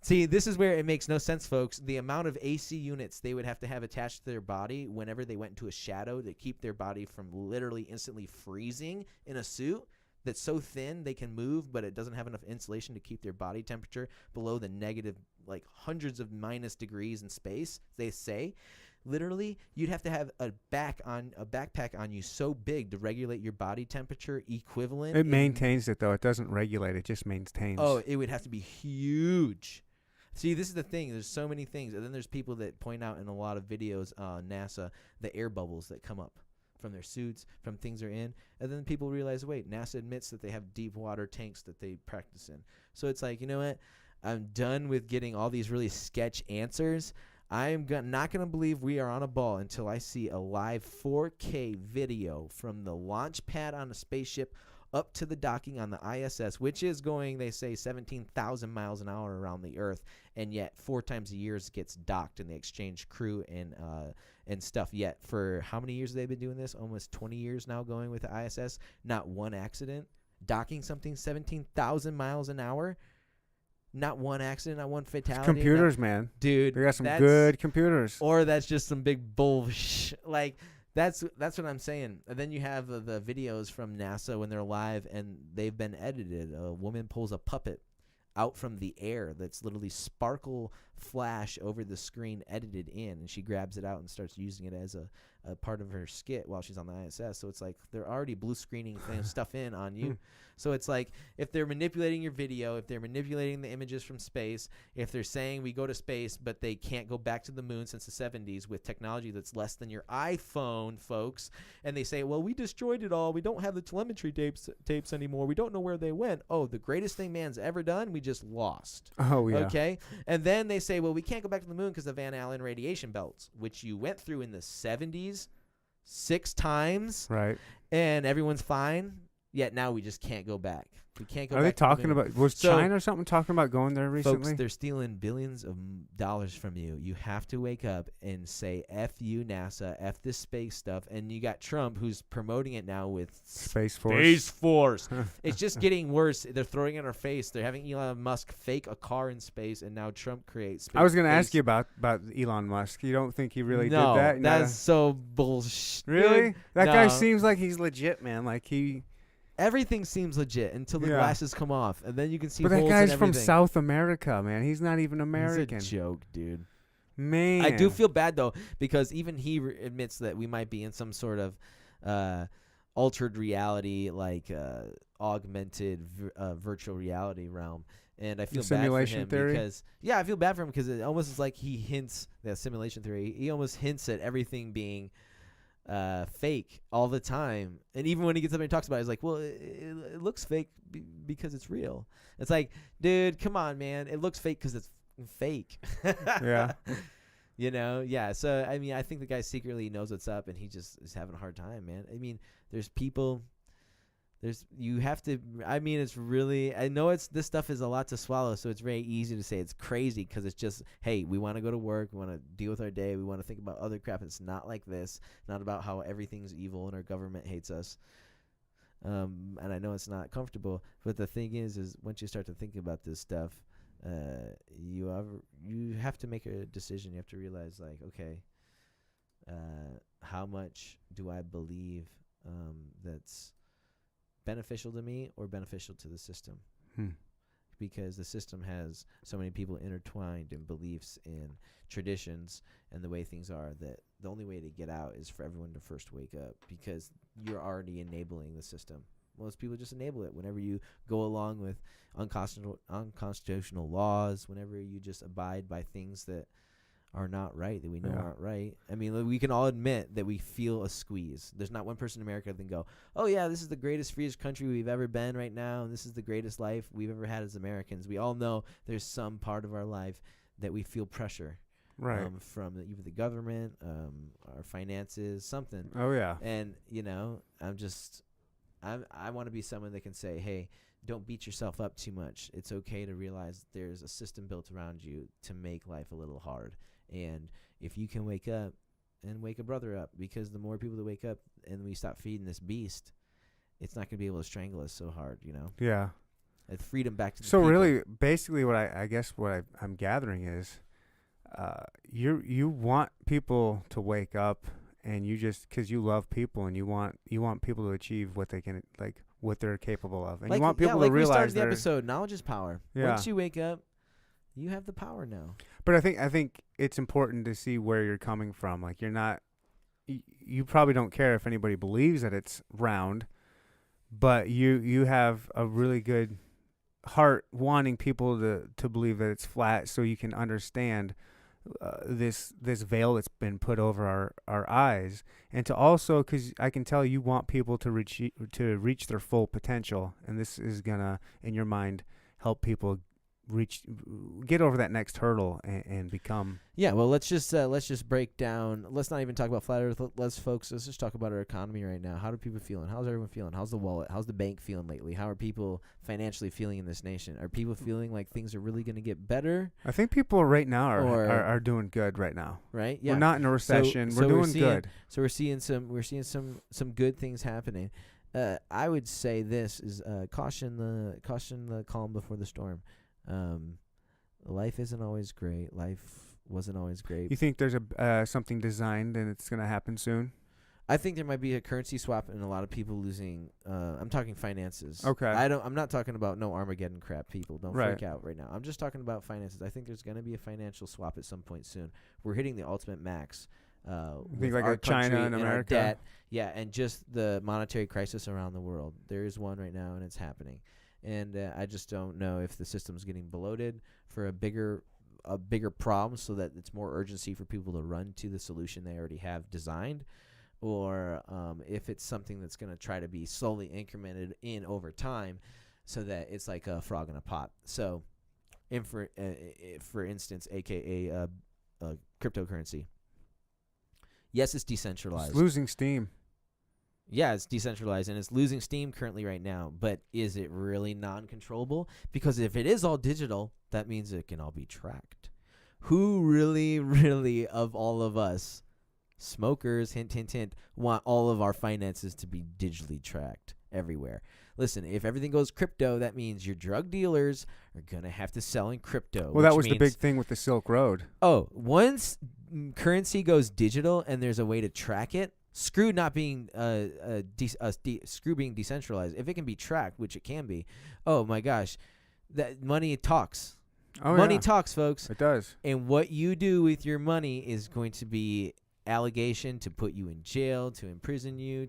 See, this is where it makes no sense, folks. The amount of AC units they would have to have attached to their body whenever they went into a shadow to keep their body from literally instantly freezing in a suit that's so thin they can move, but it doesn't have enough insulation to keep their body temperature below the negative, like hundreds of minus degrees in space, they say. Literally, you'd have to have a backpack on you so big to regulate your body temperature equivalent. It maintains it, though. It doesn't regulate. It just maintains. Oh, it would have to be huge. See, this is the thing. There's so many things. And then there's people that point out in a lot of videos on NASA the air bubbles that come up from their suits, from things they're in. And then people realize, wait, NASA admits that they have deep water tanks that they practice in. So it's like, you know what? I'm done with getting all these really sketch answers. I'm not going to believe we are on a ball until I see a live 4K video from the launch pad on a spaceship up to the docking on the ISS, which is going, they say, 17,000 miles an hour around the Earth, and yet 4 times a year it gets docked and they exchange crew and stuff. Yet for how many years have they been doing this? Almost 20 years now going with the ISS. Not one accident. Docking something 17,000 miles an hour. Not one accident, not one fatality. It's computers, man. Dude. They got some good computers. Or that's just some big bullshit. Like, that's what I'm saying. And then you have the videos from NASA when they're live and they've been edited. A woman pulls a puppet out from the air that's literally sparkle flash over the screen edited in, and she grabs it out and starts using it as a part of her skit while she's on the ISS. So it's like they're already blue screening stuff in on you. So it's like if they're manipulating your video, if they're manipulating the images from space, if they're saying we go to space but they can't go back to the moon since the 70s with technology that's less than your iPhone, folks, and they say, well, we destroyed it all. We don't have the telemetry tapes anymore. We don't know where they went. Oh, the greatest thing man's ever done, we just lost. Oh, yeah. Okay? And then they say, well, we can't go back to the moon because of Van Allen radiation belts, which you went through in the 70s 6 times. Right. And everyone's fine. Yet now we just can't go back. We can't go back. Are they to the talking moon. about, was China or something talking about going there recently? Folks, they're stealing billions of dollars from you. You have to wake up and say, F you, NASA, F this space stuff. And you got Trump, who's promoting it now with Space Force. Space Force. It's just getting worse. They're throwing it in our face. They're having Elon Musk fake a car in space, and now Trump creates space. I was going to ask you about Elon Musk. You don't think he really did that? No, that's so bullshit. Really? That No. guy seems like he's legit, man. Like he... Everything seems legit until the glasses come off, and then you can see. But that holes guy's in from everything. South America, man. He's not even American. He's a joke, dude. Man, I do feel bad though, because even he admits that we might be in some sort of altered reality, like augmented virtual reality realm. And I feel bad for simulation him theory? because I feel bad for him because it almost is like he hints that simulation theory. He almost hints at everything being fake all the time, and even when he gets up and he talks about it, he's like, well, it looks fake because it's real. It's like, dude, come on, man, it looks fake because it's fake. Yeah. You know, yeah. So I mean, I think the guy secretly knows what's up, and he just is having a hard time, man. I mean, there's people. You have to. I mean, it's really. I know this stuff is a lot to swallow, so it's very easy to say it's crazy because it's just, hey, we want to go to work, we want to deal with our day, we want to think about other crap. It's not like this. Not about how everything's evil and our government hates us. And I know it's not comfortable, but the thing is once you start to think about this stuff, you have to make a decision. You have to realize, like, okay, how much do I believe that's beneficial to me or beneficial to the system? Because the system has so many people intertwined in beliefs and traditions and the way things are, that the only way to get out is for everyone to first wake up, because you're already enabling the system. most people just enable it. Whenever you go along with unconstitutional laws, whenever you just abide by things that are not right, that we know aren't right. I mean, we can all admit that we feel a squeeze. There's not one person in America that can go, oh, yeah, this is the greatest, freest country we've ever been right now, and this is the greatest life we've ever had as Americans. We all know there's some part of our life that we feel pressure from either the government, our finances, something. Oh, yeah. And, I want to be someone that can say, hey, don't beat yourself up too much. It's okay to realize there's a system built around you to make life a little hard. And if you can wake up and wake a brother up, because the more people that wake up and we stop feeding this beast, it's not going to be able to strangle us so hard, Yeah. It's freedom back to the So people. really, basically what I'm gathering is you want people to wake up, and you just, because you love people and you want people to achieve what they can, like what they're capable of. And you want people to realize we started the episode, knowledge is power. Yeah. Once you wake up, you have the power now. But I think it's important to see where you're coming from. Like, you're not, you probably don't care if anybody believes that it's round, but you have a really good heart wanting people to believe that it's flat, so you can understand this veil that's been put over our eyes, and to also, because I can tell you want people to reach their full potential, and this is gonna, in your mind, help people get over that next hurdle and become. Yeah, well, let's just break down. Let's not even talk about flat Earth. Let's just talk about our economy right now. How are people feeling? How's everyone feeling? How's the wallet? How's the bank feeling lately? How are people financially feeling in this nation? Are people feeling like things are really going to get better? I think people right now are doing good right now. Right? Yeah. We're not in a recession. So we're doing good. So we're seeing some good things happening. I would say this is caution the calm before the storm. Life isn't always great. Life wasn't always great. You think there's something designed and it's gonna happen soon? I think there might be a currency swap and a lot of people losing. I'm talking finances. Okay. I'm not talking about no Armageddon crap. People don't Right. freak out right now. I'm just talking about finances. I think there's gonna be a financial swap at some point soon. We're hitting the ultimate max. Think like our a China country and our America? debt. Yeah, and just the monetary crisis around the world. There is one right now, and it's happening. And I just don't know if the system's getting bloated for a bigger problem, so that it's more urgency for people to run to the solution they already have designed, or if it's something that's going to try to be slowly incremented in over time, so that it's like a frog in a pot. So, for instance, aka cryptocurrency. Yes, it's decentralized. It's losing steam. Yeah, it's decentralized, and it's losing steam currently right now. But is it really non-controllable? Because if it is all digital, that means it can all be tracked. Who really, really, of all of us, smokers, hint, hint, hint, want all of our finances to be digitally tracked everywhere? Listen, if everything goes crypto, that means your drug dealers are going to have to sell in crypto. Well, that was the big thing with the Silk Road. Oh, once currency goes digital and there's a way to track it, screw not being screw being decentralized. If it can be tracked, which it can be, oh my gosh, that money talks. Money talks, folks. It does. And what you do with your money is going to be allegation to put you in jail, to imprison you,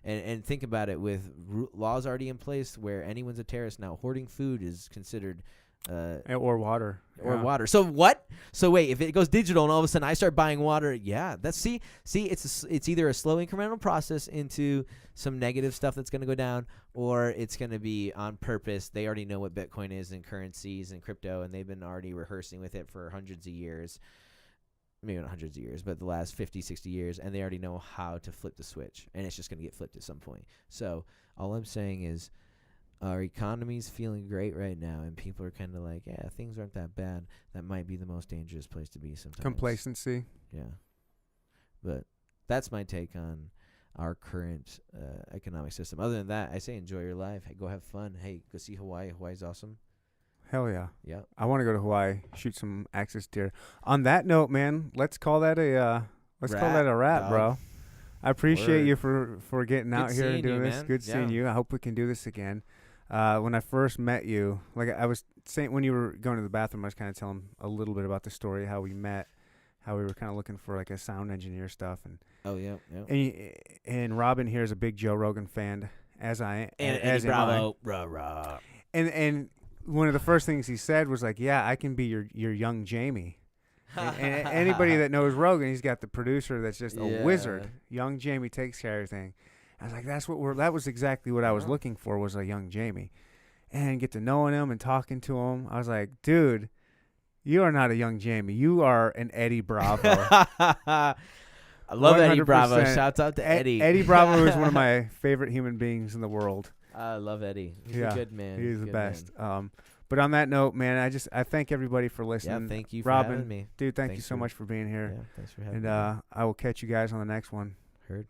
and think about it, with laws already in place where anyone's a terrorist now. Hoarding food is considered. Or water. Water. So what? So wait, if it goes digital and all of a sudden I start buying water, that's it's either a slow incremental process into some negative stuff that's going to go down, or it's going to be on purpose. They already know what Bitcoin is and currencies and crypto, and they've been already rehearsing with it for hundreds of years. Maybe not hundreds of years, but the last 50, 60 years, and they already know how to flip the switch, and it's just going to get flipped at some point. So all I'm saying is, our economy's feeling great right now, and people are kind of like, yeah, things aren't that bad. That might be the most dangerous place to be sometimes. Complacency. Yeah. But that's my take on our current economic system. Other than that, I say enjoy your life. Hey, go have fun. Hey, go see Hawaii. Hawaii's awesome. Hell yeah. Yeah. I want to go to Hawaii, shoot some axis deer. On that note, man, let's call that a wrap, bro. I appreciate you for getting out here and doing this. Man. Good seeing you. I hope we can do this again. When I first met you, like I was saying, when you were going to the bathroom, I was kind of telling a little bit about the story, how we met, how we were kind of looking for like a sound engineer stuff, and oh yeah. and Robin here is a big Joe Rogan fan, as I And as Eddie am I. Bravo, rah rah. And one of the first things he said was like, "Yeah, I can be your young Jamie." And anybody that knows Rogan, he's got the producer that's just a wizard. Young Jamie takes care of everything. I was like, that was exactly what I was looking for, was a young Jamie. And get to knowing him and talking to him. I was like, dude, you are not a young Jamie. You are an Eddie Bravo. I love Eddie Bravo. 100%. Shouts out to Eddie. Eddie Bravo is one of my favorite human beings in the world. I love Eddie. He's Yeah, a good man. He's the Good best. man. But on that note, man, I thank everybody for listening. Yeah, thank you for Robin, having me. dude, thank you Thanks so for- much for being here. Yeah, thanks for having And me. I will catch you guys on the next one. Heard.